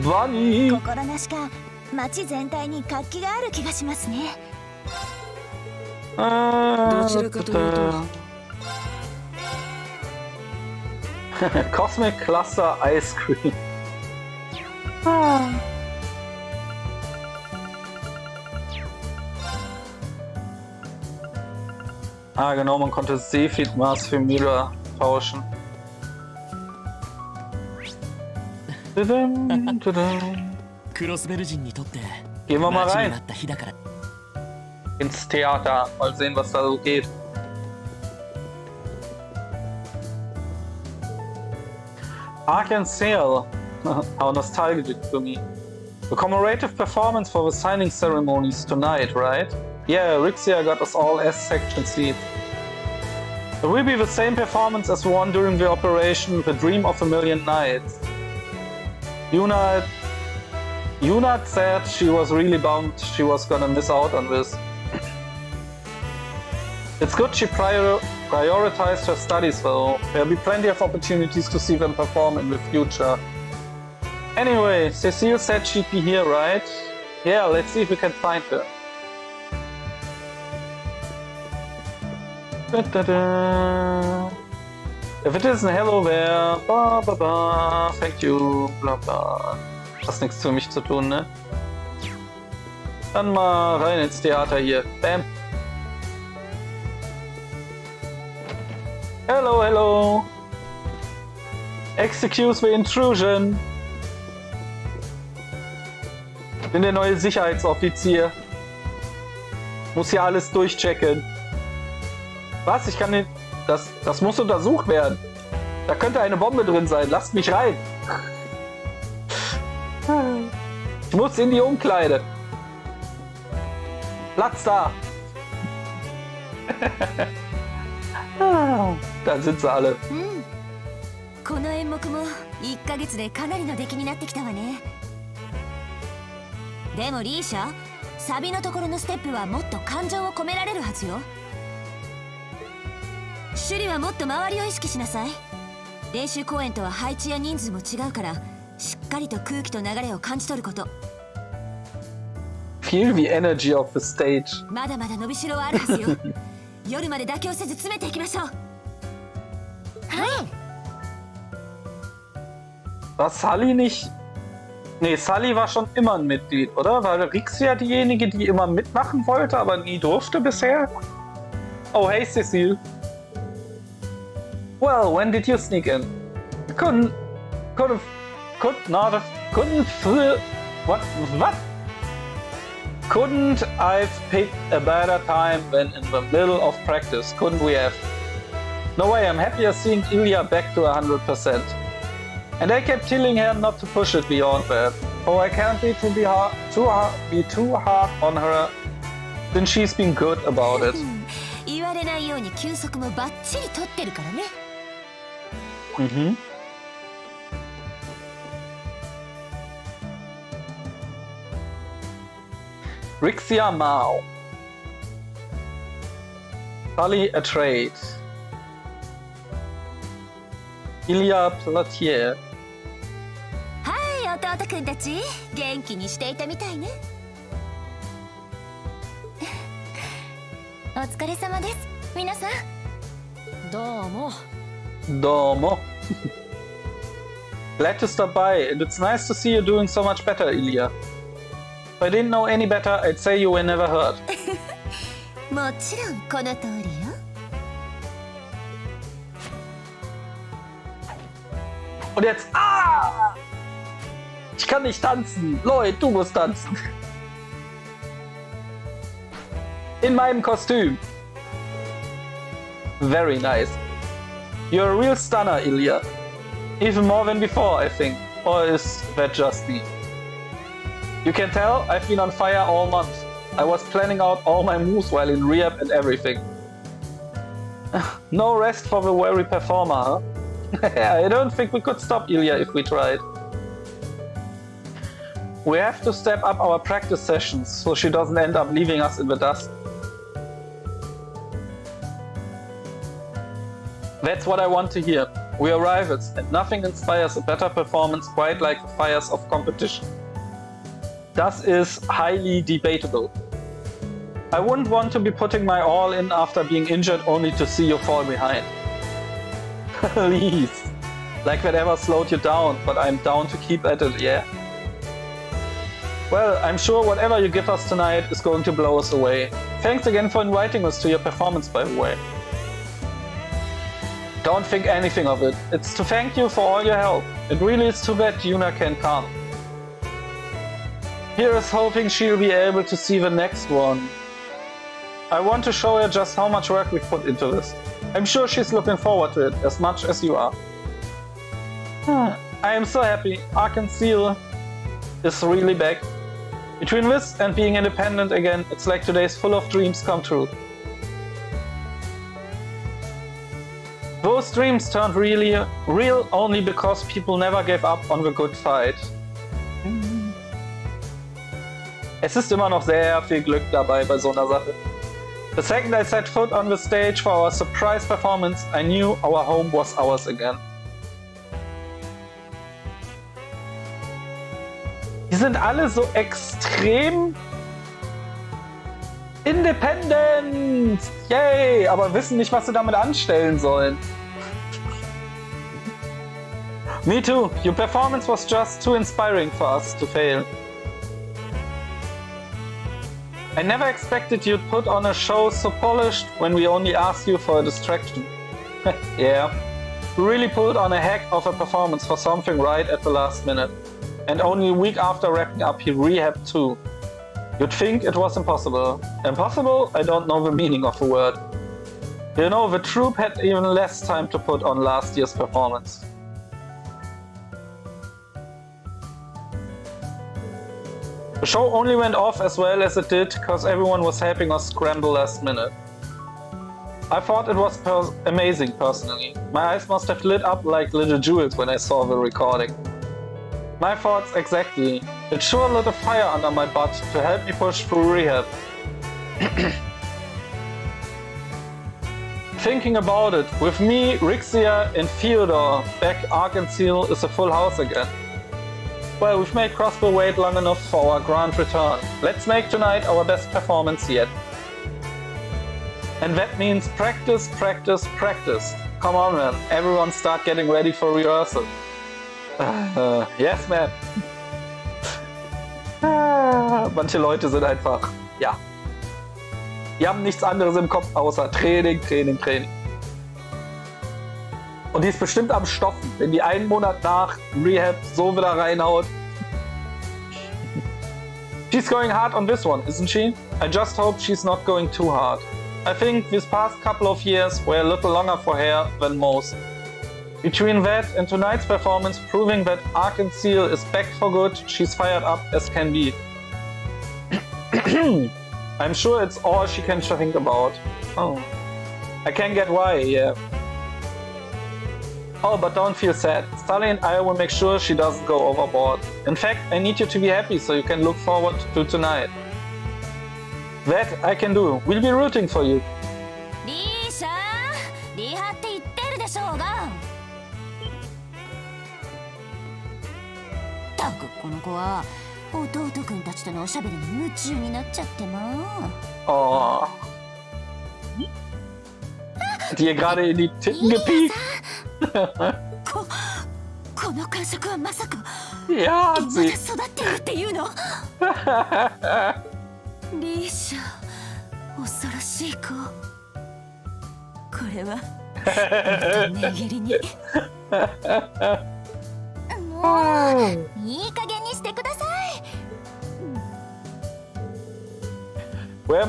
Bunny!
心なしか街全体に活気がある気がしますね。
どちらかというと
Cosmic Cluster Ice Cream. Ah, genau, man konnte Seefriedmaß für Müller tauschen. Gehen wir mal rein. Ins Theater. Mal sehen, was da so geht. Argent Seal. How nostalgic for me. The commemorative performance for the signing ceremonies tonight, right? Yeah, Rixia got us all S-section seats. It will be the same performance as the one during the operation The Dream of a Million Nights. Yuna said she was really bummed she was gonna miss out on this. It's good she prioritized her studies though. There'll be plenty of opportunities to see them perform in the future. Anyway, Cecile said she'd be here, right? Yeah, let's see if we can find her. If it isn't, hello there. Ba, ba, ba. Thank you. Bla, bla. Das ist nichts für mich zu tun, ne? Dann mal rein ins Theater hier. Bam. Hello, hello. Excuse the intrusion. Ich bin der neue Sicherheitsoffizier. Muss hier alles durchchecken. Was? Ich kann nicht... Das muss untersucht werden. Da könnte eine Bombe drin sein. Lasst mich rein. Ich muss in die Umkleide. Platz da. Da sind sie alle.
この演目も1ヶ月でかなりの出来になってきたわね。でもリーシャ、サビのところのステップはもっと感情を込められるはずよ。シュリはもっと周りを意識しなさい。練習公演とは配置や人数も違うから、しっかりと空気と流れを感じ取ること。
Feel the energy of the stage.
まだまだ伸びしろはあるはずよ。夜まで妥協せず詰めていきましょう。はい。
War Sully nicht... Nee, Sully war schon immer ein Mitglied, oder? War Rixia diejenige, die immer mitmachen wollte, aber nie durfte bisher? Oh, hey Cecile. Well, when did you sneak in? What? Couldn't I've picked a better time than in the middle of practice? Couldn't we have? No way, I'm happier seeing Ilya back to 100%. And I kept telling her not to push it beyond that. Oh, I can't be too hard on her, since she's been good about it.
言われないように休息もバッチリ取ってるからね。
Mhm. Rixia Mao. Sully a trade. Ilya Platier.
はい、弟くんたち、元気にしていたみたいね。お疲れ様です、皆さん。
どうも。
どうも。Glad to stop by, and it's nice to see you doing so much better, Ilya. If I didn't know any better, I'd say you were never hurt.
もちろんこの通りよ。
Und jetzt, ich kann nicht tanzen. Lloyd, du musst tanzen. In meinem Kostüm. Very nice. You're a real stunner, Ilya. Even more than before, I think. Or is that just me? You can tell I've been on fire all month. I was planning out all my moves while in rehab and everything. No rest for the weary performer, huh? I don't think we could stop Ilya if we tried. We have to step up our practice sessions so she doesn't end up leaving us in the dust. That's what I want to hear. We are rivals, and nothing inspires a better performance quite like the fires of competition. Das is highly debatable. I wouldn't want to be putting my all in after being injured only to see you fall behind. Please. Like that ever slowed you down, but I'm down to keep at it, yeah? Well, I'm sure whatever you give us tonight is going to blow us away. Thanks again for inviting us to your performance, by the way. Don't think anything of it. It's to thank you for all your help. It really is too bad Yuna can't come. Here is hoping she'll be able to see the next one. I want to show her just how much work we've put into this. I'm sure she's looking forward to it as much as you are. I am so happy. Arkansas is really back. Between this and being independent again, it's like today's full of dreams come true. Those dreams turned really real only because people never gave up on the good fight. Es ist immer noch sehr viel Glück dabei bei so einer Sache. The second I set foot on the stage for our surprise performance, I knew our home was ours again. Die sind alle so extrem independent! Yay! Aber wissen nicht, was sie damit anstellen sollen. Me too. Your performance was just too inspiring for us to fail. I never expected you'd put on a show so polished when we only asked you for a distraction. Yeah. You really pulled on a heck of a performance for something right at the last minute. And only a week after wrapping up, you rehabbed too. You'd think it was impossible. Impossible? I don't know the meaning of the word. You know, the troupe had even less time to put on last year's performance. The show only went off as well as it did because everyone was helping us scramble last minute. I thought it was amazing personally. My eyes must have lit up like little jewels when I saw the recording. My thoughts exactly. It sure lit a fire under my butt to help me push through rehab. Thinking about it, with me, Rixia and Theodore back, Arkansas is a full house again. Well, we've made Crossbow wait long enough for our grand return. Let's make tonight our best performance yet. And that means practice, practice, practice. Come on, man. Everyone start getting ready for rehearsal. Yes, man. Manche Leute sind einfach, ja. Die haben nichts anderes im Kopf außer Training, Training, Training. Und die ist bestimmt am Stoffen, wenn die einen Monat nach Rehab so wieder reinhaut. She's going hard on this one, isn't she? I just hope she's not going too hard. I think these past couple of years were a little longer for her than most. Between that and tonight's performance proving that Arkansas is back for good, she's fired up as can be. I'm sure it's all she can think about. Oh. I can get why, yeah. Oh, but don't feel sad. Sully and I will make sure she doesn't go overboard. In fact, I need you to be happy so you can look forward to tonight. That I can do. We'll be rooting for you.
リーシャー、リハって言ってるでしょうが。たくこの子は弟くんたちとのおしゃべりに夢中になっちゃってな。
Oh. Hat ihr gerade in die Titten gepiekt?
ここの感触はまさか
Ja,
まだ
sie.
育ってるっていうの？リーシャ、恐ろしい子。これは寝切りに。もういい加減にしてください。
Where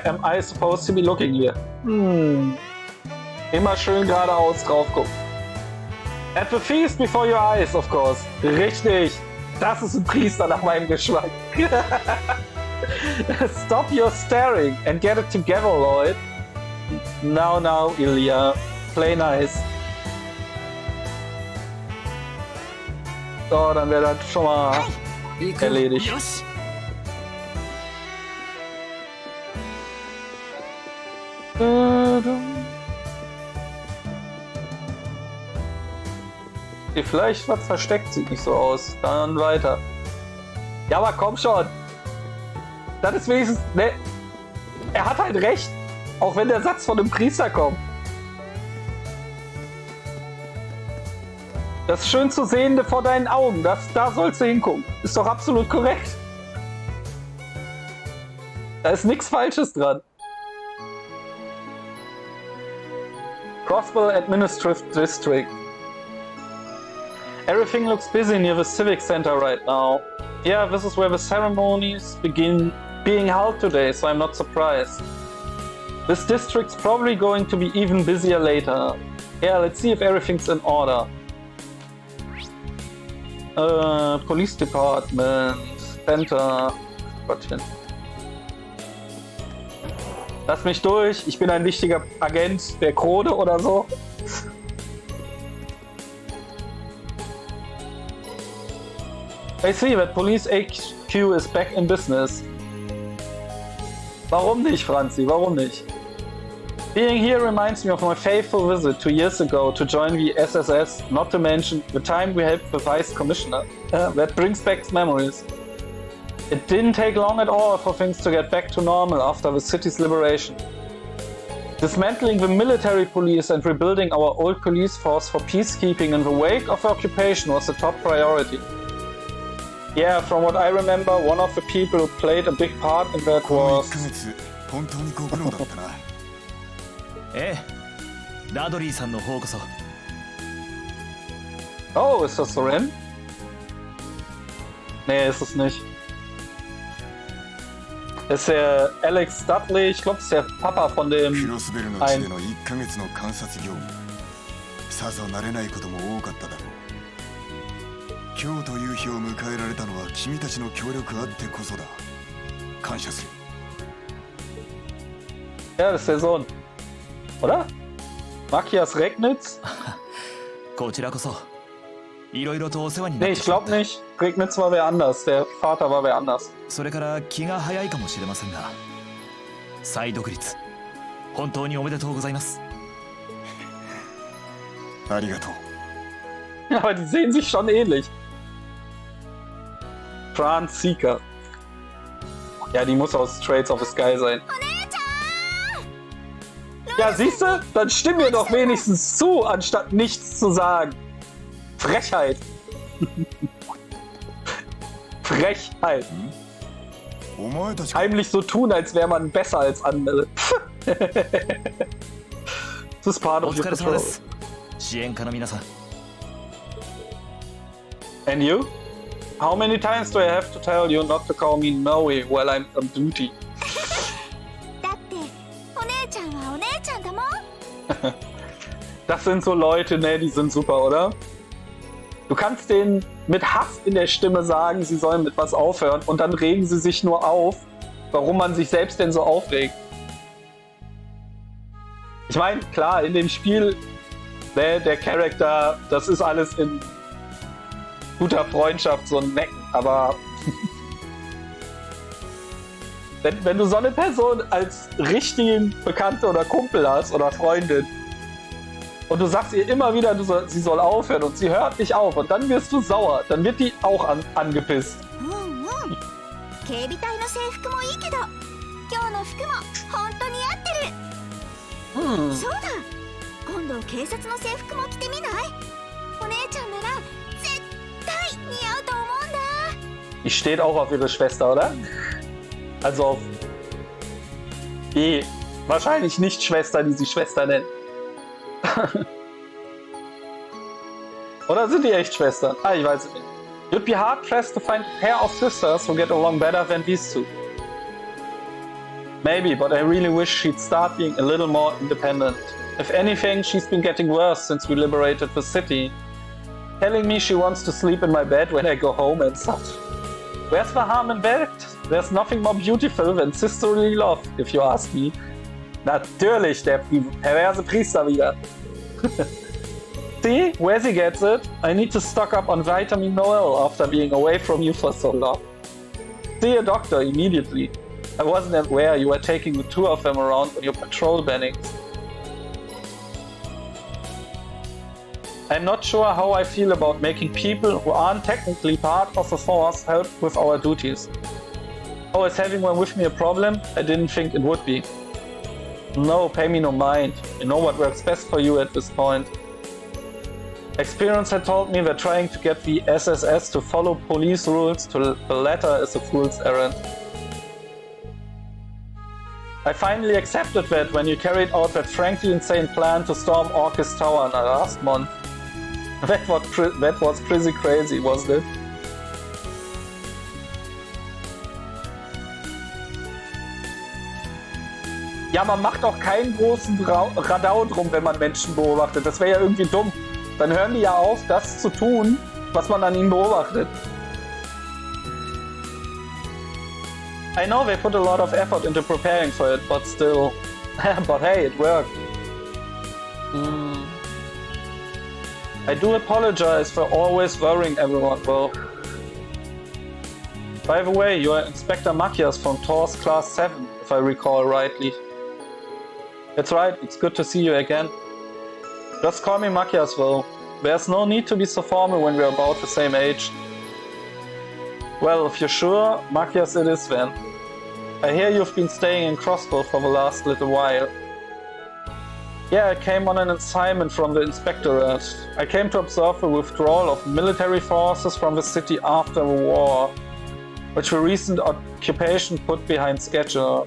am I supposed to be looking here? Immer schön geradeaus drauf gucken. At the feast before your eyes, of course. Richtig. Das ist ein Priester nach meinem Geschmack. Stop your staring and get it together, Lloyd. Now, Ilya. Play nice. So, dann wäre das schon mal erledigt. Vielleicht was versteckt, sieht nicht so aus. Dann weiter. Ja, aber komm schon. Das ist wenigstens... Ne, er hat halt recht. Auch wenn der Satz von dem Priester kommt. Das schön zu Sehende vor deinen Augen. Da sollst du hingucken. Ist doch absolut korrekt. Da ist nichts Falsches dran. Crossbow Administrative District. Everything looks busy near the civic center right now. Yeah, this is where the ceremonies begin being held today, so I'm not surprised. This district's probably going to be even busier later. Yeah, let's see if everything's in order. Police Department, Center, Gottchen. Lass mich durch, ich bin ein wichtiger Agent der Krone oder so. I see that Police HQ is back in business. Warum nicht, Franzi? Warum nicht? Being here reminds me of my faithful visit 2 years ago to join the SSS, not to mention the time we helped the Vice Commissioner. That brings back memories. It didn't take long at all for things to get back to normal after the city's liberation. Dismantling the military police and rebuilding our old police force for peacekeeping in the wake of the occupation was the top priority. Yeah, from what I remember, one of the people who played a big part in that was...
本当にご苦労だったな。
ええ、ラドリーさんの方こそ。
Oh, ist das Rean? Nee, ist es nicht. Ist der Alex Dudley, ich glaube, ist der Papa von dem...
クロスベルの地での1ヶ月の観察業務。さぞ慣れないことも多かっただろう。今日という日を迎えられたのは君たちの協力あってこそだ。感謝する。
Ja, das ist der Sohn. Oder? Matthias Regnitz?
こちらこそ。いろいろとお世話に
Nee, ich glaube nicht. Regnitz war wer anders. Der Vater war wer anders.
それから気が早いかもしれませんが、再独立、本当におめでとうございます。
ありがとう。
Aber die sehen sich schon ähnlich. Franz Seeker. Ja, die muss aus Trades of the Sky sein. Ja, siehst du? Dann stimm mir doch wenigstens zu, anstatt nichts zu sagen. Frechheit. Frechheit. Heimlich so tun, als wäre man besser als andere. Das ist part of your control.
支援家の皆さん。
And you? How many times do I have to tell you not to call me Noe while I'm on duty?
だってお姉ちゃんはお姉ちゃんだもん。
Das sind so Leute, ne, die sind super, oder? Du kannst denen mit Hass in der Stimme sagen, sie sollen mit was aufhören und dann regen sie sich nur auf, warum man sich selbst denn so aufregt. Ich meine, klar, in dem Spiel, ne, der Charakter, das ist alles in guter Freundschaft, so ein Necken, aber wenn du so eine Person als richtigen Bekannte oder Kumpel hast oder Freundin und du sagst ihr immer wieder, sie soll aufhören und sie hört nicht auf und dann wirst du sauer, dann wird die auch angepisst.
警備隊の制服もいいけど、今日の服も本当に合ってる。そうだ、今度警察の制服も着てみない？お姉ちゃんなら絶対似合うと思うんだ。
Die steht auch auf ihre Schwester, oder? Also auf die wahrscheinlich nicht Schwester, die sie Schwester nennt. Oder sind die echt Schwestern? Ah, ich weiß es nicht. You'd be hard-pressed to find a pair of sisters who get along better than these two. Maybe, but I really wish she'd start being a little more independent. If anything, she's been getting worse since we liberated the city. Telling me she wants to sleep in my bed when I go home and such. Where's the harm in that? There's nothing more beautiful than sisterly love, if you ask me. Natürlich, der perverse Priester wieder. See, where she gets it? I need to stock up on vitamin Noel after being away from you for so long. See a doctor immediately. I wasn't aware you were taking the two of them around on your patrol, Bannings. I'm not sure how I feel about making people who aren't technically part of the force help with our duties. Oh, is having one with me a problem? I didn't think it would be. No, pay me no mind. You know what works best for you at this point. Experience had told me that trying to get the SSS to follow police rules to the letter is a fool's errand. I finally accepted that when you carried out that frankly insane plan to storm Orcus Tower last month. That was pretty crazy, wasn't it? Ja, man macht auch keinen großen Radau drum, wenn man Menschen beobachtet. Das wäre ja irgendwie dumm. Dann hören die ja auf, das zu tun, was man an ihnen beobachtet. I know they put a lot of effort into preparing for it, but still. But hey, it worked. I do apologize for always worrying everyone, though. By the way, you are Inspector Macias from TOR's Class 7, if I recall rightly. That's right, it's good to see you again. Just call me Macias, though. There's no need to be so formal when we're about the same age. Well, if you're sure, Macias it is then. I hear you've been staying in Crossbow for the last little while. Yeah, I came on an assignment from the Inspectorate. I came to observe the withdrawal of military forces from the city after the war, which the recent occupation put behind schedule.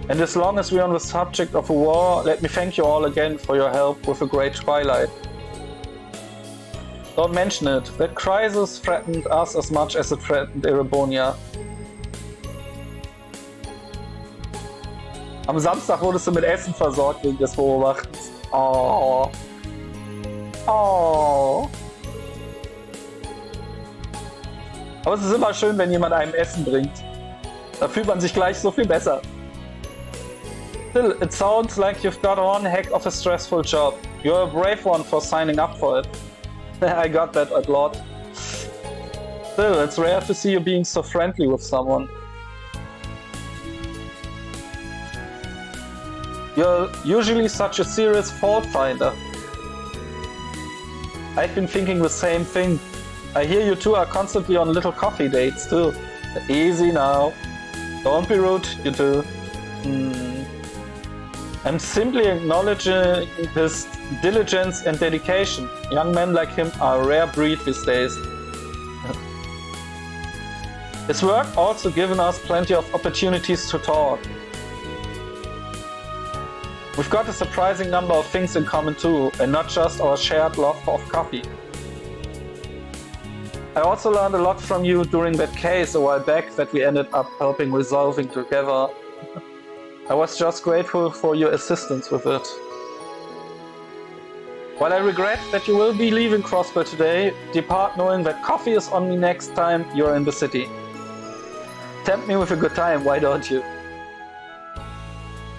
And as long as we're on the subject of the war, let me thank you all again for your help with the Great Twilight. Don't mention it. That crisis threatened us as much as it threatened Erebonia. Am Samstag wurdest du mit Essen versorgt wegen des Beobachtens. Oh. Oh. Aber es ist immer schön, wenn jemand einem Essen bringt. Da fühlt man sich gleich so viel besser. Still, it sounds like you've got one heck of a stressful job. You're a brave one for signing up for it. I got that a lot. Still, it's rare to see you being so friendly with someone. You're usually such a serious fault finder. I've been thinking the same thing. I hear you two are constantly on little coffee dates too. Easy now. Don't be rude, you two. I'm simply acknowledging his diligence and dedication. Young men like him are a rare breed these days. His work also given us plenty of opportunities to talk. We've got a surprising number of things in common too, and not just our shared love of coffee. I also learned a lot from you during that case a while back that we ended up helping resolving together. I was just grateful for your assistance with it. While I regret that you will be leaving Crossbow today, depart knowing that coffee is on me next time you're in the city. Tempt me with a good time, why don't you?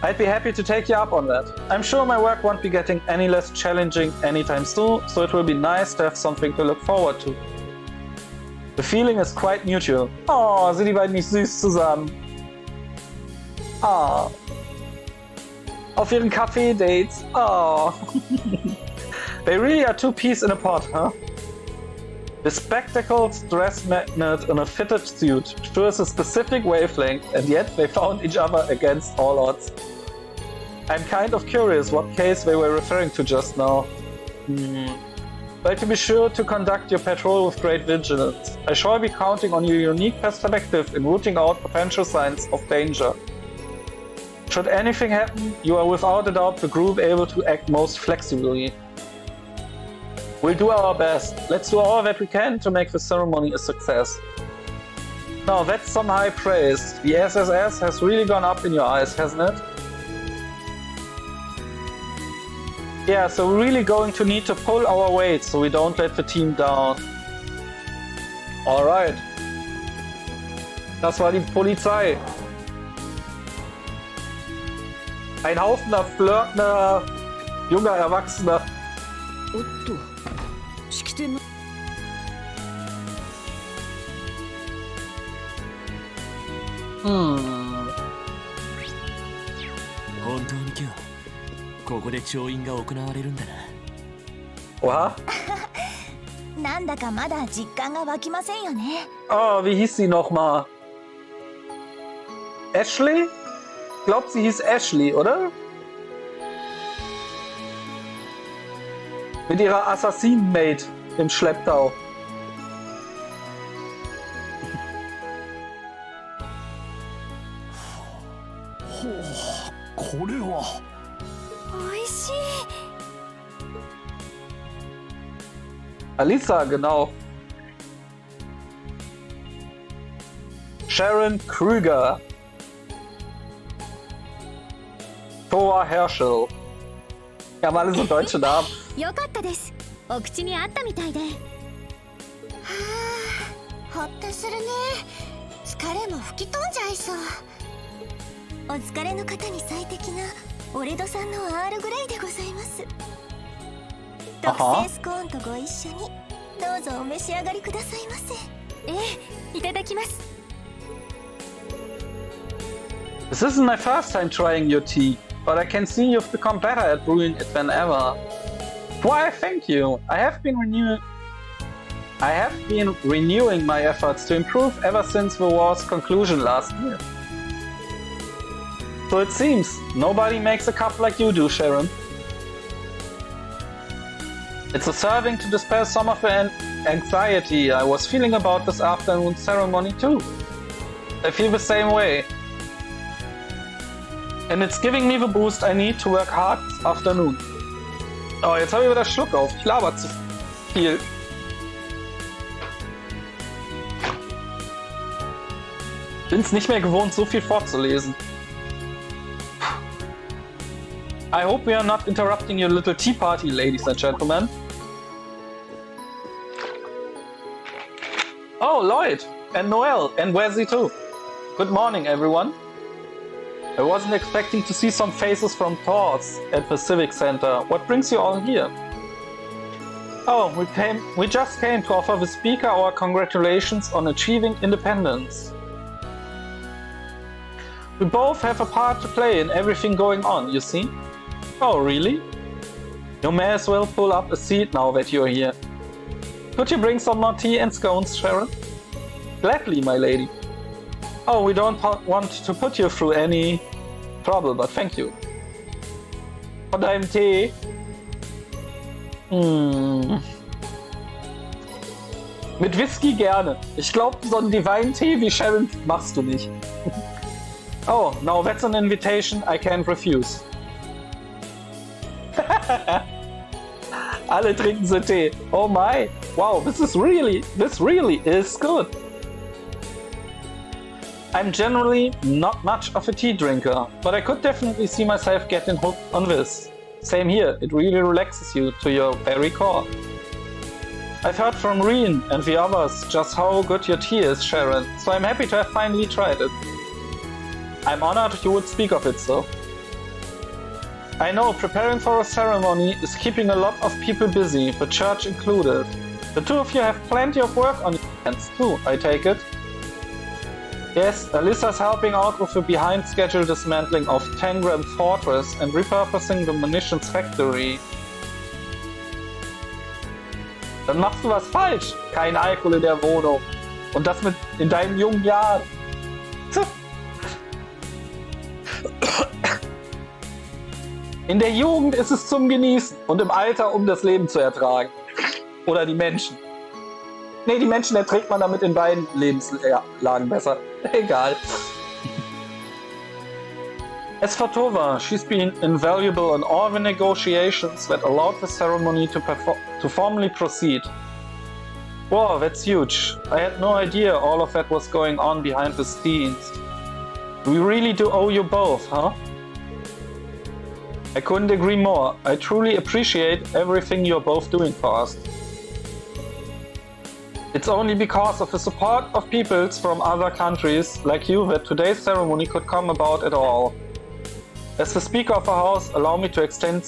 I'd be happy to take you up on that. I'm sure my work won't be getting any less challenging anytime soon, so it will be nice to have something to look forward to. The feeling is quite mutual. Oh, sind die beiden nicht süß zusammen? Ah. Auf ihren Kaffee-Dates. Oh. They really are two peas in a pot, huh? The spectacled dress magnet in a fitted suit shows a specific wavelength, and yet they found each other against all odds. I'm kind of curious what case they were referring to just now. But to be sure to conduct your patrol with great vigilance. I shall be counting on your unique perspective in rooting out potential signs of danger. Should anything happen, you are without a doubt the group able to act most flexibly. We'll do our best. Let's do all that we can to make the ceremony a success. Now that's some high praise. The SSS has really gone up in your eyes, hasn't it? Yeah, so we're really going to need to pull our weight so we don't let the team down. Alright. Das war die Polizei. Ein Haufen flirtender, junger Erwachsener.
おっと、式典の。
本当に今日ここで調印が行われるんだな。
Oha.
なんだかまだ実感が湧きませんよね。
Oh, wie hieß sie nochmal? Ashley? Ich glaube, sie hieß Ashley, oder? Mit ihrer Assassin-Mate im Schlepptau.
これは
美味しい。
Alisa, genau. Sharon Krüger. Thor Herschel. Wir haben alle so deutsche Namen.
よかったです。お口に合ったみたいで。は
あ、ほっとするね。疲れも吹き飛んじゃいそう。お疲れの方に最適なオレドさんのアールグレイでございます。特製スコーンとご一緒にどうぞお召し上がりくださいませ。
ええ、いただきます。
This isn't my first time trying your tea, but I can see you've become better at brewing it than ever. Why, thank you. I have been renewing my efforts to improve ever since the war's conclusion last year. So it seems nobody makes a cup like you do, Sharon. It's a serving to dispel some of the anxiety I was feeling about this afternoon's ceremony too. I feel the same way. And it's giving me the boost I need to work hard this afternoon. Oh, jetzt habe ich wieder Schluck auf. Ich laber zu viel. Bin's nicht mehr gewohnt, so viel vorzulesen. I hope we are not interrupting your little tea party, ladies and gentlemen. Oh, Lloyd and Noel and Wesley too. Good morning, everyone. I wasn't expecting to see some faces from Thor's at the Civic Center. What brings you all here? Oh, we just came to offer the speaker our congratulations on achieving independence. We both have a part to play in everything going on, you see? Oh, really? You may as well pull up a seat now that you're here. Could you bring some more tea and scones, Sharon? Gladly, my lady. Oh, we don't want to put you through any trouble, but thank you. Von deinem Tee? Mit Whisky gerne. Ich glaube, so einen Divine-Tee wie Sharon machst du nicht. Oh, now that's an invitation I can't refuse. Alle trinken so Tee. Oh my. Wow, this really is good. I'm generally not much of a tea drinker, but I could definitely see myself getting hooked on this. Same here, it really relaxes you to your very core. I've heard from Rean and the others just how good your tea is, Sharon, so I'm happy to have finally tried it. I'm honored you would speak of it, though. I know preparing for a ceremony is keeping a lot of people busy, the church included. The two of you have plenty of work on your hands too, I take it. Yes, Alyssa's helping out with the behind-schedule dismantling of Tangram Fortress and repurposing the munitions factory. Dann machst du was falsch. Kein Alkohol in der Wohnung. Und das mit in deinen jungen Jahren. In der Jugend ist es zum Genießen und im Alter, um das Leben zu ertragen. Oder die Menschen. Ne, die Menschen erträgt man damit in beiden Lebenslagen besser. Egal. As for Tova, she's been invaluable in all the negotiations that allowed the ceremony to formally proceed. Wow, that's huge. I had no idea all of that was going on behind the scenes. We really do owe you both, huh? I couldn't agree more. I truly appreciate everything you're both doing for us. It's only because of the support of peoples from other countries like you that today's ceremony could come about at all. As the Speaker of the House, allow me to extend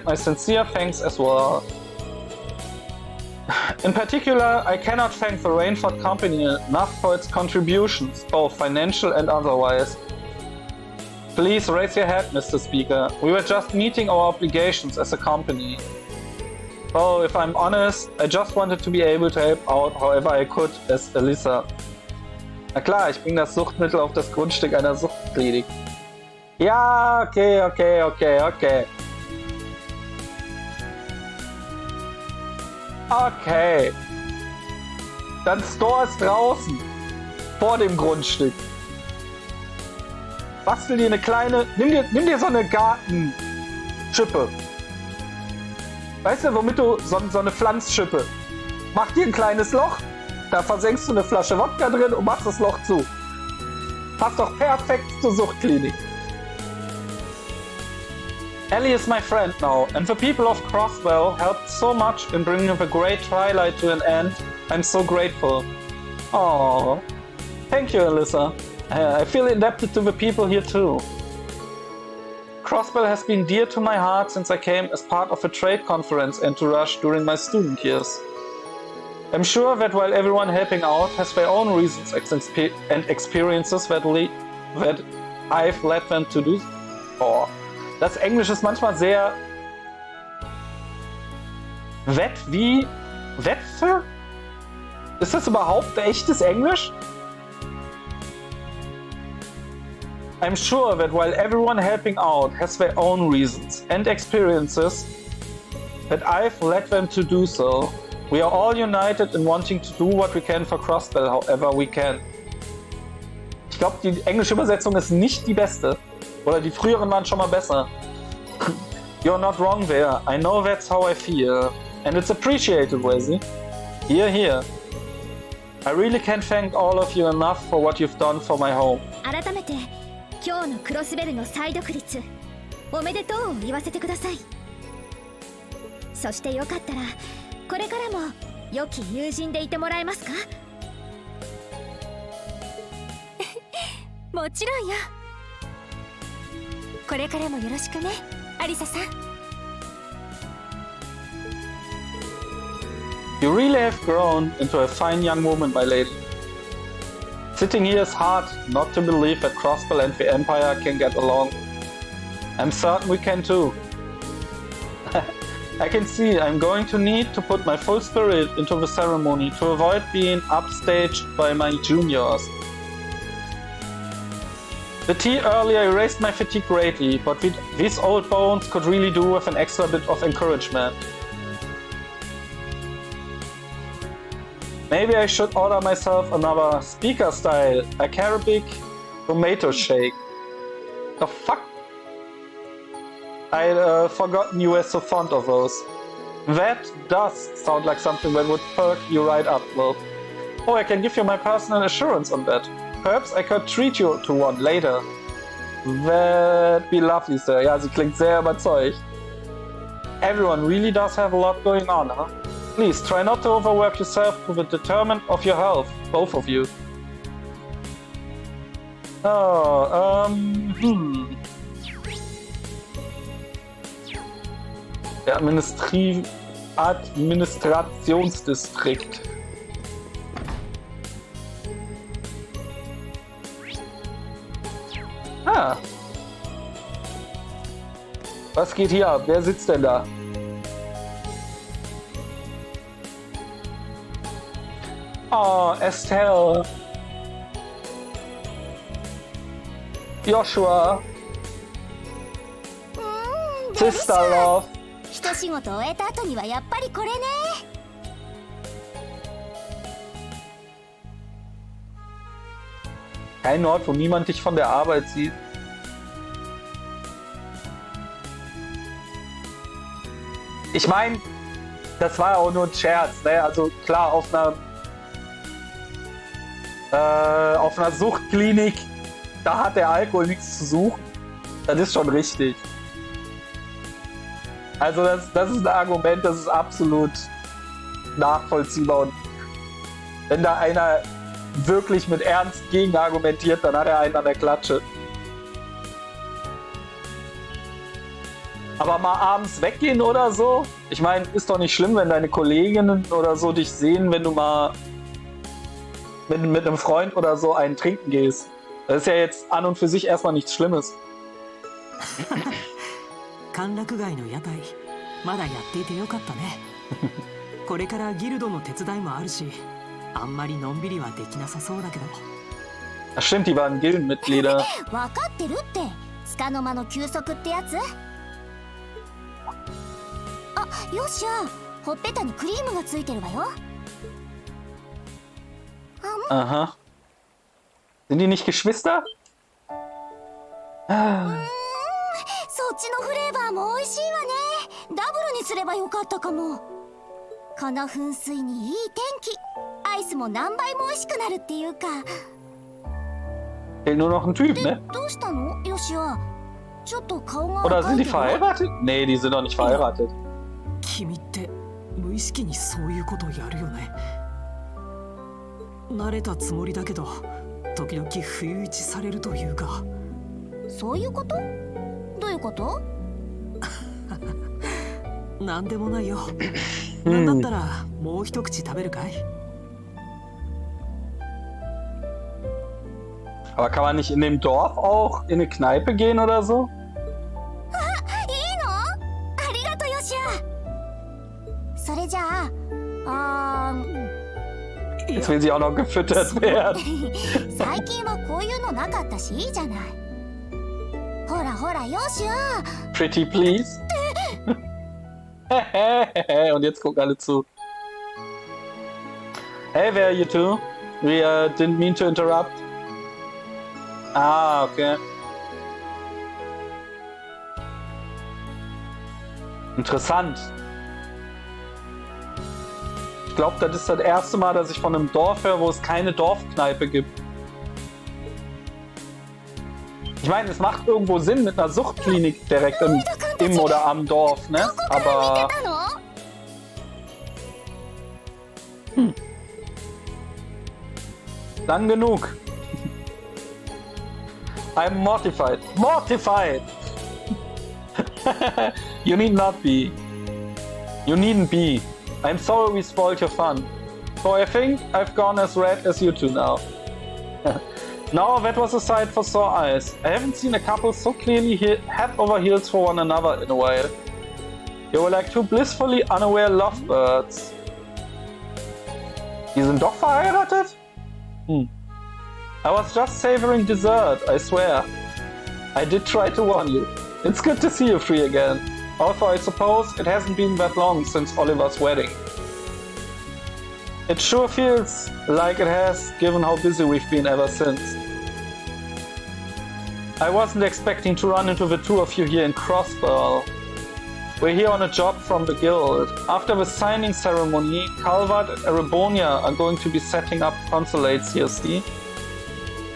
my sincere thanks as well. In particular, I cannot thank the Rainford Company enough for its contributions, both financial and otherwise. Please raise your head, Mr. Speaker. We were just meeting our obligations as a company. Oh, if I'm honest, I just wanted to be able to help out however I could as Alyssa. Na klar, ich bringe das Suchtmittel auf das Grundstück einer Suchtklinik. Ja, okay. Okay. Dann Store ist draußen. Vor dem Grundstück. Bastel dir eine kleine... Nimm dir so eine Gartenschippe. Weißt du, womit du so eine Pflanzschippe. Mach dir ein kleines Loch. Da versenkst du eine Flasche Wodka drin und machst das Loch zu. Passt doch perfekt zur Suchtklinik. Ellie is my friend now, and the people of Crosswell helped so much in bringing the great twilight to an end. I'm so grateful. Oh, thank you, Alyssa. I feel indebted to the people here too. Crosswell has been dear to my heart since I came as part of a trade conference entourage during my student years. I'm sure that while everyone helping out has their own reasons and experiences that I've led them to do. Oh. Das Englisch ist manchmal sehr wie Wetze? Ist das überhaupt echtes Englisch? I'm sure that while everyone helping out has their own reasons and experiences, that I've led them to do so, we are all united in wanting to do what we can for Crossbell however we can. Ich glaube, die englische Übersetzung ist nicht die beste. Oder die früheren waren schon mal besser. You're not wrong there. I know that's how I feel. And it's appreciated, Wesley. Here. I really can't thank all of you enough for what you've done for my home.
改めて今日のクロスベルの再独立おめでとうを言わせてください。そしてよかったらこれからも良き友人でいてもらえますか？
もちろんよ。これからもよろしくね、アリサさん。
You really have grown into a fine young woman, my lady. Sitting here is hard not to believe that Crossbell and the Empire can get along. I'm certain we can too. I can see I'm going to need to put my full spirit into the ceremony to avoid being upstaged by my juniors. The tea earlier erased my fatigue greatly, but these old bones could really do with an extra bit of encouragement. Maybe I should order myself another speaker-style Arabic tomato shake. The fuck? I'd forgotten you were so fond of those. That does sound like something that would perk you right up, Will. Oh, I can give you my personal assurance on that. Perhaps I could treat you to one later. That'd be lovely, sir. Ja, sie klingt sehr überzeugt. Everyone really does have a lot going on, huh? Please, try not to overwork yourself to the detriment of your health, both of you. Der Administrationsdistrikt. Was geht hier ab? Wer sitzt denn da? Oh, Estelle. Joshua. Sister Love.
一仕事終えた後にはやっぱりこれね。
Kein Ort, wo niemand dich von der Arbeit sieht. Ich meine, das war auch nur ein Scherz, ne? Also klar, auf einer Suchtklinik, da hat der Alkohol nichts zu suchen. Das ist schon richtig. Also das ist ein Argument, das ist absolut nachvollziehbar. Und wenn da einer wirklich mit Ernst gegen argumentiert, dann hat er einen an der Klatsche. Aber mal abends weggehen oder so? Ich meine, ist doch nicht schlimm, wenn deine Kolleginnen oder so dich sehen, wenn du mal mit einem Freund oder so einen trinken gehst. Das ist ja jetzt an und für sich erstmal nichts Schlimmes.
歓楽街の屋台まだやっていてよかったねこれからギルドの手伝いもあるしあんまりのんびりはできなさそうだけど
Das stimmt, die waren Gildenmitglieder.
分かってるって束の間の休息ってやつあ、よっしゃほっぺたにクリームがついてるわよ
Aha. Sind die nicht Geschwister?
そっちのフレーバーも美味しいわねダブルにすればよかったかもこの噴水にいい天気アイスも何倍も美味しくなるっていうか
Fehlt nur noch ein Typ, ne?
どうしたのヨシアちょっと顔が
Oder
赤
sind
い
die
けど
verheiratet? Nee, die sind doch nicht verheiratet.
君って無意識にそういうことをやるよね慣れたつもりだけど時々不意打ちされるというか
そういうことどういうこと
なんでもないよなんだったらもう一口食べるかい
Aber kann man nicht in dem Dorf auch in eine Kneipe gehen oder so?
いいのありがとうヨシアそれじゃあ
Jetzt will sie auch noch gefüttert werden.
最近はこういうのなかったしいいじゃないほらほらヨシア
Pretty please. Und jetzt gucken alle zu. Hey there, you two. We didn't mean to interrupt. Ah, okay. Interessant. Ich glaube, das ist das erste Mal, dass ich von einem Dorf höre, wo es keine Dorfkneipe gibt. Ich meine, es macht irgendwo Sinn mit einer Suchtklinik direkt im oder am Dorf, ne? Aber... Dann genug. I'm mortified. Mortified! You need not be. You needn't be. I'm sorry we spoiled your fun. So I think I've gone as red as you two now. Now that was a sight for sore eyes. I haven't seen a couple so clearly head over heels for one another in a while. You were like two blissfully unaware lovebirds. Die sind doch verheiratet? I was just savoring dessert, I swear. I did try to warn you. It's good to see you free again. Although I suppose it hasn't been that long since Oliver's wedding. It sure feels like it has, given how busy we've been ever since. I wasn't expecting to run into the two of you here in Crossborough. We're here on a job from the guild. After the signing ceremony, Calvert and Erebonia are going to be setting up consulates here, see?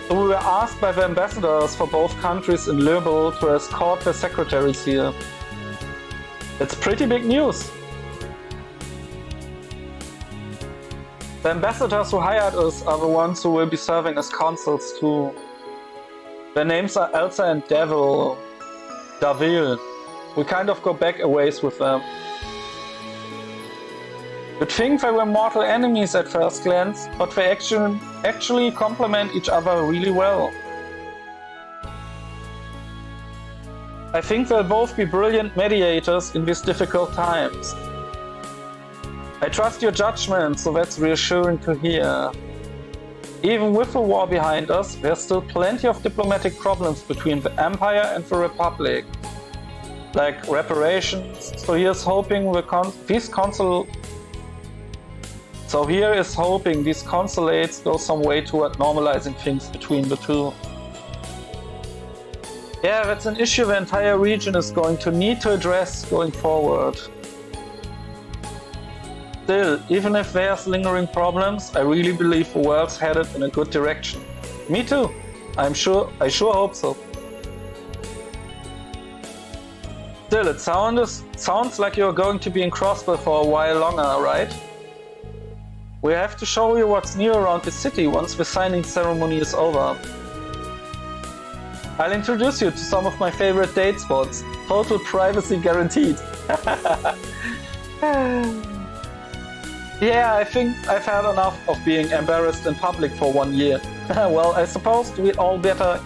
So we were asked by the ambassadors for both countries in Liverpool to escort their secretaries here. It's pretty big news. The ambassadors who hired us are the ones who will be serving as consuls too. Their names are Elsa and Davil. We kind of go back a ways with them. You'd think they were mortal enemies at first glance, but they actually complement each other really well. I think they'll both be brilliant mediators in these difficult times. I trust your judgment, so that's reassuring to hear. Even with the war behind us, there's still plenty of diplomatic problems between the Empire and the Republic. Like reparations, so here's hoping these So here is hoping these consulates go some way toward normalizing things between the two. Yeah, that's an issue the entire region is going to need to address going forward. Still, even if there's lingering problems, I really believe the world's headed in a good direction. Me too. I sure hope so. Still, it sounds like you're going to be in Crossbell for a while longer, right? We have to show you what's new around the city once the signing ceremony is over. I'll introduce you to some of my favorite date spots. Total privacy guaranteed. Yeah, I think I've had enough of being embarrassed in public for 1 year. Well, I suppose we'd all better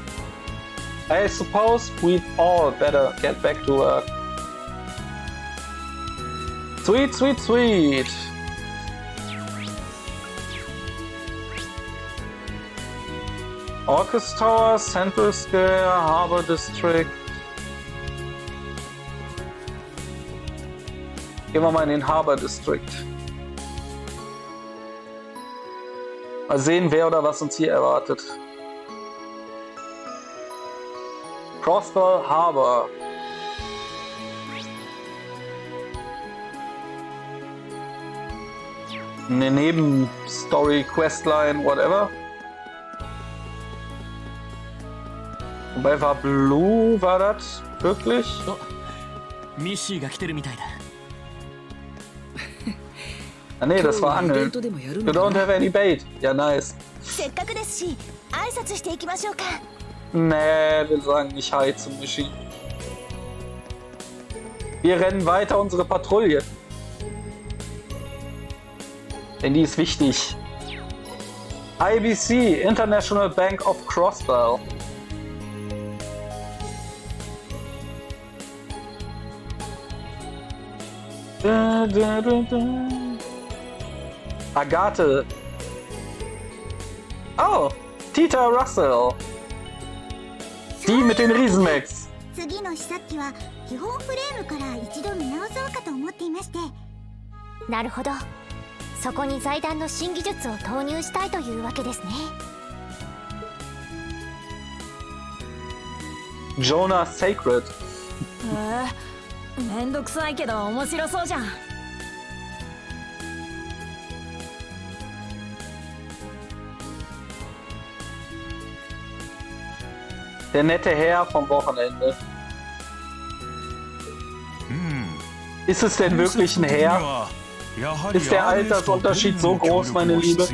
get back to work. Sweet, sweet, sweet. Orchis Tower, Central Square, Harbor District. Gehen wir mal in den Harbor District. Mal sehen, wer oder was uns hier erwartet. Crossbell Harbor. Eine Nebenstory, Questline, whatever. Wobei war Blue, war das wirklich?
Mishiが来てるみたいだ。
Ah nee, das war Angeln. You don't have any bait. Ja, nice.
せっかくですし、挨拶していきましょうか。
Nee, wir sagen nicht Hi zu Mishi. Wir rennen weiter unsere Patrouille. Denn die ist wichtig. IBC, International Bank of Crossbell. Agathe. Oh, Tita Russell. Die mit den Riesenmax.
次の試作機は基本フレームから一度見直そうかと思っていまして。
なるほど。そこに財団の新技術を投入したいというわけですね。
Jonah Sacred.
めんどくさいけど面白そうじゃん。
Der nette Herr vom Wochenende. Ist es denn wirklich ein Herr? Ist der Altersunterschied so groß, meine Liebe?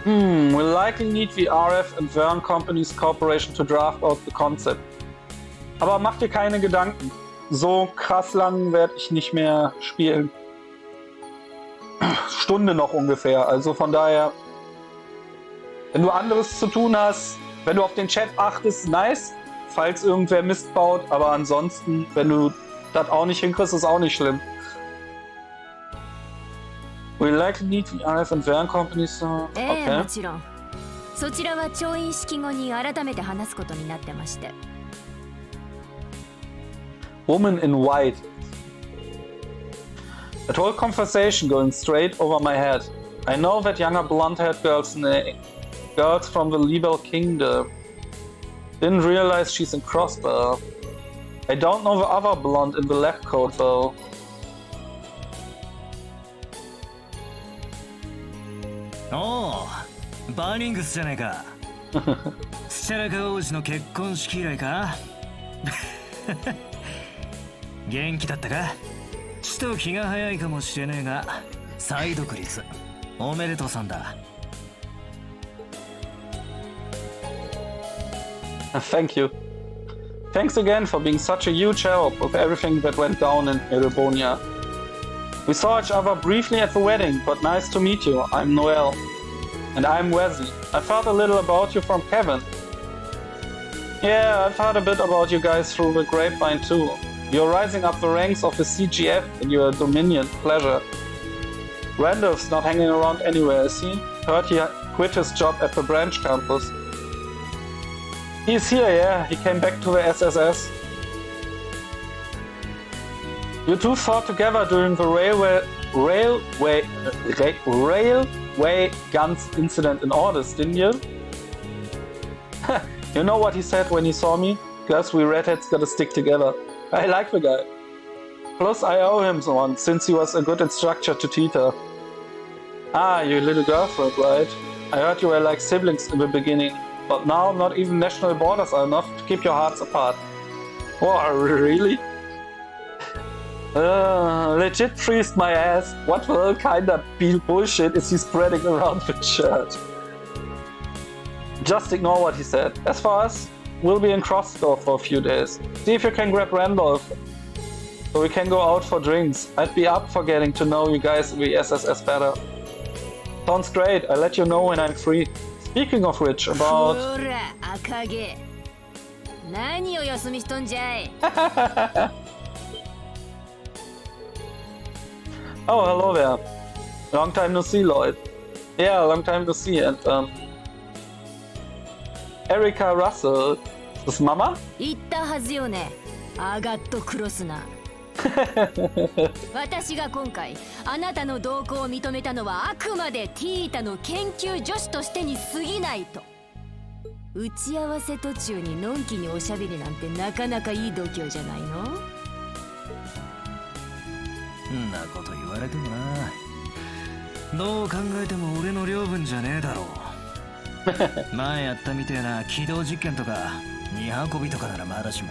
We'll likely need the RF and Vern Companies Corporation to draft out the concept. Aber mach dir keine Gedanken. So krass lang werde ich nicht mehr spielen. Stunde noch ungefähr. Also von daher, wenn du anderes zu tun hast, wenn du auf den Chat achtest, nice, falls irgendwer Mist baut. Aber ansonsten, wenn du das auch nicht hinkriegst, ist auch nicht schlimm. We likely need the RF and Vern Companies. Okay.
もちろん。そちらは調印式後に改めて話すことになってまして。
Woman in white. That whole conversation going straight over my head. I know that younger blonde-haired girls from the Libel Kingdom. Didn't realize she's in Crossbell. I don't know the other blonde in the lab coat though.
Oh, Bannings じゃないか。スチャラカ王子の結婚式以来か。元気だったか。ちと気が早いかもしれねえが、再独立おめでとうさんだ。
Thank you. Thanks again for being such a huge help with everything that went down in Erebonia. We saw each other briefly at the wedding, but nice to meet you. I'm Noel. And I'm Wesley. I've heard a little about you from Kevin. Yeah, I've heard a bit about you guys through the grapevine too. You're rising up the ranks of the CGF in your Dominion. Pleasure. Randolph's not hanging around anywhere, is he? Heard he quit his job at the branch campus. He's here, yeah. He came back to the SSS. You two fought together during the railway guns incident in August, didn't you? You know what he said when he saw me? Guess we redheads gotta stick together. I like the guy. Plus I owe him one, since he was a good instructor to Tita. Ah, your little girlfriend, right? I heard you were like siblings in the beginning, but now not even national borders are enough to keep your hearts apart. Wow, really? Legit priest my ass. What the hell kind of bullshit is he spreading around the church? Just ignore what he said. As for us, we'll be in Crossdorf for a few days. See if you can grab Randolph, so we can go out for drinks. I'd be up for getting to know you guys in the SSS better. Sounds great. I'll let you know when I'm free. Speaking of which, about... Oh, hello there. Long time no see, Lloyd. Yeah, long time no see. And, Erica Russell. Is Mama?
私が今回あなたの同行を認めたのはあくまでティータの研究助手としてに過ぎないと。打ち合わせ途中にのんきにおしゃべりなんてなかなかいい度胸じゃないの？
んなこと言われてもな。どう考えても俺の領分じゃねえだろう。前やったみてえな軌道実験とか二運びとかならまだしも。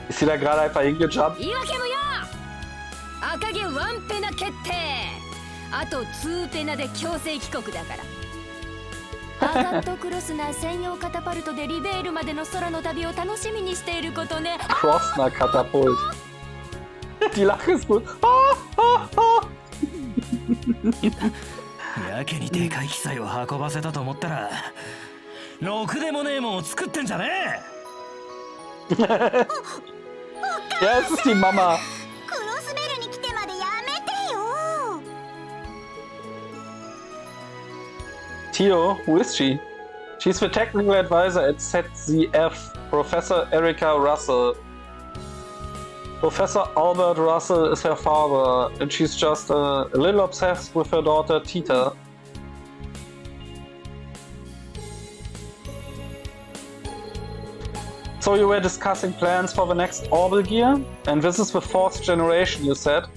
Ist sie da gerade einfach hingejumpt?
言い訳もよ。赤毛ワンペナ決定。あと2ペナで強制帰国だから。アガットクロスナー専用カタパルトでリベールまでの空の旅を楽しみにしていることね。
Crossner Katapult. Die Lache ist gut.
やけにでかい機材を運ばせたと思ったら、ろくでもねえもんを作ってんじゃねえ。
Ja, es ist die Mama.
クロスベルに来てまでやめてよ。
Tio, who is she? She's the technical advisor at ZZF, Professor Erica Russell. Professor Albert Russell is her father, and she's just a little obsessed with her daughter Tita. So you were discussing plans for the next Orbital gear? And this is the 4th generation, you said?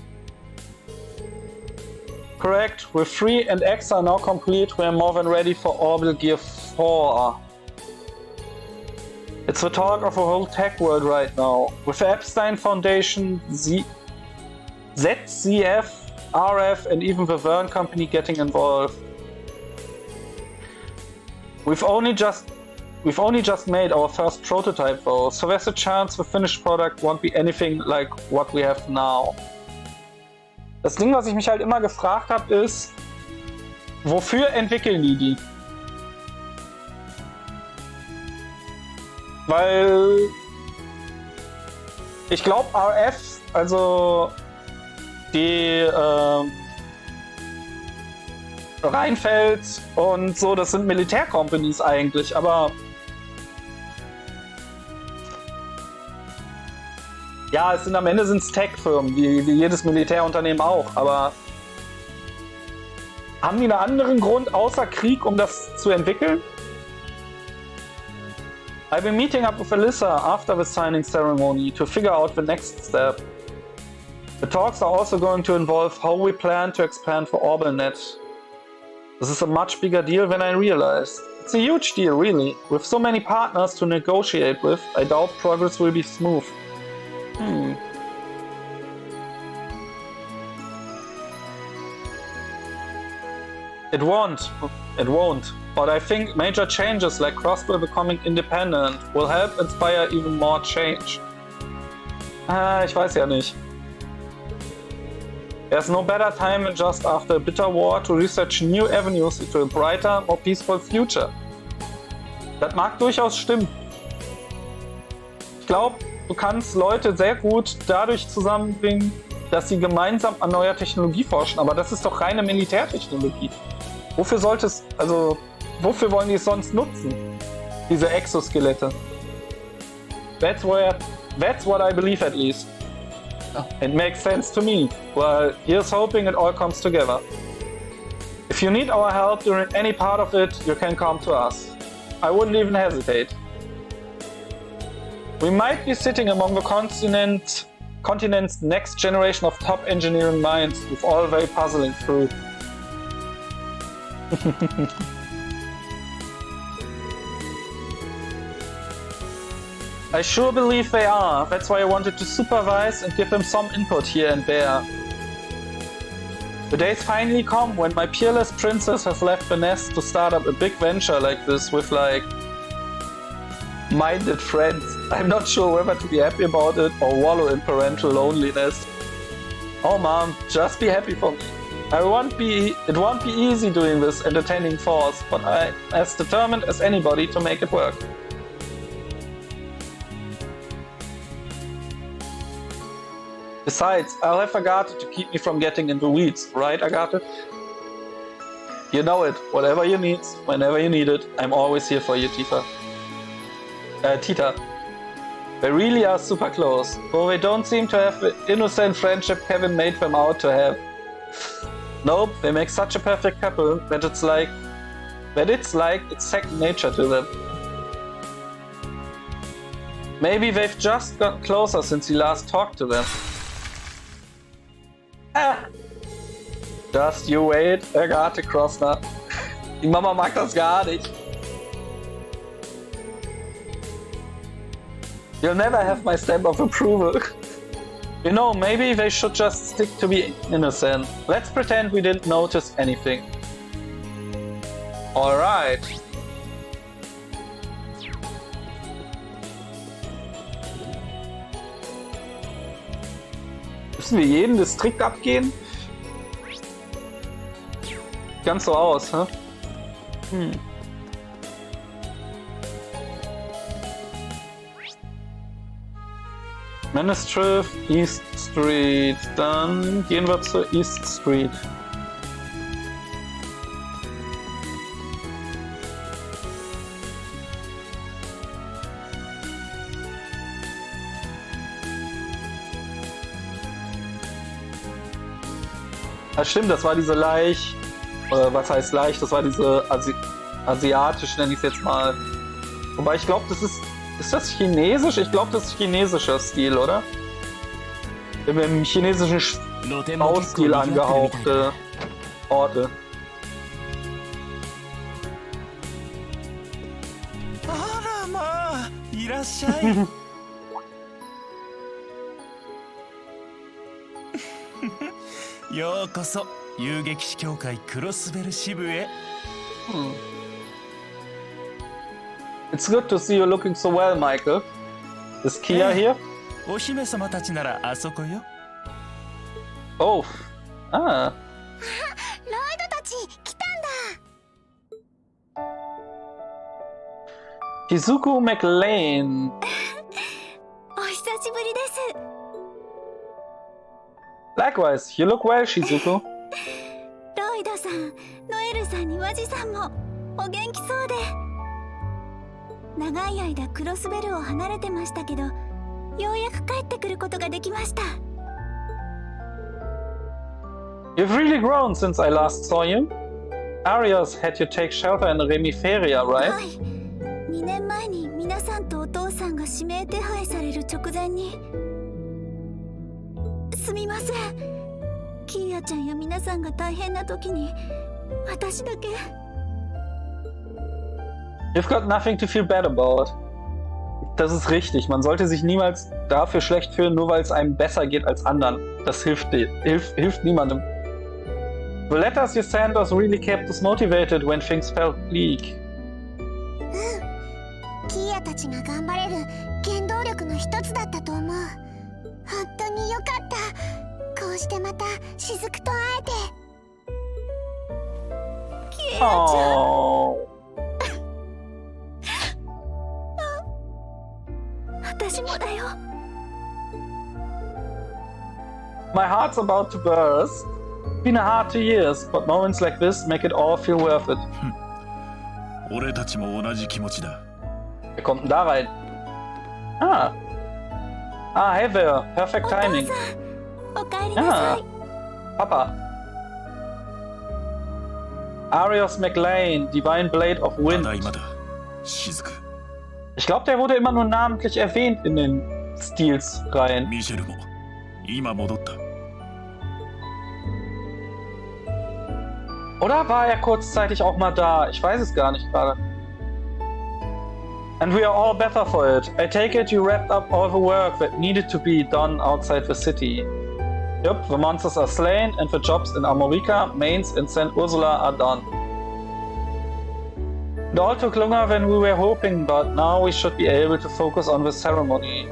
Correct. With 3 and X are now complete, we are more than ready for Orbital Gear 4. It's the talk of the whole tech world right now. With the Epstein Foundation, ZZF, RF, and even the Verne Company getting involved. We've only just made our first prototype though, so there's a chance the finished product won't be anything like what we have now. Das Ding, was ich mich halt immer gefragt habe, ist, wofür entwickeln die? Weil ich glaube RF, also die Rheinfeld und so, das sind Militärcompanies eigentlich, aber ja, am Ende sind es Tech-Firmen, wie jedes Militärunternehmen auch, aber haben die einen anderen Grund außer Krieg, um das zu entwickeln? I've been meeting up with Alyssa after the signing ceremony to figure out the next step. The talks are also going to involve how we plan to expand for OrbitalNet. This is a much bigger deal than I realized. It's a huge deal, really. With so many partners to negotiate with, I doubt progress will be smooth. It won't. But I think major changes like Crossbow becoming independent will help inspire even more change. Ich weiß ja nicht. There's no better time than just after a bitter war to research new avenues into a brighter, more peaceful future. Das mag durchaus stimmen. Ich glaube, du kannst Leute sehr gut dadurch zusammenbringen, dass sie gemeinsam an neuer Technologie forschen. Aber das ist doch reine Militärtechnologie. Wofür wollen die es sonst nutzen? Diese Exoskelette. That's what I believe at least. It makes sense to me. Well, here's hoping it all comes together. If you need our help during any part of it, you can come to us. I wouldn't even hesitate. We might be sitting among the continent's next generation of top engineering minds, with all very puzzling through. I sure believe they are. That's why I wanted to supervise and give them some input here and there. The days finally come when my peerless princess has left the nest to start up a big venture like this with, like, minded friends. I'm not sure whether to be happy about it or wallow in parental loneliness. Oh mom, just be happy for me. It won't be easy doing this entertaining force, but I'm as determined as anybody to make it work. Besides, I'll have Agathe to keep me from getting into weeds, right, Agathe? You know it. Whatever you need, whenever you need it, I'm always here for you, Tita. They really are super close, though they don't seem to have the innocent friendship Kevin made them out to have. Nope, they make such a perfect couple that it's like it's second nature to them. Maybe they've just got closer since you last talked to them. Just you wait, Agathe Crossner. Die Mama mag das gar nicht. You'll never have my stamp of approval. You know, maybe they should just stick to be innocent. Let's pretend we didn't notice anything. Alright. Müssen wir jeden Distrikt abgehen? Ganz so aus, hä? Ministriff, East Street. Dann gehen wir zur East Street. Ja, stimmt, das war diese was heißt leicht? Das war diese asiatisch, nenne ich es jetzt mal. Wobei ich glaube, ist das chinesisch? Ich glaube, das ist chinesischer Stil, oder? Im chinesischen Baustil angehauchte Orte. It's good to see you looking so well, Michael. Is Kia here? Oh. Ah.
ロイドたち来たんだ。
Shizuku McLean.
お久しぶりです。
Likewise, you look well, Shizuku.
ロイドさん、ノエルさんにワジさんもお元気そうで。長い間クロスベルを離れてましたけど、ようやく帰ってくることができました。
You've really grown since I last saw you. Arias had you take shelter in Remiferia, right?
はい。2年前に皆さんとお父さんが指名手配される直前に。すみません。キーヤちゃんや皆さんが大変な時に私だけ。
You've got nothing to feel bad about. Das ist richtig. Man sollte sich niemals dafür schlecht fühlen, nur weil es einem besser geht als anderen. Das hilft niemandem. The letters you sent us really kept us motivated when things felt bleak.
キーヤたちが頑張れる原動力の一つだったと思う。本当によかった。こうしてまた雫と会えて。
キーヤちゃん。 私もだよ。
My heart's about to burst. It's been a hard 2 years, but moments like this make it all feel worth it.
俺たちも同じ気持ちだ。
Wer kommt denn da rein? Ah. Ah, hey there. Perfect timing.
おかえりなさ
Ah.
い。
Papa. Arios McLean, Divine Blade of
た
Wind.
だいまだ雫
Ich glaube, der wurde immer nur namentlich erwähnt in den Steels-Reihen.
ミシェルも今戻った
Oder war er kurzzeitig auch mal da? Ich weiß es gar nicht gerade. And we are all better for it. I take it you wrapped up all the work that needed to be done outside the city. Yup, the monsters are slain and the jobs in Armorica, Mainz and St. Ursula are done. It all took longer than we were hoping, but now we should be able to focus on the ceremony.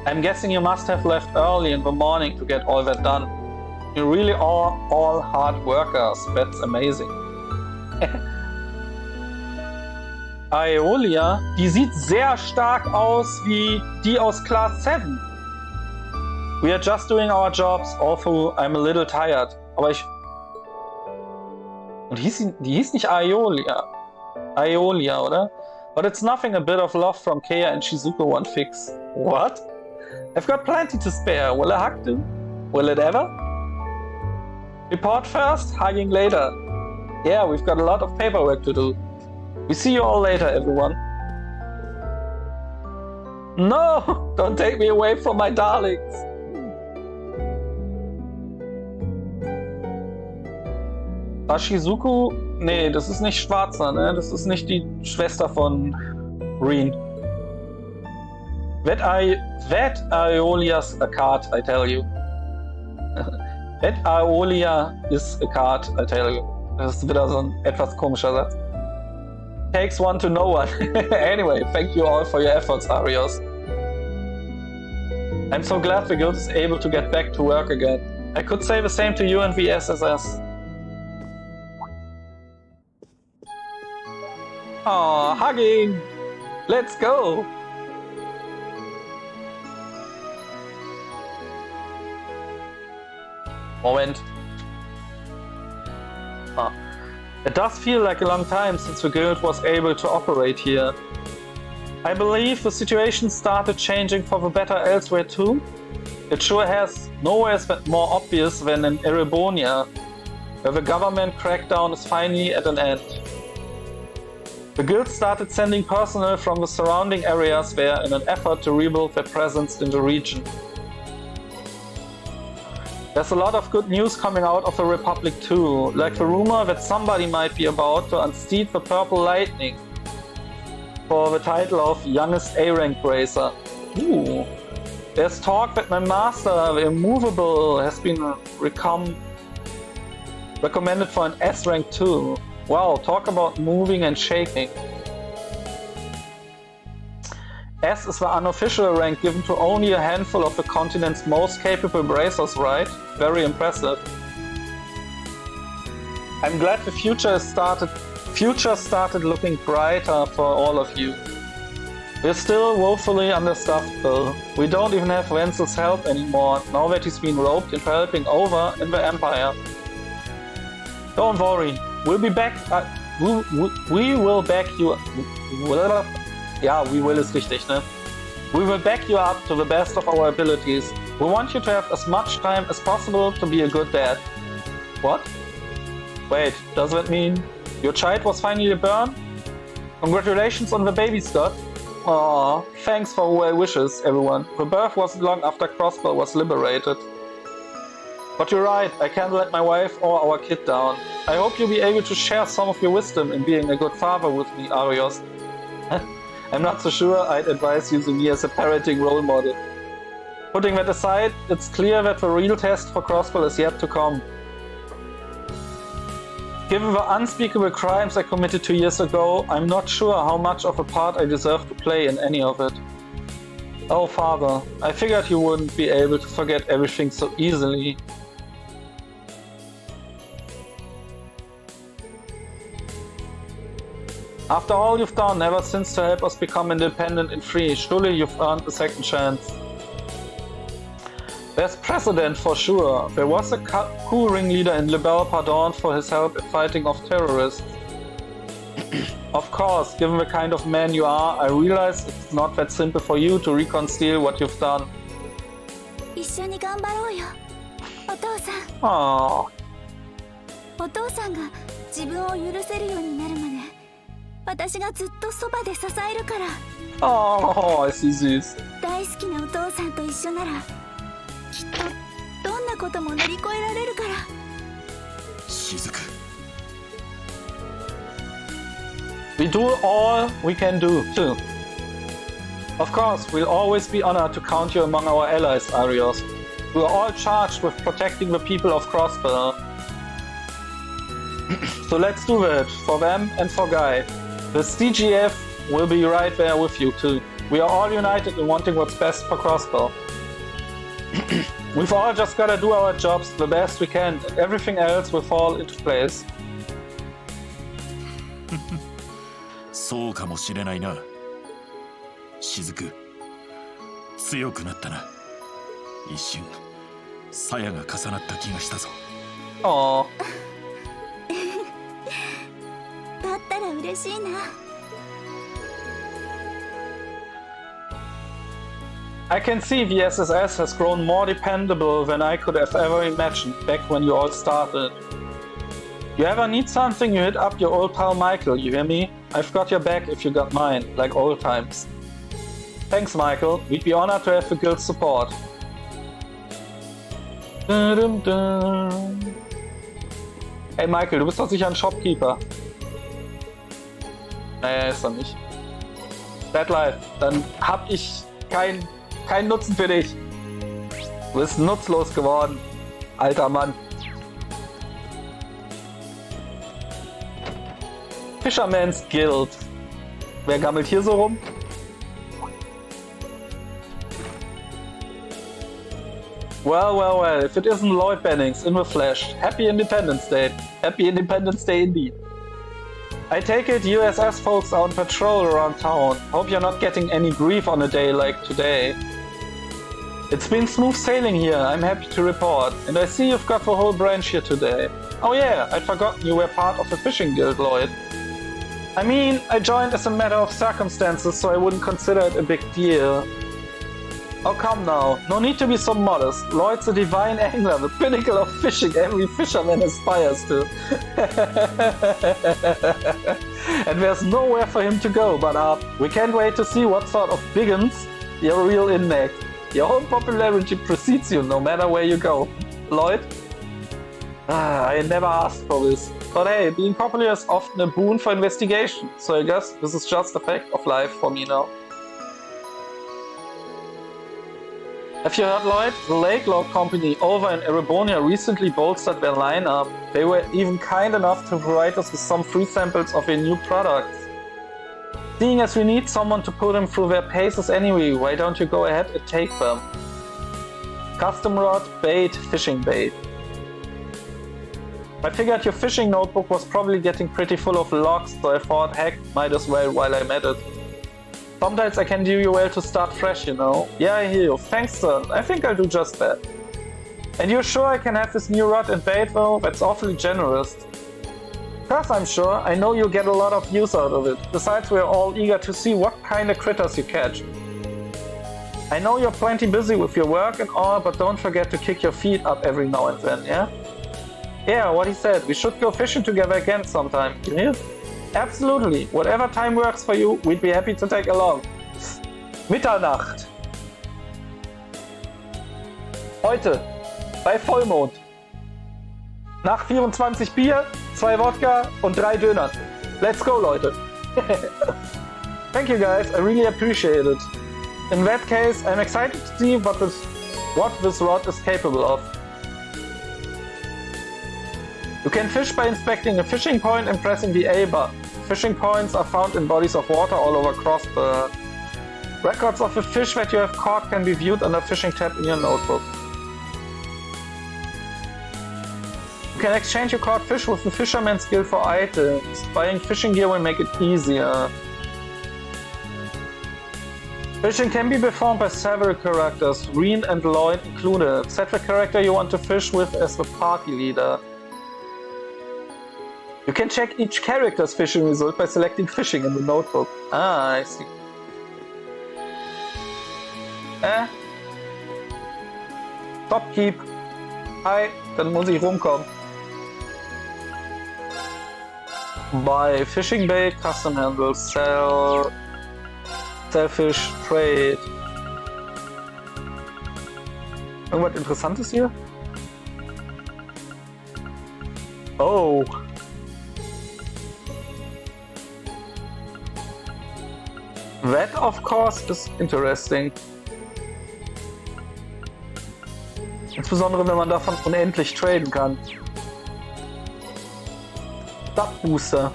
I'm guessing you must have left early in the morning to get all that done. You really are all hard workers. That's amazing. Aeolia, die sieht sehr stark aus wie die aus Class 7. We are just doing our jobs, although I'm a little tired. Aber ich... Und die hieß nicht Aeolia. Aeolia, oder? But it's nothing a bit of love from Kea and Shizuko won't fix. What? I've got plenty to spare. Will a hug do? Will it ever? Report first, hugging later. Yeah, we've got a lot of paperwork to do. We see you all later, everyone. No! Don't take me away from my darlings! War Shizuku? Nee, das ist nicht Schwarzer, ne? Das ist nicht die Schwester von Rean. That Aeolia's a card, I tell you. That Aeolia is a card, I tell you. Das ist wieder so ein etwas komischer Satz. Takes one to know one. Anyway, thank you all for your efforts, Arios. I'm so glad the guild is able to get back to work again. I could say the same to you and the SSS. Aw, hugging! Let's go! Moment. It does feel like a long time since the guild was able to operate here. I believe the situation started changing for the better elsewhere too. It sure has. Nowhere is more obvious than in Erebonia, where the government crackdown is finally at an end. The guild started sending personnel from the surrounding areas there in an effort to rebuild their presence in the region. There's a lot of good news coming out of the Republic too, like the rumor that somebody might be about to unseat the Purple Lightning for the title of Youngest A-Rank Racer. Ooh. There's talk that my master, the Immovable, has been recommended for an S-Rank too. Wow, talk about moving and shaking. S is the unofficial rank given to only a handful of the continent's most capable racers, right? Very impressive. I'm glad the future started looking brighter for all of you. We're still woefully understaffed though. We don't even have Wenzel's help anymore, now that he's been roped into helping over in the Empire. Don't worry, we'll be back. We will back you. Ja, we will ist richtig, ne? We will back you up to the best of our abilities. We want you to have as much time as possible to be a good dad. What? Wait, does that mean your child was finally born? Congratulations on the baby, Scott. Aww, thanks for well wishes, everyone. The birth wasn't long after Crossbow was liberated. But you're right, I can't let my wife or our kid down. I hope you'll be able to share some of your wisdom in being a good father with me, Arios. I'm not so sure I'd advise using me as a parenting role model. Putting that aside, it's clear that the real test for Crossbow is yet to come. Given the unspeakable crimes I committed 2 years ago, I'm not sure how much of a part I deserve to play in any of it. Oh, Father, I figured you wouldn't be able to forget everything so easily. After all you've done ever since to help us become independent and free, surely you've earned a second chance. There's precedent for sure. There was a coup ringleader in Lebel pardoned for his help in fighting off terrorists. Of course, given the kind of man you are, I realize it's not that simple for you to reconcile what you've done.
一緒に頑張ろうよ、お父さん。
Aww.
お父さんが自分を許せるようになるまで、私がずっとそばで支えるから。
Oh, ist sie süß.
大好きなお父さんと一緒なら、きっとどんなことも乗り越えられるから。
雫。
We do all we can do, too. Of course, we'll always be honored to count you among our allies, Arios. We are all charged with protecting the people of Crossbell. So let's do it, for them and for Guy. The CGF will be right there with you, too. We are all united in wanting what's best for Crossbell. We've all just gotta do our jobs the best we can, and everything else will fall into place.
そうかもしれないな。雫、強くなったな。一瞬、鞘が重なった気がしたぞ。
Aww.
だったら嬉しいな。
I can see the SSS has grown more dependable than I could have ever imagined back when you all started. You ever need something, you hit up your old pal Michael, you hear me? I've got your back if you got mine, like old times. Thanks, Michael. We'd be honored to have the guild's support. Hey Michael, du bist doch sicher ein Shopkeeper. Naja, ist er nicht. Bad Life, dann hab ich keinen Nutzen für dich. Du bist nutzlos geworden, alter Mann. Fisherman's Guild. Wer gammelt hier so rum? Well, well, well, if it isn't Lloyd Bannings in the flesh. Happy Independence Day. Happy Independence Day indeed. I take it USS folks are on patrol around town. Hope you're not getting any grief on a day like today. It's been smooth sailing here, I'm happy to report. And I see you've got the whole branch here today. Oh yeah, I'd forgotten you were part of the fishing guild, Lloyd. I mean, I joined as a matter of circumstances, so I wouldn't consider it a big deal. Oh, come now. No need to be so modest. Lloyd's a divine angler, the pinnacle of fishing every fisherman aspires to. And there's nowhere for him to go but up. We can't wait to see what sort of biggins you're real in next. Your own popularity precedes you no matter where you go. Lloyd? I never asked for this. But hey, being popular is often a boon for investigation, so I guess this is just a fact of life for me now. Have you heard, Lloyd? The Lake Lord Company over in Erebonia recently bolstered their lineup. They were even kind enough to provide us with some free samples of their new products. Seeing as we need someone to put them through their paces anyway, why don't you go ahead and take them? Custom rod, bait, fishing bait. I figured your fishing notebook was probably getting pretty full of logs, so I thought, heck, might as well while I'm at it. Sometimes I can do you well to start fresh, you know. Yeah, I hear you. Thanks, son. I think I'll do just that. And you're sure I can have this new rod and bait, though? That's awfully generous. Cause I'm sure, I know you'll get a lot of use out of it. Besides, we're all eager to see what kind of critters you catch. I know you're plenty busy with your work and all, but don't forget to kick your feet up every now and then, yeah? Yeah, what he said. We should go fishing together again sometime. You hear? Absolutely. Whatever time works for you, we'd be happy to take along. Mitternacht. Heute. Bei Vollmond. Nach 24 Bier, 2 Wodka und 3 Dönern. Let's go, Leute. Thank you guys, I really appreciate it. In that case, I'm excited to see what this rod is capable of. You can fish by inspecting a fishing point and pressing the A button. Fishing points are found in bodies of water all over Crossbell. Records of the fish that you have caught can be viewed under Fishing tab in your notebook. You can exchange your caught fish with the Fisherman's Guild for items. Buying fishing gear will make it easier. Fishing can be performed by several characters, Rean and Lloyd included. Set the character you want to fish with as the party leader. You can check each character's fishing result by selecting fishing in the notebook. Ah, I see. Topkeep. Hi, dann muss ich rumkommen. Buy fishing bait, custom handle, sell fish, trade. Irgendwas Interessantes hier? Oh. That, of course, is interesting. Insbesondere, wenn man davon unendlich traden kann. Stadtbooster.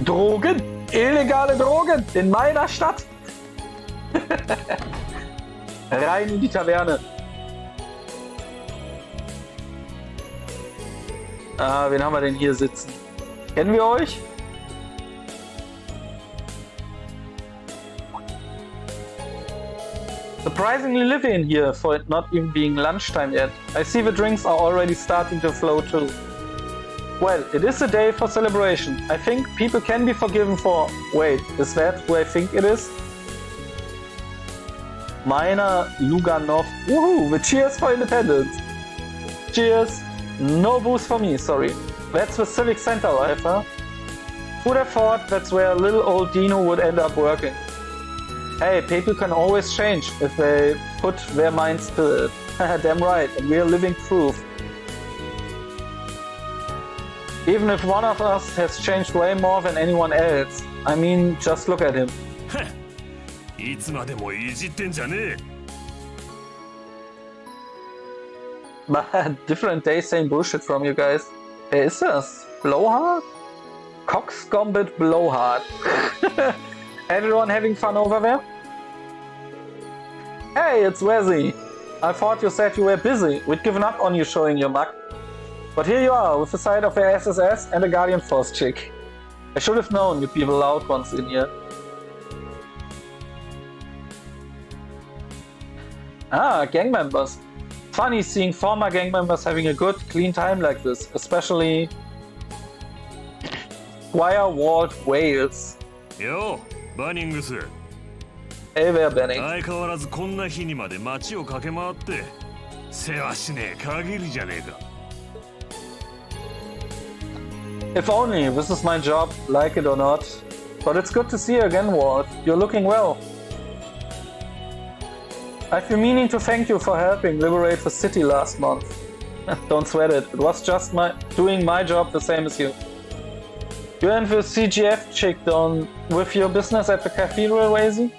Drogen! Illegale Drogen! In meiner Stadt! Rein in die Taverne. Ah, wen haben wir denn hier sitzen? Kennen wir euch? Surprisingly live in here for it not even being lunchtime yet. I see the drinks are already starting to flow too. Well, it is a day for celebration. I think people can be forgiven for... Wait, is that who I think it is? Minor Luganov. Woohoo! The cheers for independence. Cheers. No booze for me, sorry. That's the Civic Center life, huh? Who'd have thought that's where little old Dino would end up working? Hey, people can always change if they put their minds to it. Damn right, and we're living proof. Even if one of us has changed way more than anyone else. I mean, just look at him.
いつまでもいじってんじゃねえ。
But different days saying bullshit from you guys. Hey, is this Blowhard? Coxcombit Blowhard. Everyone having fun over there? Hey, it's Wezzy. I thought you said you were busy. We'd given up on you showing your mug. But here you are, with the side of a SSS and a Guardian Force chick. I should have known you'd be the loud ones in here. Ah, gang members. Funny seeing former gang members having a good, clean time like this, especially Squire Walt Wales.
Yo, Bannings.
Hey there, Bannings.
相変わらずこんな日にまで街を駆け回って世話しねえ限りじゃねえか。
If only, this is my job, like it or not. But it's good to see you again, Walt. You're looking well. I've been meaning to thank you for helping liberate the city last month. Don't sweat it, it was just doing my job the same as you. You and the CGF chick done with your business at the cathedral, Wazy?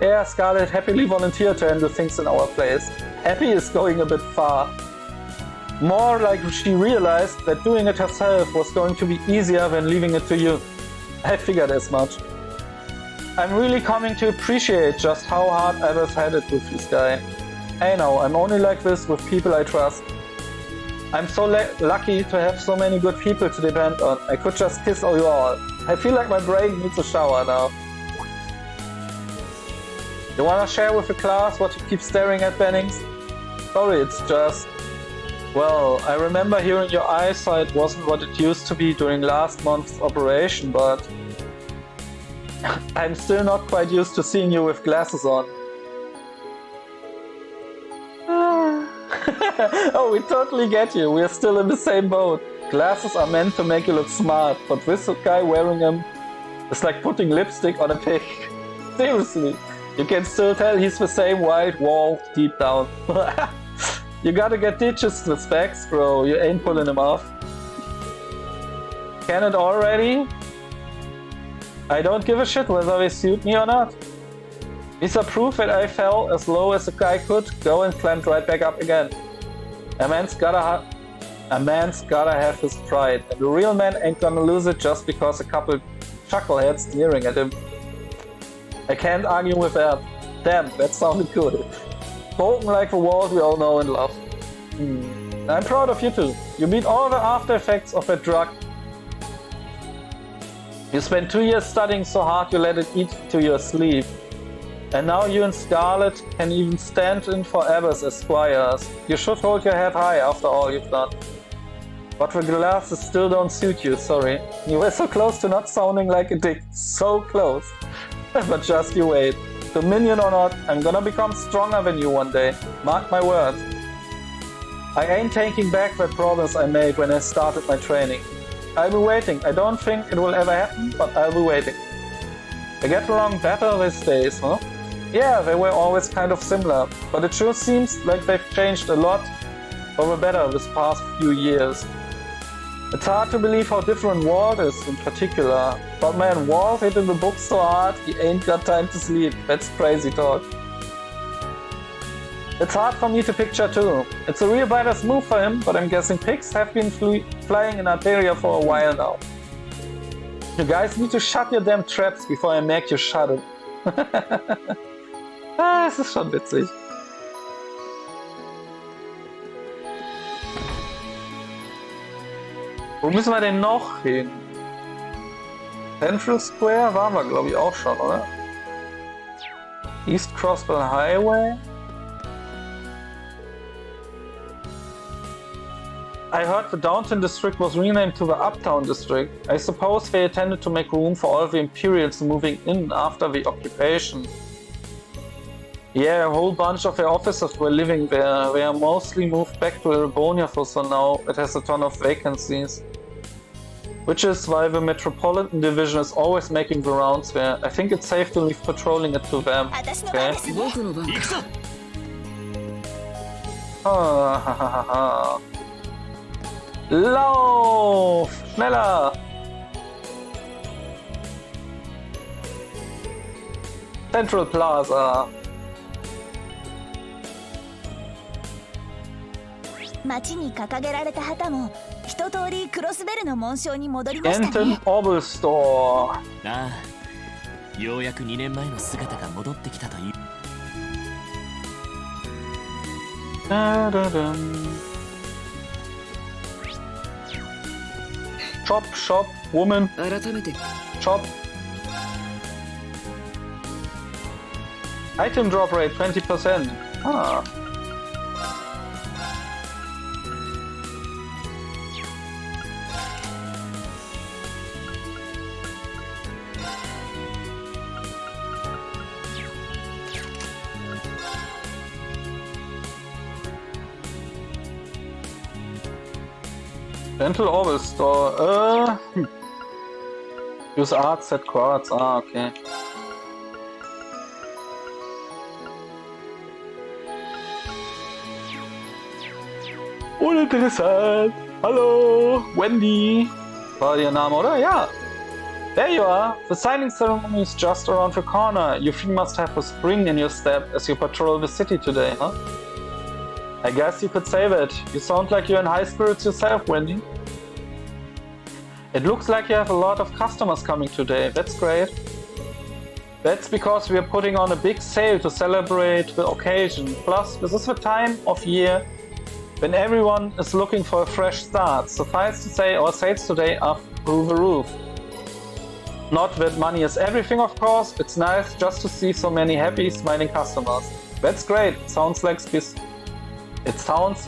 Yeah, Scarlett happily volunteered to handle things in our place. Happy is going a bit far. More like she realized that doing it herself was going to be easier than leaving it to you. I figured as much. I'm really coming to appreciate just how hard others had it with this guy. I know, I'm only like this with people I trust. I'm so lucky to have so many good people to depend on. I could just kiss you all. I feel like my brain needs a shower now. You wanna share with the class what you keep staring at, Bannings? Sorry, it's just... Well, I remember hearing your eyesight wasn't what it used to be during last month's operation, but... I'm still not quite used to seeing you with glasses on. Oh, we totally get you. We're still in the same boat. Glasses are meant to make you look smart, but this guy wearing them is like putting lipstick on a pig. Seriously, you can still tell he's the same white wall deep down. You gotta get ditches with specs, bro. You ain't pulling them off. Can it already? I don't give a shit whether they suit me or not. These are proof that I fell as low as a guy could go and climbed right back up again. A man's gotta have his pride, and the real man ain't gonna lose it just because a couple chuckleheads sneering at him. I can't argue with that. Damn, that sounded good. Spoken like the world we all know and love. I'm proud of you too. You beat all the after effects of that drug. You spent 2 years studying so hard you let it eat into your sleep. And now you and Scarlett can even stand in for Abbas as squires. You should hold your head high after all you've done. But the glasses still don't suit you, sorry. You were so close to not sounding like a dick. So close. But just you wait. Dominion or not, I'm gonna become stronger than you one day. Mark my words. I ain't taking back that promise I made when I started my training. I'll be waiting. I don't think it will ever happen, but I'll be waiting. I get along better these days, huh? Yeah, they were always kind of similar, but it sure seems like they've changed a lot for the better this past few years. It's hard to believe how different Walt is in particular, but man, Walt hit in the book so hard he ain't got time to sleep. That's crazy talk. It's hard for me to picture too. It's a real badass move for him, but I'm guessing pigs have been flying in Arteria for a while now. You guys need to shut your damn traps before I make you shut it. Es ist schon witzig. Wo müssen wir denn noch hin? Central Square waren wir, glaube ich, auch schon, oder? East Crossbell Highway? I heard the Downtown District was renamed to the Uptown District. I suppose they intended to make room for all the Imperials moving in after the occupation. Yeah, a whole bunch of their officers were living there. They are mostly moved back to Erebonia for so now. It has a ton of vacancies. Which is why the Metropolitan Division is always making the rounds there. I think it's safe to leave patrolling it to them. Okay? Lauf! Schneller! Central Plaza.
街に掲げられた旗も一通りクロスベルの紋章に戻りましたね。
Genton Obel Store.
ああ、ようやく2年前の姿が戻ってきたという。
Shop, shop, woman.
改めて
Shop. Item drop rate 20%. Ah. Gentle Orwell Store. Use art set quartz. Ah, okay. Uninteressant. Hallo, Wendy. War Ihr Name, oder? Ja. There you are. The signing ceremony is just around the corner. You must have a spring in your step as you patrol the city today, huh? I guess you could say that. You sound like you're in high spirits yourself, Wendy. It looks like you have a lot of customers coming today. That's great. That's because we are putting on a big sale to celebrate the occasion. Plus, this is the time of year when everyone is looking for a fresh start. Suffice to say, our sales today are through the roof. Not that money is everything, of course. It's nice just to see so many happy, smiling customers. That's great. It sounds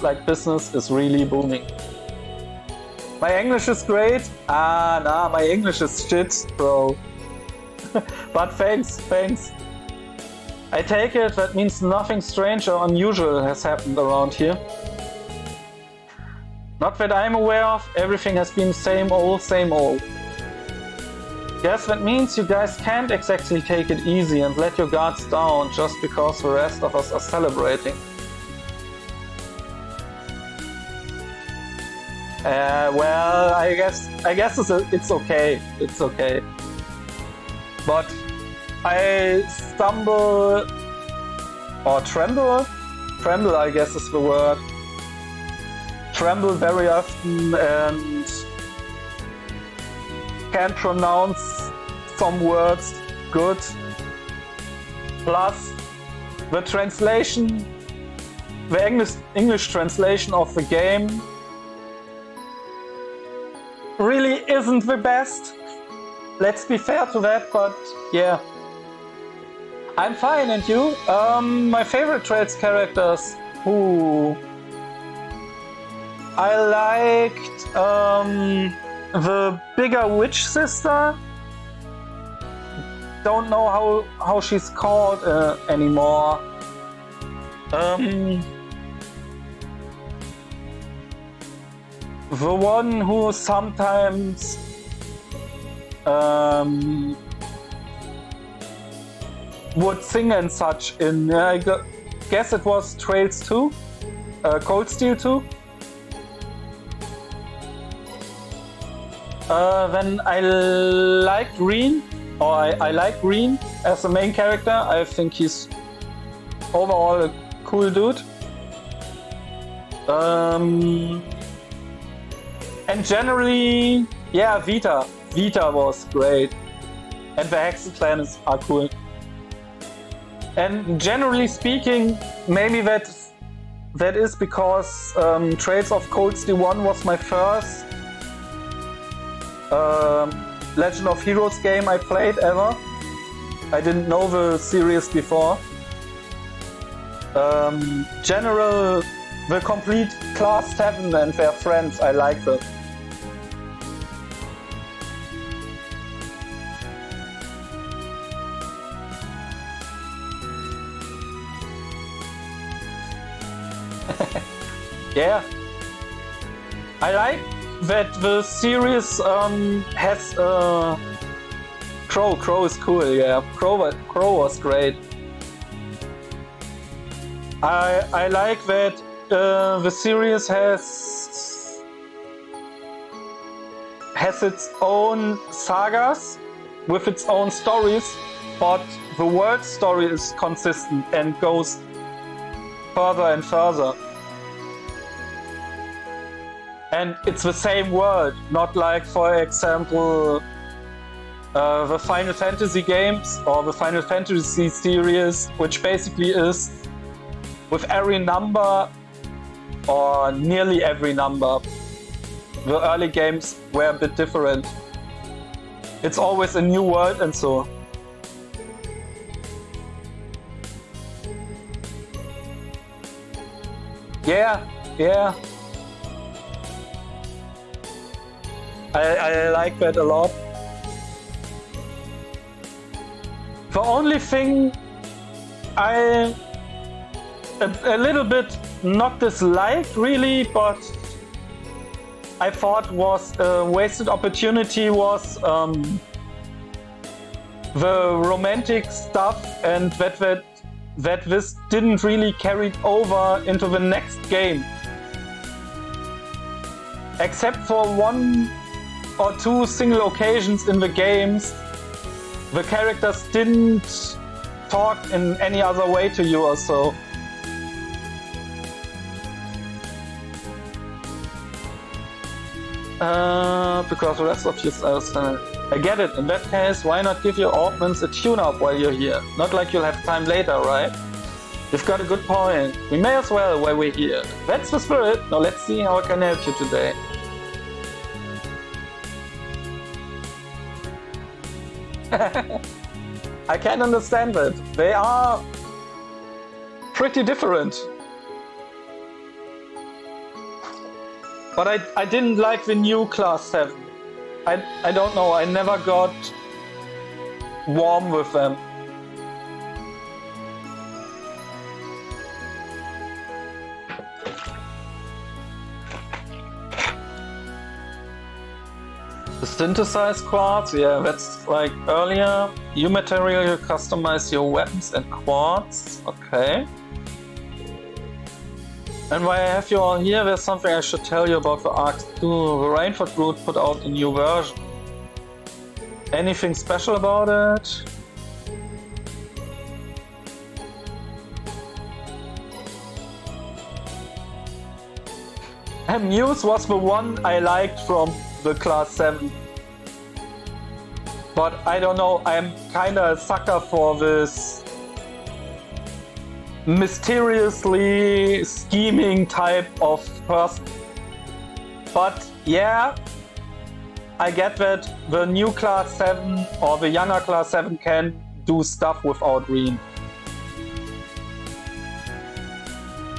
like business is really booming. My English is great. Ah, nah, my English is shit, bro. But thanks. I take it that means nothing strange or unusual has happened around here. Not that I'm aware of, everything has been same old. Guess that means you guys can't exactly take it easy and let your guards down just because the rest of us are celebrating. Well, I guess it's okay. It's okay. But I stumble or tremble. Tremble, I guess, is the word. Tremble very often and can't pronounce some words good. Plus, the translation, the English translation of the game really isn't the best. Let's be fair to that, but yeah. I'm fine, and you? My favorite traits characters who I liked the bigger witch sister. Don't know how she's called anymore. The one who sometimes would sing and such in, I guess it was Trails 2, Cold Steel 2. Then I liked Rean, or I like Rean as the main character. I think he's overall a cool dude. And generally, yeah, Vita was great. And the Hexen clans are cool. And generally speaking, maybe that is because Trails of Cold Steel 1 was my first Legend of Heroes game I played ever. I didn't know the series before. General, the complete Class 7 and their friends, I like them. Yeah, I like that the series has Crow. Crow is cool. Yeah, Crow was great. I like that the series has its own sagas with its own stories, but the world story is consistent and goes further and further. And it's the same world, not like, for example, the Final Fantasy games or the Final Fantasy series, which basically is with every number or nearly every number. The early games were a bit different. It's always a new world and so. Yeah. I like that a lot. The only thing I a little bit not disliked really, but I thought was a wasted opportunity was the romantic stuff, and that this didn't really carry over into the next game. Except for one or two single occasions in the games, the characters didn't talk in any other way to you or so. Because the rest of you I get it. In that case, why not give your augments a tune-up while you're here? Not like you'll have time later, right? You've got a good point. We may as well while we're here. That's the spirit. Now let's see how I can help you today. I can understand that. They are pretty different. But I didn't like the new Class 7. I don't know, I never got warm with them. The synthesized quartz, yeah, that's like earlier. You material, you customize your weapons and quartz, okay. And while I have you all here, there's something I should tell you about the Arc 2. The Rainford Group put out a new version. Anything special about it? And Muse was the one I liked from the Class 7. But I don't know, I'm kinda a sucker for this mysteriously scheming type of person. But yeah, I get that the new Class 7 or the younger Class 7 can do stuff without Rean.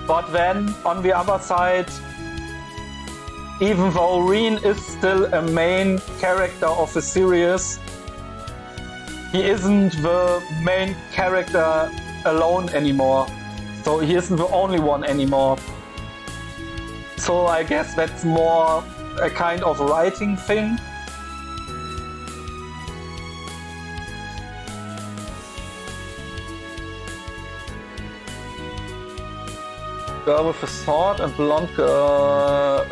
But then, on the other side, even though Rean is still a main character of the series, he isn't the main character alone anymore. So he isn't the only one anymore. So I guess that's more a kind of writing thing. Girl with a sword and blonde girl.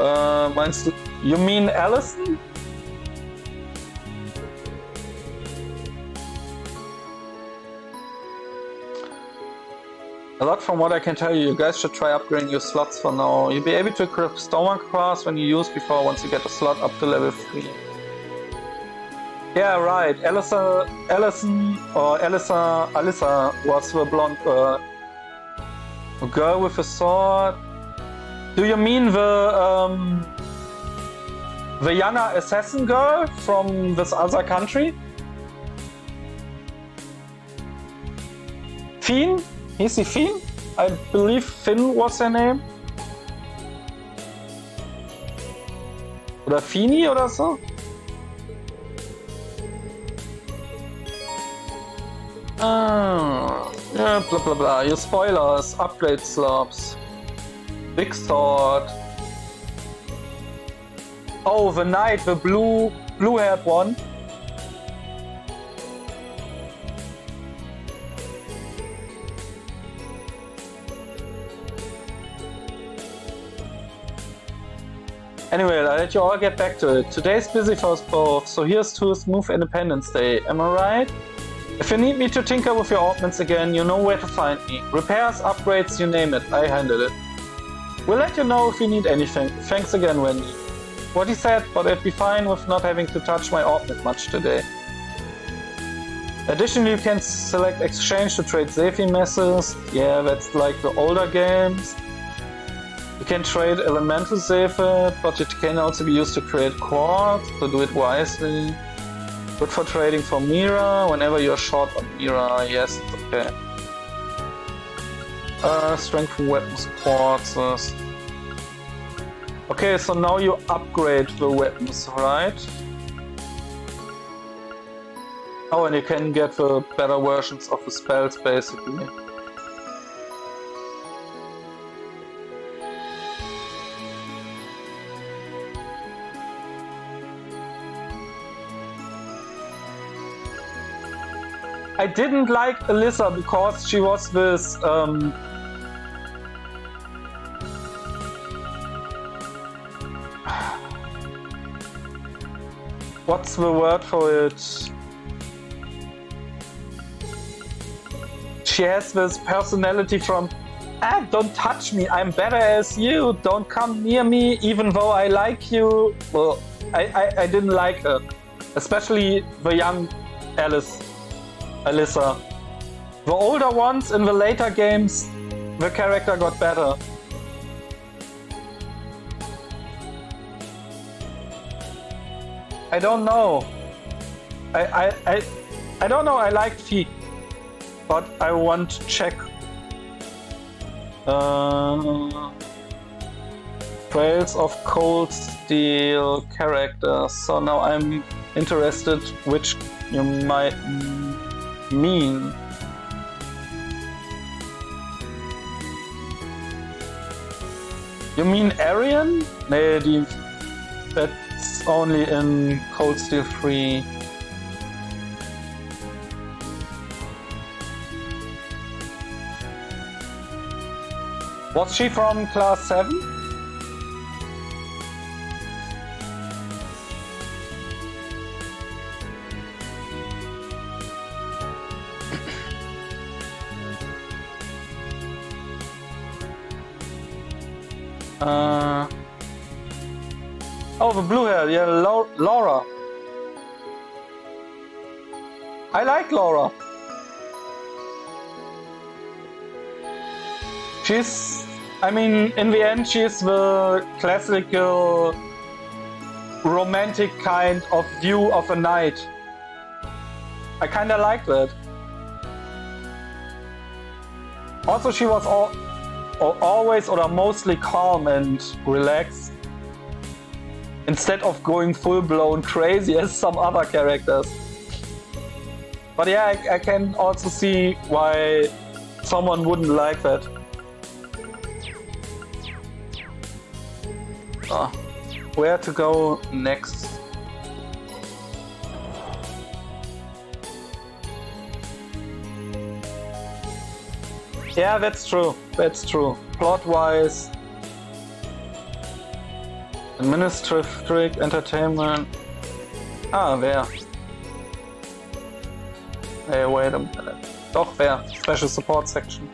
You mean Allison? A lot from what I can tell you guys should try upgrading your slots for now. You'll be able to equip Stomach Cross when you use before once you get a slot up to level 3. Yeah, right. Alyssa was the blonde girl. A girl with a sword. Do you mean the younger assassin girl from this other country? Finn? Is he Finn? I believe Finn was her name. Oder Fini oder so? Ah, yeah, blah blah blah. Your spoilers, upgrade slots. Big sword. Oh, the knight, the blue-haired one. Anyway, I'll let you all get back to it. Today's busy for us both, so here's to a smooth Independence Day. Am I right? If you need me to tinker with your augments again, you know where to find me. Repairs, upgrades, you name it, I handle it. We'll let you know if you need anything. Thanks again, Wendy. What he said, but I'd be fine with not having to touch my augment much today. Additionally, you can select exchange to trade Zephyr messes. Yeah, that's like the older games. You can trade elemental Zephyr, but it can also be used to create quartz, so do it wisely. Good for trading for Mira, whenever you're short on Mira, yes, okay. Strength for weapons, quartzes. Okay, so now you upgrade the weapons, right? Oh, and you can get the better versions of the spells, basically. I didn't like Alyssa because she was this what's the word for it? She has this personality from don't touch me, I'm better as you, don't come near me even though I like you. Well, I didn't like her. Especially the young Alyssa. The older ones in the later games, the character got better. I don't know. I don't know, I liked Fi, but I want to check. Trails of Cold Steel characters. So now I'm interested which you might mean. You mean Arian? Nee, that's only in Cold Steel 3. Was she from class 7? Oh, the blue hair, yeah, Laura. I like Laura. I mean, in the end, she's the classical romantic kind of view of a knight. I kinda like that. Also, she was always or mostly calm and relaxed. instead of going full-blown crazy as some other characters. But yeah, I can also see why someone wouldn't like that. Where to go next? Yeah, that's true. That's true. Plot-wise, administrative, entertainment. There. Hey, wait a minute. Doch, there. Special support section.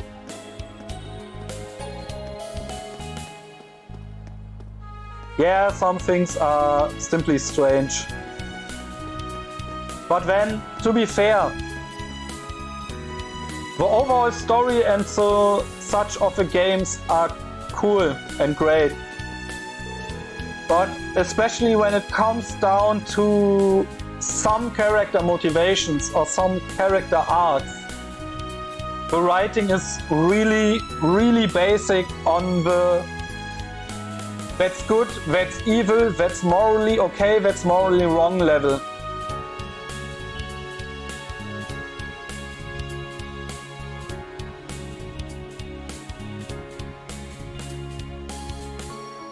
Yeah, some things are simply strange. But then, to be fair, the overall story and such of the games are cool and great. But especially when it comes down to some character motivations or some character arcs, the writing is really, really basic on the that's good, that's evil, that's morally okay, that's morally wrong level.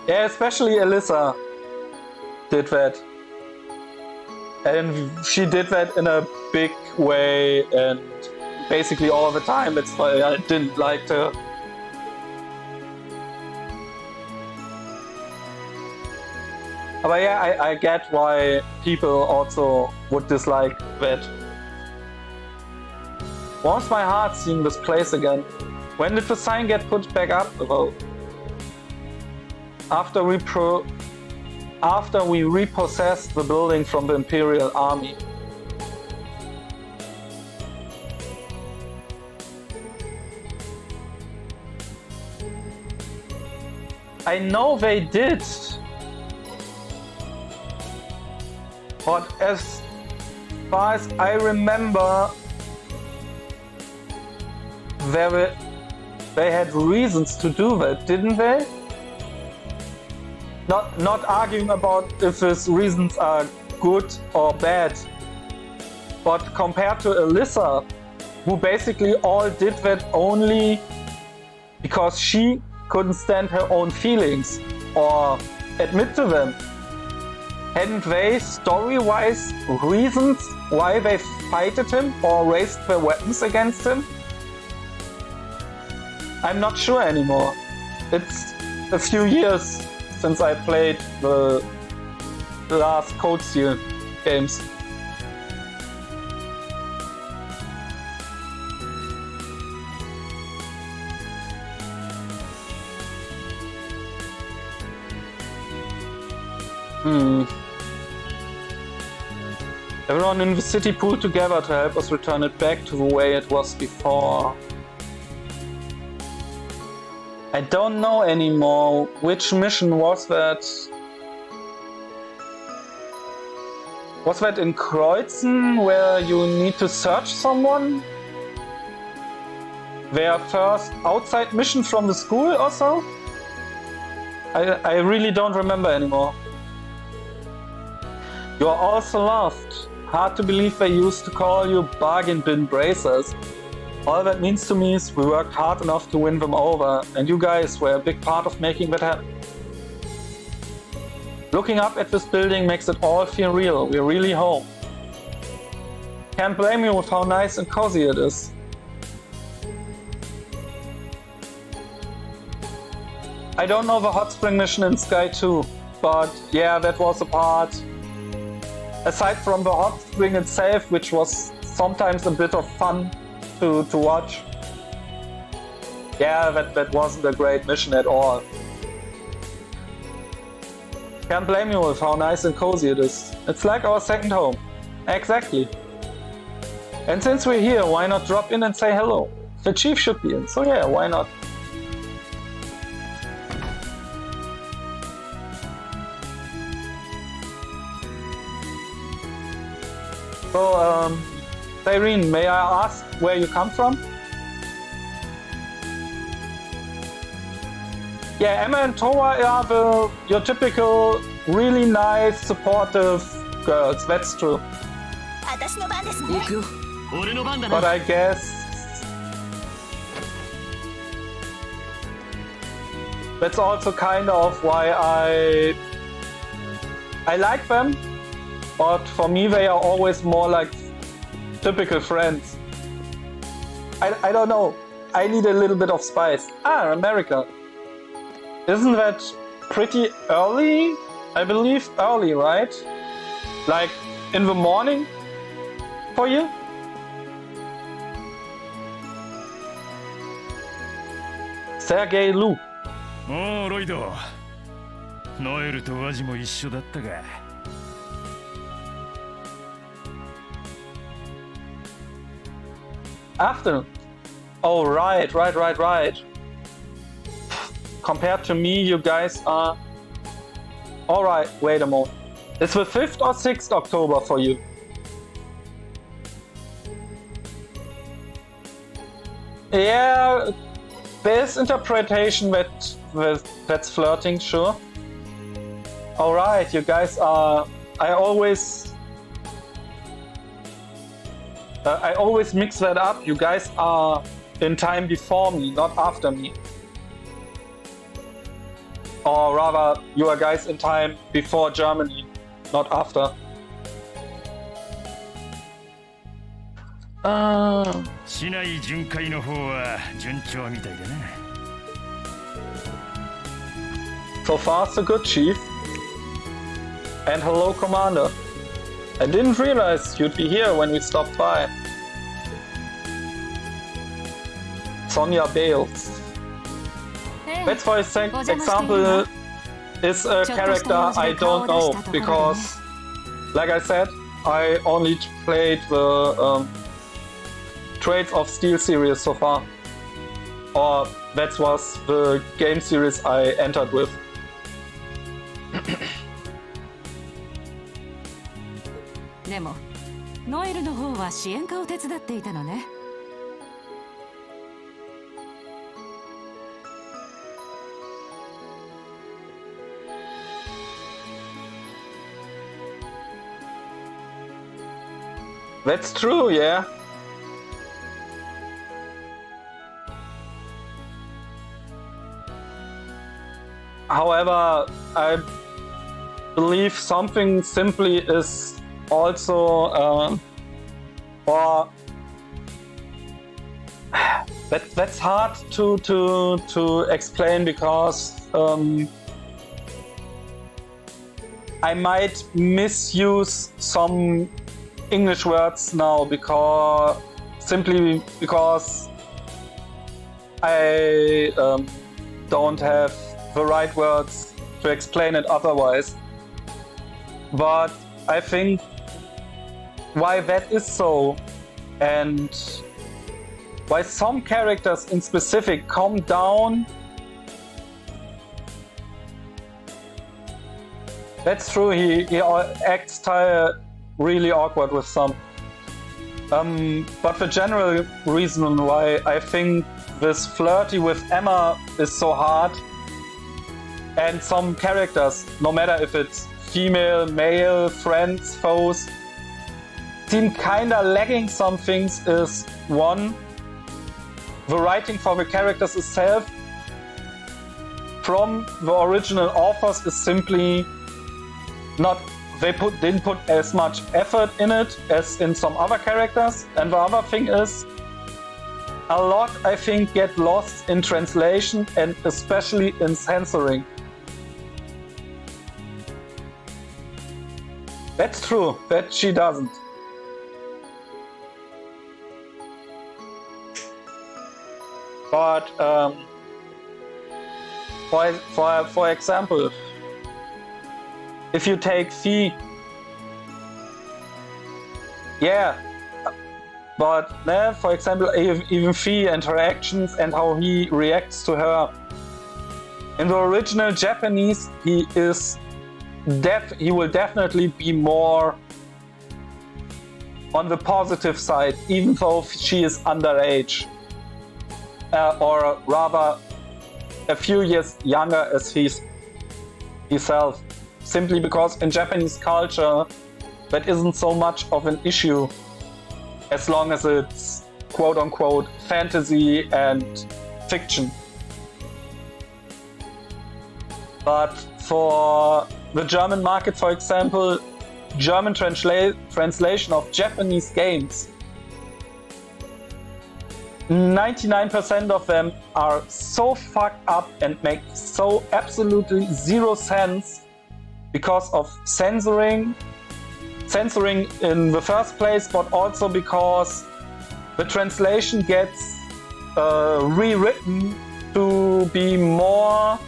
Yeah, especially Alyssa did that. And she did that in a big way and basically all the time. That's why I didn't like her. But yeah, I get why people also would dislike that. Warms my heart seeing this place again. When did the sign get put back up? Well, after we repossessed the building from the Imperial Army. I know they did. But as far as I remember, they had reasons to do that, didn't they? Not arguing about if these reasons are good or bad, but compared to Alyssa, who basically all did that only because she couldn't stand her own feelings or admit to them. Hadn't they, story-wise, reasons why they fighted him or raised their weapons against him? I'm not sure anymore. It's a few years since I played the last Code Steel games. Everyone in the city pulled together to help us return it back to the way it was before. I don't know anymore. Which mission was that? Was that in Kreuzen, where you need to search someone? Their first outside mission from the school or so? I really don't remember anymore. You're also loved. Hard to believe they used to call you bargain bin bracers. All that means to me is we worked hard enough to win them over, and you guys were a big part of making that happen. Looking up at this building makes it all feel real. We're really home. Can't blame you with how nice and cozy it is. I don't know the hot spring mission in Sky 2, but yeah, that was a part. Aside from the hot spring itself, which was sometimes a bit of fun to watch. Yeah, that wasn't a great mission at all. Can't blame you with how nice and cozy it is. It's like our second home. Exactly. And since we're here, why not drop in and say hello? The chief should be in, so yeah, why not? So, Rean, may I ask where you come from? Yeah, Emma and Towa are your typical really nice, supportive girls. That's true.
私の番ですね。
行くよ。
俺の番だ
But
な。
I guess that's also kind of why I like them. But for me, they are always more like typical friends. I don't know. I need a little bit of spice. Ah, America. Isn't that pretty early? I believe early, right? Like in the morning for you? Sergei Lu.
おおロイド、ノエルとワジも一緒だったが。
Afternoon. Oh, right. Compared to me, you guys are... Alright, wait a moment. It's the 5th or 6th October for you? Yeah, there's interpretation that's flirting, sure. Alright, you guys are... I always mix that up. You guys are in time before me, not after me. Or rather, you are guys in time before Germany, not after.
市内巡回の方は順調みたいだな。
So far, so good, Chief. And hello, Commander. I didn't realize you'd be here when we stopped by. Sonia Bales. That's for example is a character I don't know because, like I said, I only played the Trades of Steel series so far. Or that was the game series I entered with.
でもノエルの方は支援課を手伝っていたのね。
That's true, yeah. However, I believe something simply is also or that's hard to explain because I might misuse some English words now because I don't have the right words to explain it otherwise. But I think why that is so and why some characters in specific calm down. That's true, he acts really awkward with some. But the general reason why I think this flirty with Emma is so hard, and some characters, no matter if it's female, male, friends, foes, seem kinda lagging some things is one, the writing for the characters itself from the original authors is simply not, didn't put as much effort in it as in some other characters. And the other thing is, a lot I think get lost in translation and especially in censoring. That's true, that she doesn't. But for example, if you take Fee, yeah, but for example, even Fee and her actions and how he reacts to her. In the original Japanese, he will definitely be more on the positive side, even though she is underage, or rather a few years younger as himself. simply because in Japanese culture that isn't so much of an issue as long as it's quote-unquote fantasy and fiction. But for the German market, for example, German translation of Japanese games, 99% of them are so fucked up and make so absolutely zero sense because of censoring in the first place, but also because the translation gets rewritten to be more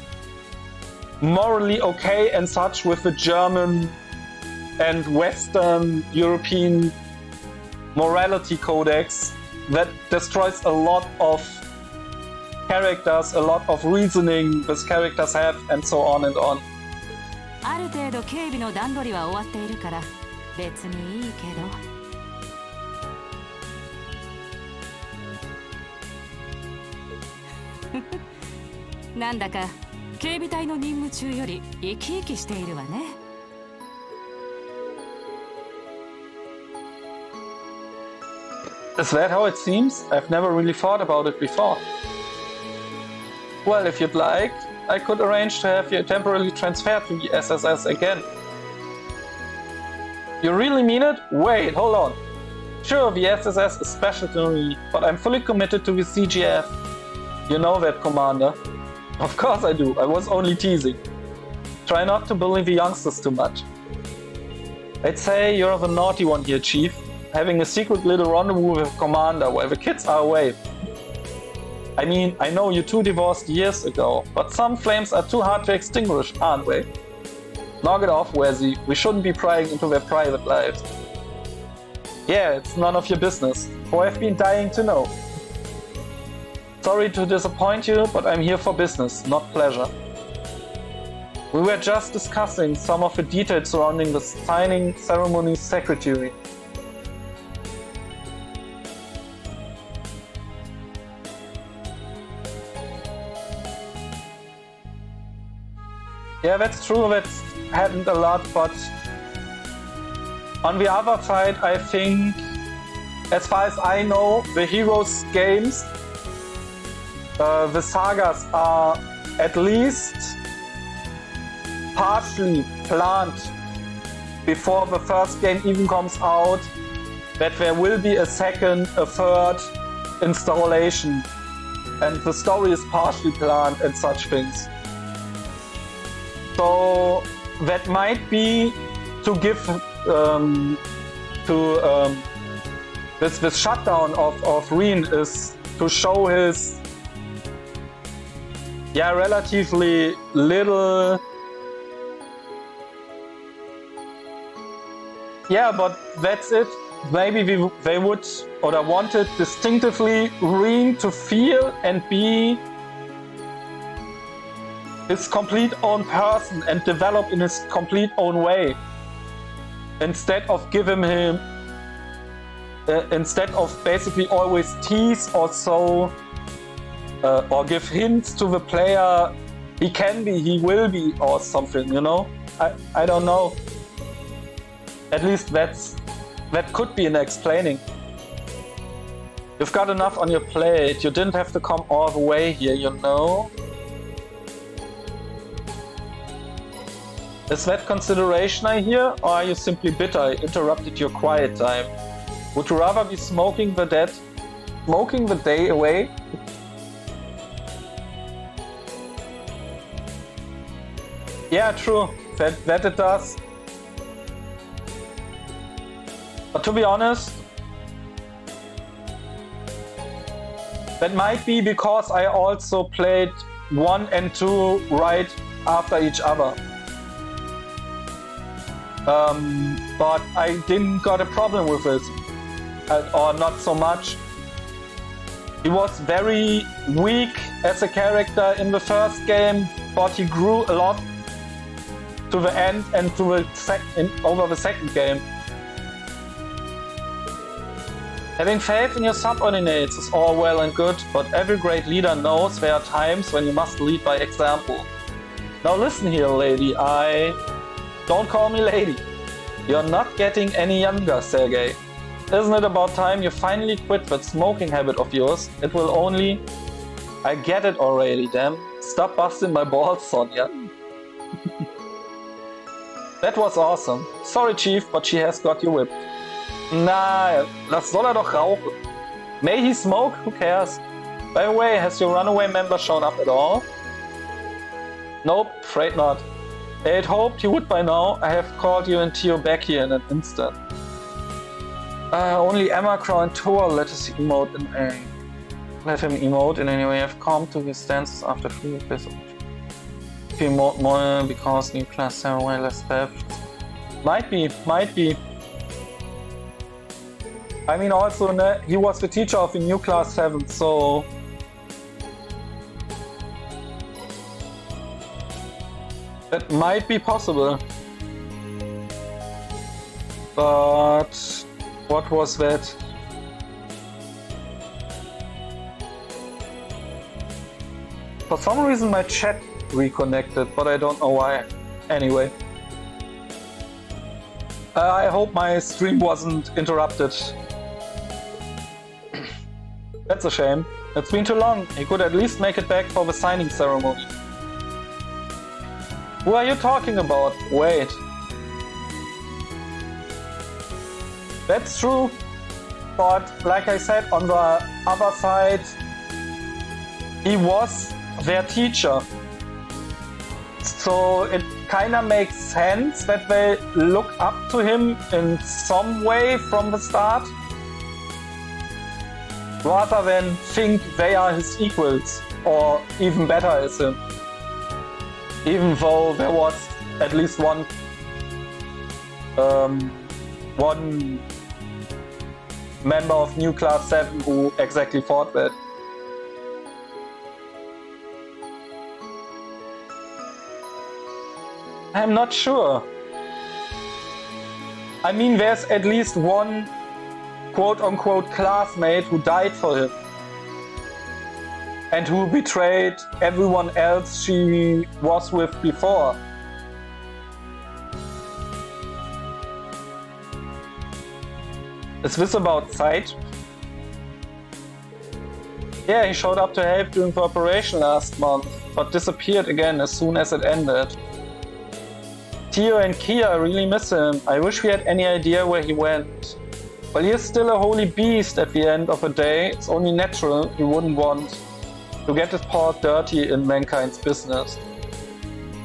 morally okay and such with the German and Western European morality codex that destroys a lot of characters, a lot of reasoning these characters have, and so on and on.
ある程度警備の段取りは終わっているから別にいいけどなんだか警備隊の任務中より生き生きしているわね。
Is that how it seems? I've never really thought about it before. Well, if you'd like, I could arrange to have you temporarily transferred to the SSS again. You really mean it? Wait, hold on. Sure, the SSS is special to me, but I'm fully committed to the CGF. You know that, Commander. Of course I do, I was only teasing. Try not to bully the youngsters too much. I'd say you're the naughty one here, Chief. Having a secret little rendezvous with Commander while the kids are away. I mean, I know you two divorced years ago, but some flames are too hard to extinguish, aren't they? Knock it off, Wazzy. We shouldn't be prying into their private lives. Yeah, it's none of your business, for I've been dying to know. Sorry to disappoint you, but I'm here for business, not pleasure. We were just discussing some of the details surrounding the signing ceremony secretary. Yeah, that's true, that's happened a lot, but on the other side, I think, as far as I know, the Heroes games, the sagas are at least partially planned before the first game even comes out, that there will be a second, a third installation, and the story is partially planned and such things. So that might be to give this shutdown of Rean is to show his relatively little. Yeah, but that's it. Maybe they would or wanted distinctively Rean to feel and be his complete own person and develop in his complete own way, instead of giving him instead of basically always tease or so or give hints to the player he can be, he will be, or something, you know. I don't know. At least that could be an explaining. You've got enough on your plate. You didn't have to come all the way here, you know. Is that consideration I hear, or are you simply bitter I interrupted your quiet time? Would you rather be smoking the day away? Yeah, true. That it does. But to be honest, that might be because I also played 1 and 2 right after each other. But I didn't got a problem with it, or not so much. He was very weak as a character in the first game, but he grew a lot to the end and to over the second game. Having faith in your subordinates is all well and good, but every great leader knows there are times when you must lead by example. Now listen here, lady, Don't call me lady. You're not getting any younger, Sergey. Isn't it about time you finally quit that smoking habit of yours? It will only... I get it already, damn. Stop busting my balls, Sonia. That was awesome. Sorry, Chief, but she has got you whipped. Nah, das soll doch rauchen. May he smoke? Who cares? By the way, has your runaway member shown up at all? Nope, afraid not. I had hoped you would by now. I have called you and Tio back here in an instant. Only Emma, Crow, and Tor let him emote in any way. I've come to his stances after 3 years. If you emote more because new class 7 way less theft. Might be. I mean, also, he was the teacher of the new class 7, so... That might be possible. But... what was that? For some reason my chat reconnected, but I don't know why. Anyway. I hope my stream wasn't interrupted. That's a shame. It's been too long. He could at least make it back for the signing ceremony. Who are you talking about? Wait. That's true. But like I said, on the other side, he was their teacher. So it kinda makes sense that they look up to him in some way from the start, rather than think they are his equals, or even better as him. Even though there was at least one member of New Class 7 who exactly thought that. I'm not sure. I mean, there's at least one quote-unquote classmate who died for him. And who betrayed everyone else she was with before. Is this about Sight? Yeah, he showed up to help during the operation last month, but disappeared again as soon as it ended. Tio and Kia really miss him. I wish we had any idea where he went. Well, he is still a holy beast at the end of the day. It's only natural he wouldn't want to get his paws dirty in mankind's business.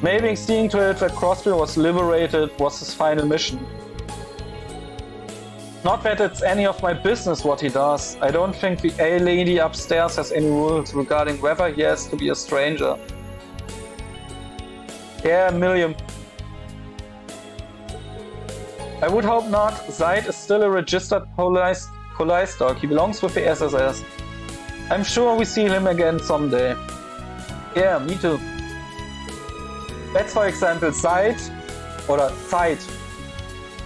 Maybe seeing to it that Crosby was liberated was his final mission. Not that it's any of my business what he does. I don't think the A-lady upstairs has any rules regarding whether he has to be a stranger. Yeah, a million. I would hope not. Zaid is still a registered police dog. He belongs with the SSS. I'm sure we see him again someday. Yeah, me too. That's for example Zeit or Zeit.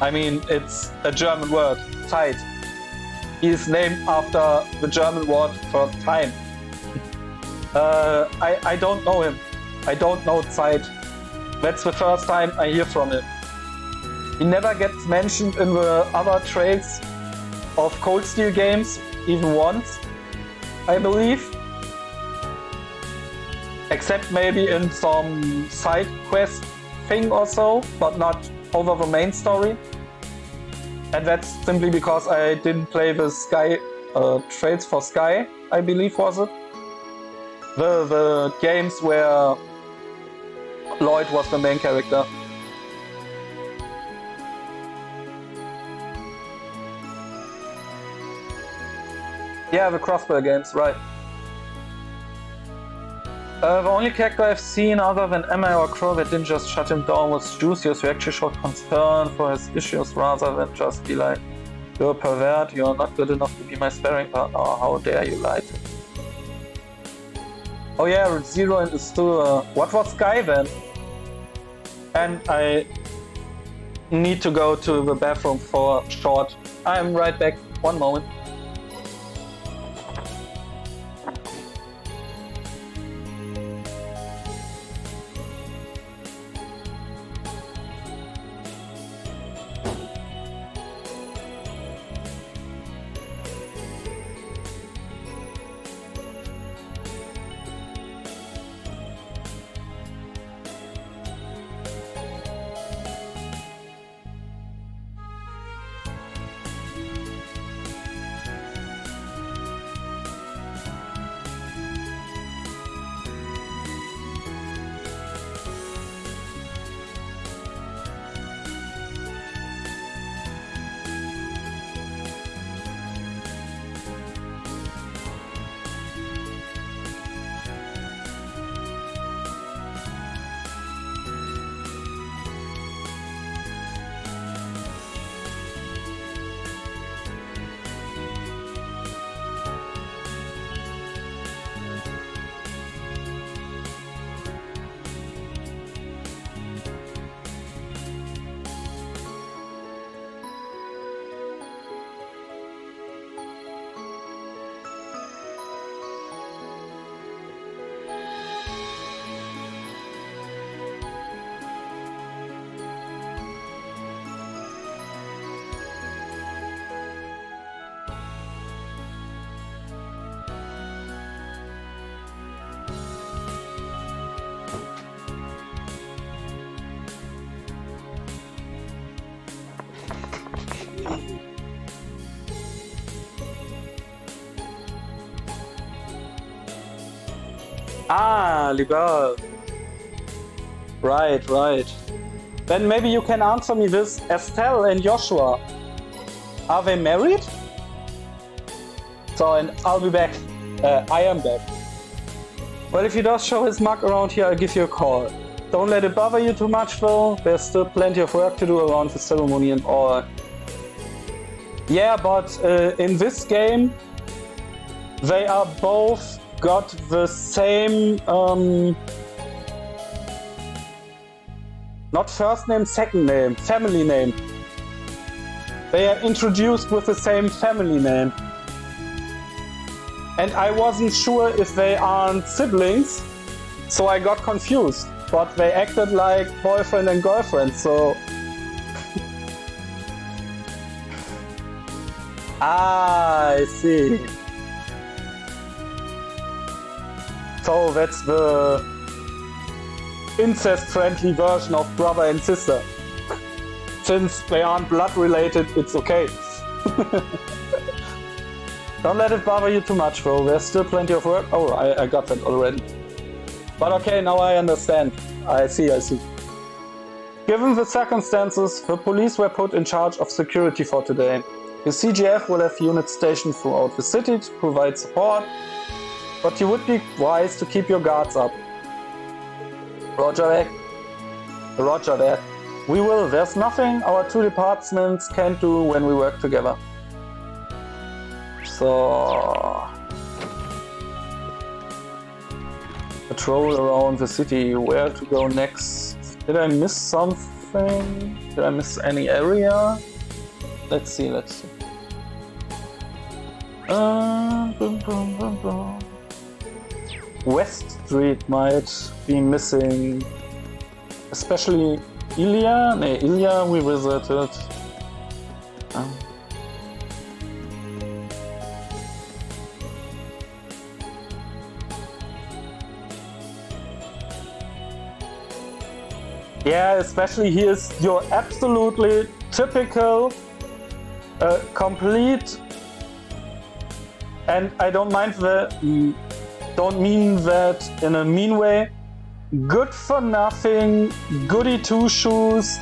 I mean, it's a German word, Zeit. He is named after the German word for time. I don't know him. I don't know Zeit. That's the first time I hear from him. He never gets mentioned in the other trails of Cold Steel games, even once, I believe. Except maybe in some side quest thing or so, but not over the main story. And that's simply because I didn't play the Sky Trails for Sky, I believe was it. The games where Lloyd was the main character. Yeah, the crossbow games, right. The only character I've seen other than Emma or Crow that didn't just shut him down was Juicius, who actually showed concern for his issues rather than just be like, you're a pervert, you're not good enough to be my sparring partner, how dare you lie to me. Oh yeah, Zero and is still what was Sky then? And I need to go to the bathroom for short. I'm right back, one moment. Ah, liberal. Right, right. Then maybe you can answer me this. Estelle and Joshua, are they married? So, and I'll be back. I am back. Well, if he does show his mug around here, I'll give you a call. Don't let it bother you too much though. There's still plenty of work to do around the ceremony and all. Yeah, but in this game, they are both got the same, not first name, second name, family name. They are introduced with the same family name. And I wasn't sure if they aren't siblings, so I got confused. But they acted like boyfriend and girlfriend, so... Ah, I see. So that's the incest-friendly version of brother and sister. Since they aren't blood related, it's okay. Don't let it bother you too much though, there's still plenty of work. Oh, I got that already. But okay, now I understand. I see. Given the circumstances, the police were put in charge of security for today. The CGF will have units stationed throughout the city to provide support, but you would be wise to keep your guards up. Roger that. Roger that. We will. There's nothing our two departments can do when we work together. So... patrol around the city. Where to go next? Did I miss something? Did I miss any area? Let's see. West Street might be missing. Especially Ilya? No, Ilya we visited. Yeah, especially he is your absolutely typical, complete, and I don't mean that in a mean way, good for nothing, goody two shoes,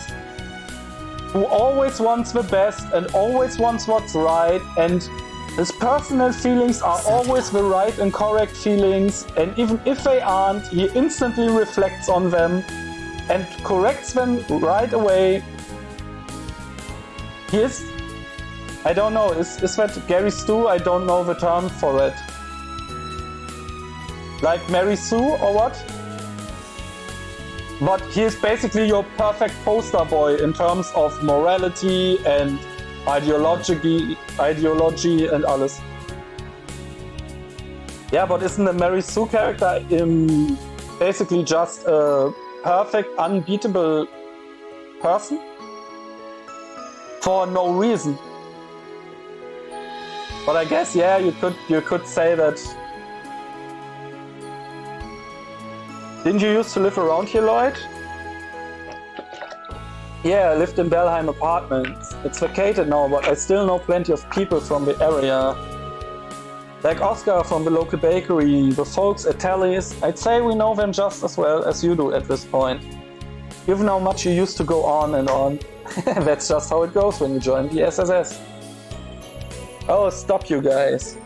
who always wants the best and always wants what's right, and his personal feelings are always the right and correct feelings, and even if they aren't, he instantly reflects on them and corrects them right away. He is... I don't know, is that Gary Stu? I don't know the term for it. Like Mary Sue or what? But he is basically your perfect poster boy in terms of morality and ideology and alles. Yeah, but isn't the Mary Sue character basically just a perfect, unbeatable person? For no reason. But I guess, yeah, you could say that. Didn't you used to live around here, Lloyd? Yeah, I lived in Belheim Apartments. It's vacated now, but I still know plenty of people from the area. Like Oscar from the local bakery, the folks at Tally's. I'd say we know them just as well as you do at this point. Given how much you used to go on and on. That's just how it goes when you join the SSS. Oh, stop you guys.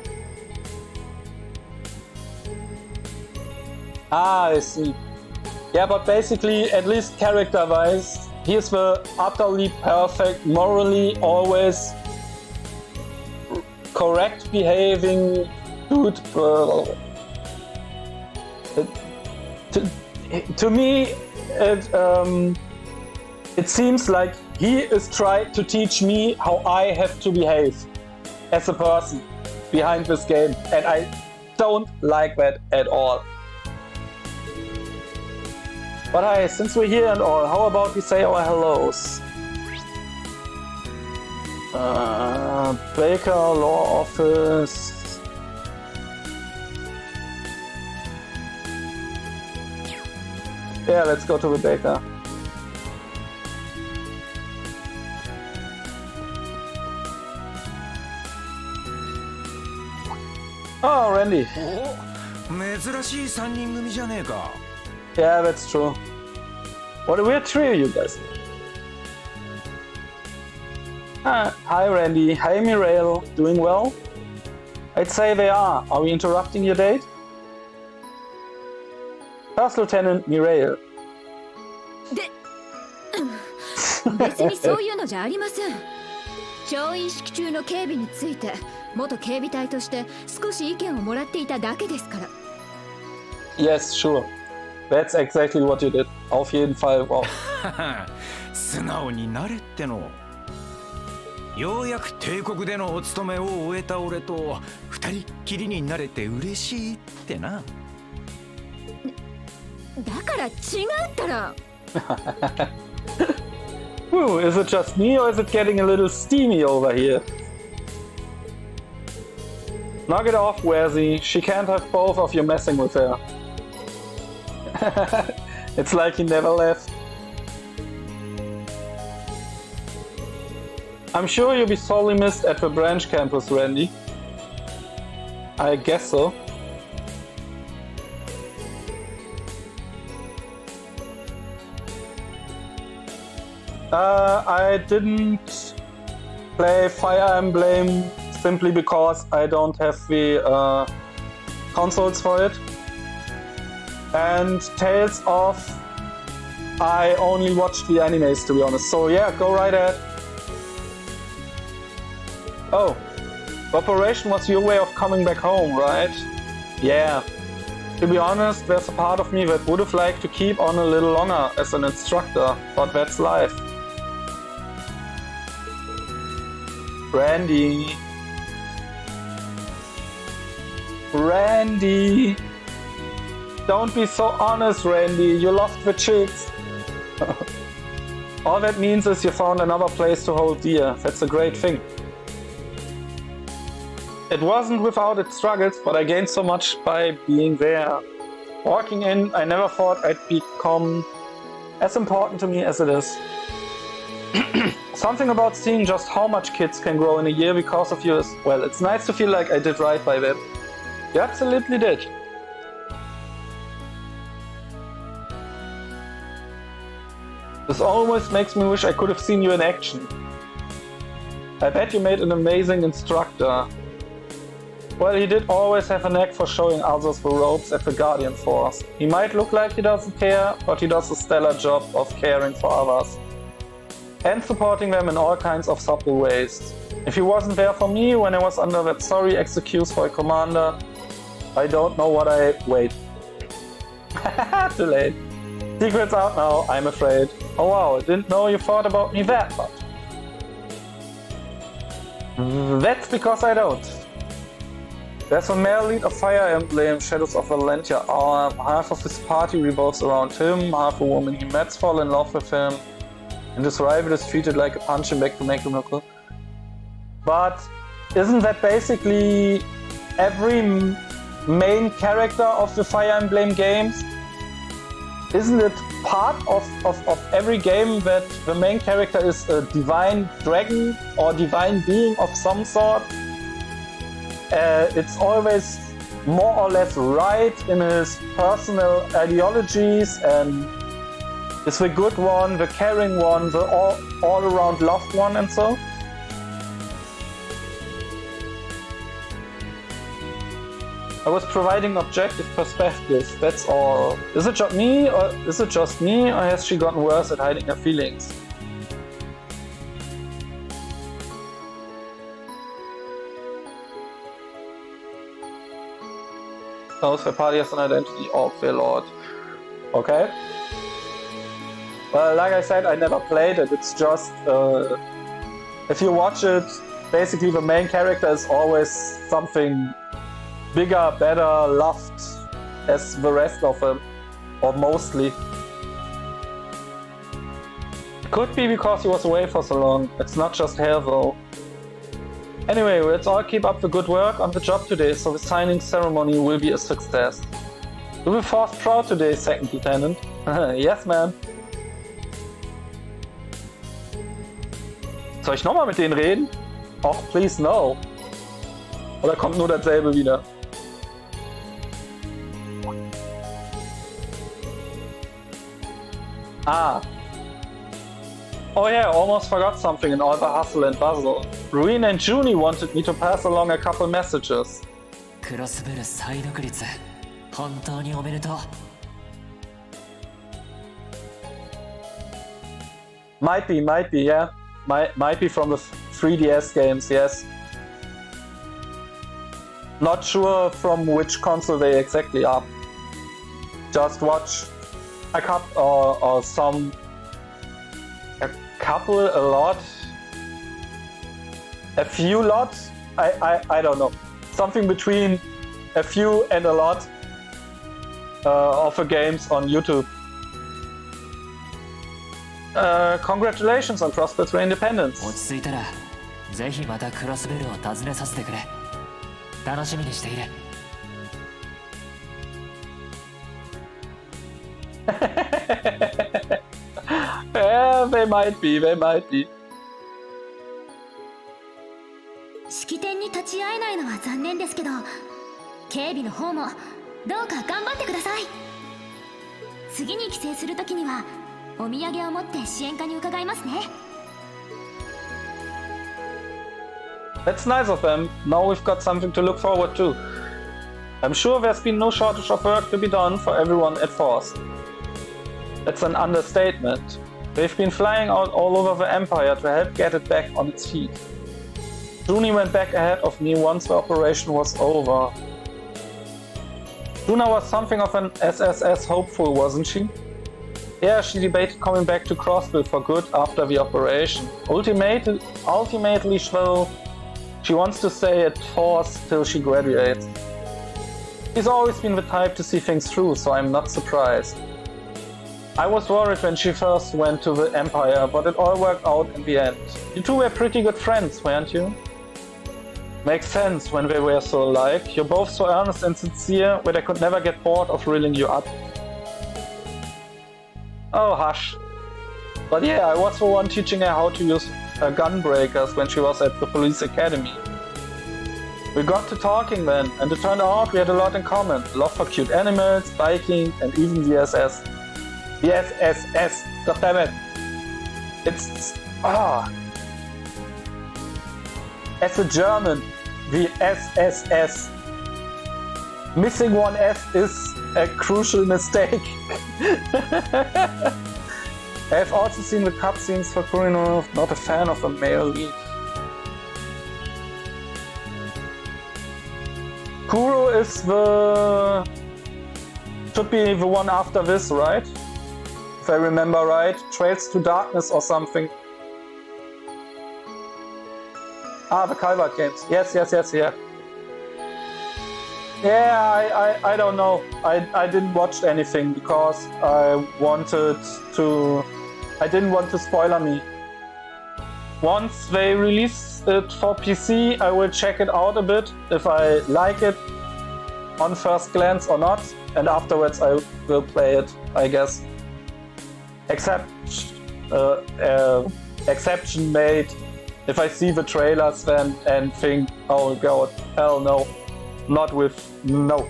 Ah, I see. Yeah, but basically, at least character-wise, he's the utterly perfect, morally always correct behaving dude. To me, it seems like he is trying to teach me how I have to behave as a person behind this game, and I don't like that at all. But hey, since we're here and all, how about we say our hellos? Baker, law office. Yeah, let's go to the baker. Oh, Randy.
珍しい3人組じゃねえか。
Yeah, that's true. What a weird trio, you guys. Hi, Randy. Hi, Mirail. Doing well? I'd say they are. Are we interrupting your date? First Lieutenant Mirail.
別にそういうのじゃありません。調印式中の警備について元警備隊として少し意見をもらっていただけですから。
Yes, sure. That's exactly what you did. Auf jeden Fall. Wow.
素直になれっての。ようやく帝国でのお勤めを終えた俺と二人っきりになれて嬉しいってな。
だから違うったら。
Ooh, is it just me or is it getting a little steamy over here? Knock it off, Wazzy. She can't have both of you messing with her. It's like he never left. I'm sure you'll be sorely missed at the branch campus, Randy. I guess so. I didn't play Fire Emblem simply because I don't have the consoles for it. And Tales of, I only watched the animes, to be honest. So yeah, go right ahead. Oh, the operation was your way of coming back home, right? Yeah. To be honest, there's a part of me that would have liked to keep on a little longer as an instructor, but that's life. Randy. Randy. Don't be so honest, Randy. You lost the chicks. All that means is you found another place to hold dear. That's a great thing. It wasn't without its struggles, but I gained so much by being there. Walking in, I never thought I'd become as important to me as it is. Something about seeing just how much kids can grow in a year because of yours. Well, it's nice to feel like I did right by them. You absolutely did. This always makes me wish I could have seen you in action. I bet you made an amazing instructor. Well, he did always have a knack for showing others the ropes at the Guardian Force. He might look like he doesn't care, but he does a stellar job of caring for others. And supporting them in all kinds of subtle ways. If he wasn't there for me when I was under that sorry excuse for a commander, I don't know what I... Wait. Too late. Secret's out now, I'm afraid. Oh wow, I didn't know you thought about me that much. That's because I don't. There's a male lead of Fire Emblem, Shadows of Valentia. Half of his party revolves around him, half a woman he met's fall in love with him, and his rival is treated like a punching bag to make him look good. But isn't that basically every main character of the Fire Emblem games? Isn't it part of every game that the main character is a divine dragon or divine being of some sort? It's always more or less right in his personal ideologies and is the good one, the caring one, the all-around loved one and so? I was providing objective perspective, that's all. Is it just me, or has she gotten worse at hiding her feelings? Knows the party has an identity of the Lord. Okay. Well, like I said, I never played it. It's just if you watch it, basically the main character is always something bigger, better, loved as the rest of them, or mostly. Could be because he was away for so long. It's not just hair though. Anyway, let's all keep up the good work on the job today, so the signing ceremony will be a success. You will force proud today, Second Lieutenant. Yes, ma'am. Soll ich nochmal mit denen reden? Och, please no. Oder kommt nur dasselbe wieder? Ah. Oh yeah, almost forgot something in all the hustle and bustle. Rean and Junie wanted me to pass along a couple messages.
クロスベル再独立本当におめでとう
Might be, yeah. Might be from the 3DS games, yes. Not sure from which console they exactly are. Just watch a couple or some... A couple, a lot... A few lot? I don't know. Something between a few and a lot of the games on YouTube. Congratulations on Crossbits Independence.
落ち着いたらぜひまたクロスベルを訪ねさせてくれ楽しみにしている
Yeah, they might be.
式典に立ち会えないのは残念ですけど警備の方もどうか頑張ってください次に帰省するときにはお土産を持って支援課に伺いますね
That's nice of them. Now we've got something to look forward to. I'm sure there's been no shortage of work to be done for everyone at Force. That's an understatement. They've been flying out all over the Empire to help get it back on its feet. Junie went back ahead of me once the operation was over. Juna was something of an SSS hopeful, wasn't she? Yeah, she debated coming back to Crossville for good after the operation. Ultimately, she wants to stay at Force till she graduates. She's always been the type to see things through, so I'm not surprised. I was worried when she first went to the Empire, but it all worked out in the end. You two were pretty good friends, weren't you? Makes sense when they were so alike. You're both so earnest and sincere, but I could never get bored of riling you up. Oh, hush. But yeah, I was the one teaching her how to use gun breakers when she was at the police academy. We got to talking then, and it turned out we had a lot in common. Love for cute animals, biking, and even the SS. The SSS, goddammit. It's... As a German, the SSS. Missing one S is a crucial mistake. I've also seen the cutscenes for Kurinov, not a fan of a male lead. Kuro is the... should be the one after this, right? If I remember right. Trails to Darkness or something. Ah, the Calvert games. Yes, yeah. Yeah, I don't know. I didn't watch anything because I didn't want to spoiler me. Once they release it for PC, I will check it out a bit if I like it on first glance or not, and afterwards I will play it, I guess. Exception made if I see the trailers then and think, oh god, hell no. Not with no.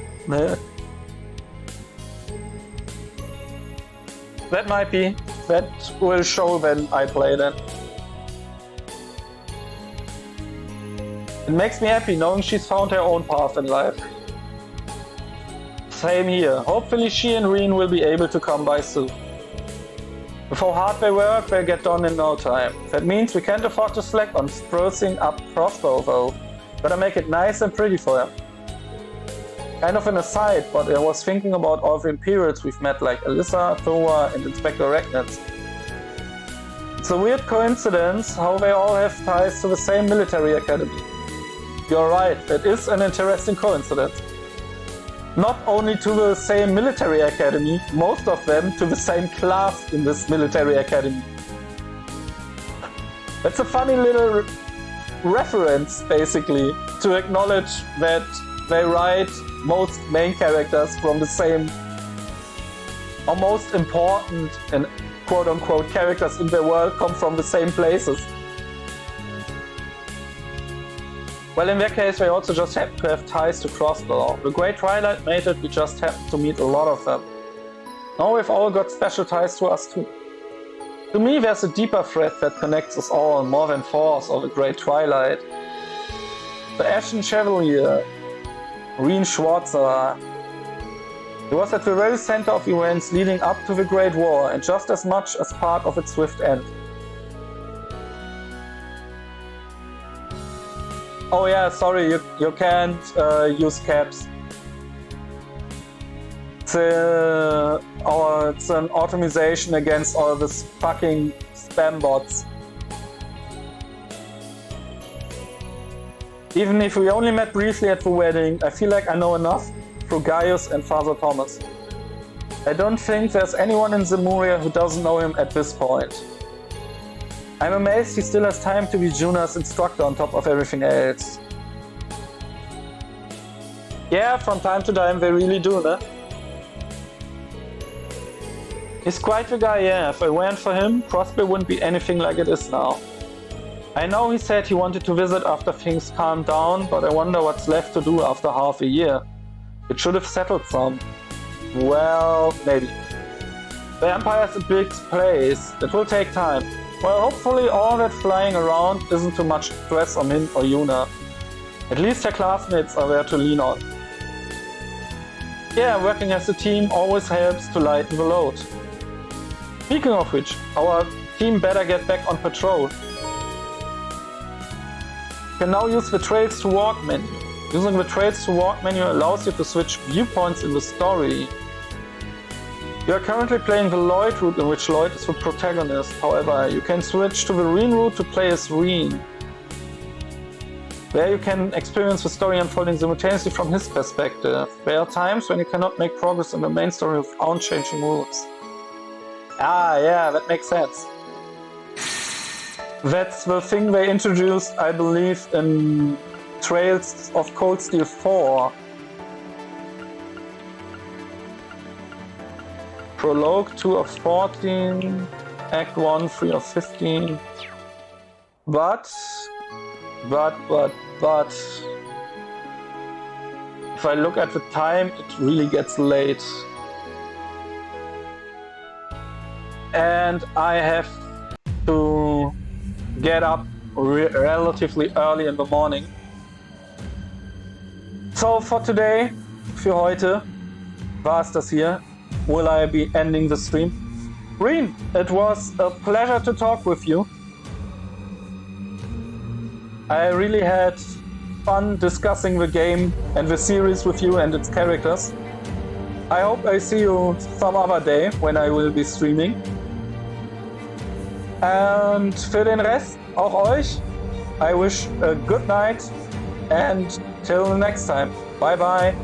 That might be. That will show when I play then. It makes me happy knowing she's found her own path in life. Same here. Hopefully she and Rean will be able to come by soon. With how hard they work, they'll get done in no time. That means we can't afford to slack on sprucing up Crossbow though. Gotta make it nice and pretty for him. Kind of an aside, but I was thinking about all the Imperials we've met like Alyssa, Thora and Inspector Regnitz. It's a weird coincidence how they all have ties to the same military academy. You're right, that is an interesting coincidence. Not only to the same military academy, most of them to the same class in this military academy. That's a funny little reference, basically, to acknowledge that they write most main characters from the same, or most important and quote-unquote characters in the world come from the same places. Well, in that case, we also just happen to have ties to Crossbow. The Great Twilight made it, we just happened to meet a lot of them. Now we've all got special ties to us too. To me, there's a deeper thread that connects us all more than Force or the Great Twilight. The Ashen Chevalier, Rean Schwarzer. He was at the very center of events leading up to the Great War and just as much as part of its swift end. Oh yeah, sorry, you can't use caps. It's an automation against all this fucking spam bots. Even if we only met briefly at the wedding, I feel like I know enough through Gaius and Father Thomas. I don't think there's anyone in Zemuria who doesn't know him at this point. I'm amazed he still has time to be Juna's instructor on top of everything else. Yeah, from time to time they really do, ne? He's quite the guy, yeah. If it weren't for him, Crossplay wouldn't be anything like it is now. I know he said he wanted to visit after things calmed down, but I wonder what's left to do after half a year. It should have settled some. Well, maybe. The Empire's a big place. It will take time. Well, hopefully all that flying around isn't too much stress on him or Yuna. At least her classmates are there to lean on. Yeah, working as a team always helps to lighten the load. Speaking of which, our team better get back on patrol. You can now use the Trails to Walk menu. Using the Trails to Walk menu allows you to switch viewpoints in the story. You are currently playing the Lloyd route, in which Lloyd is the protagonist. However, you can switch to the Rean route to play as Rean. There you can experience the story unfolding simultaneously from his perspective. There are times when you cannot make progress in the main story without changing routes. Ah, yeah, that makes sense. That's the thing they introduced, I believe, in Trails of Cold Steel 4. Prologue 2 of 14, Act 1, 3 of 15. But... if I look at the time, it really gets late. And I have to get up relatively early in the morning. So for today, für heute, war es das hier. Will I be ending the stream? Rean, it was a pleasure to talk with you. I really had fun discussing the game and the series with you and its characters. I hope I see you some other day when I will be streaming. And für den Rest, auch euch, I wish a good night and till next time. Bye bye.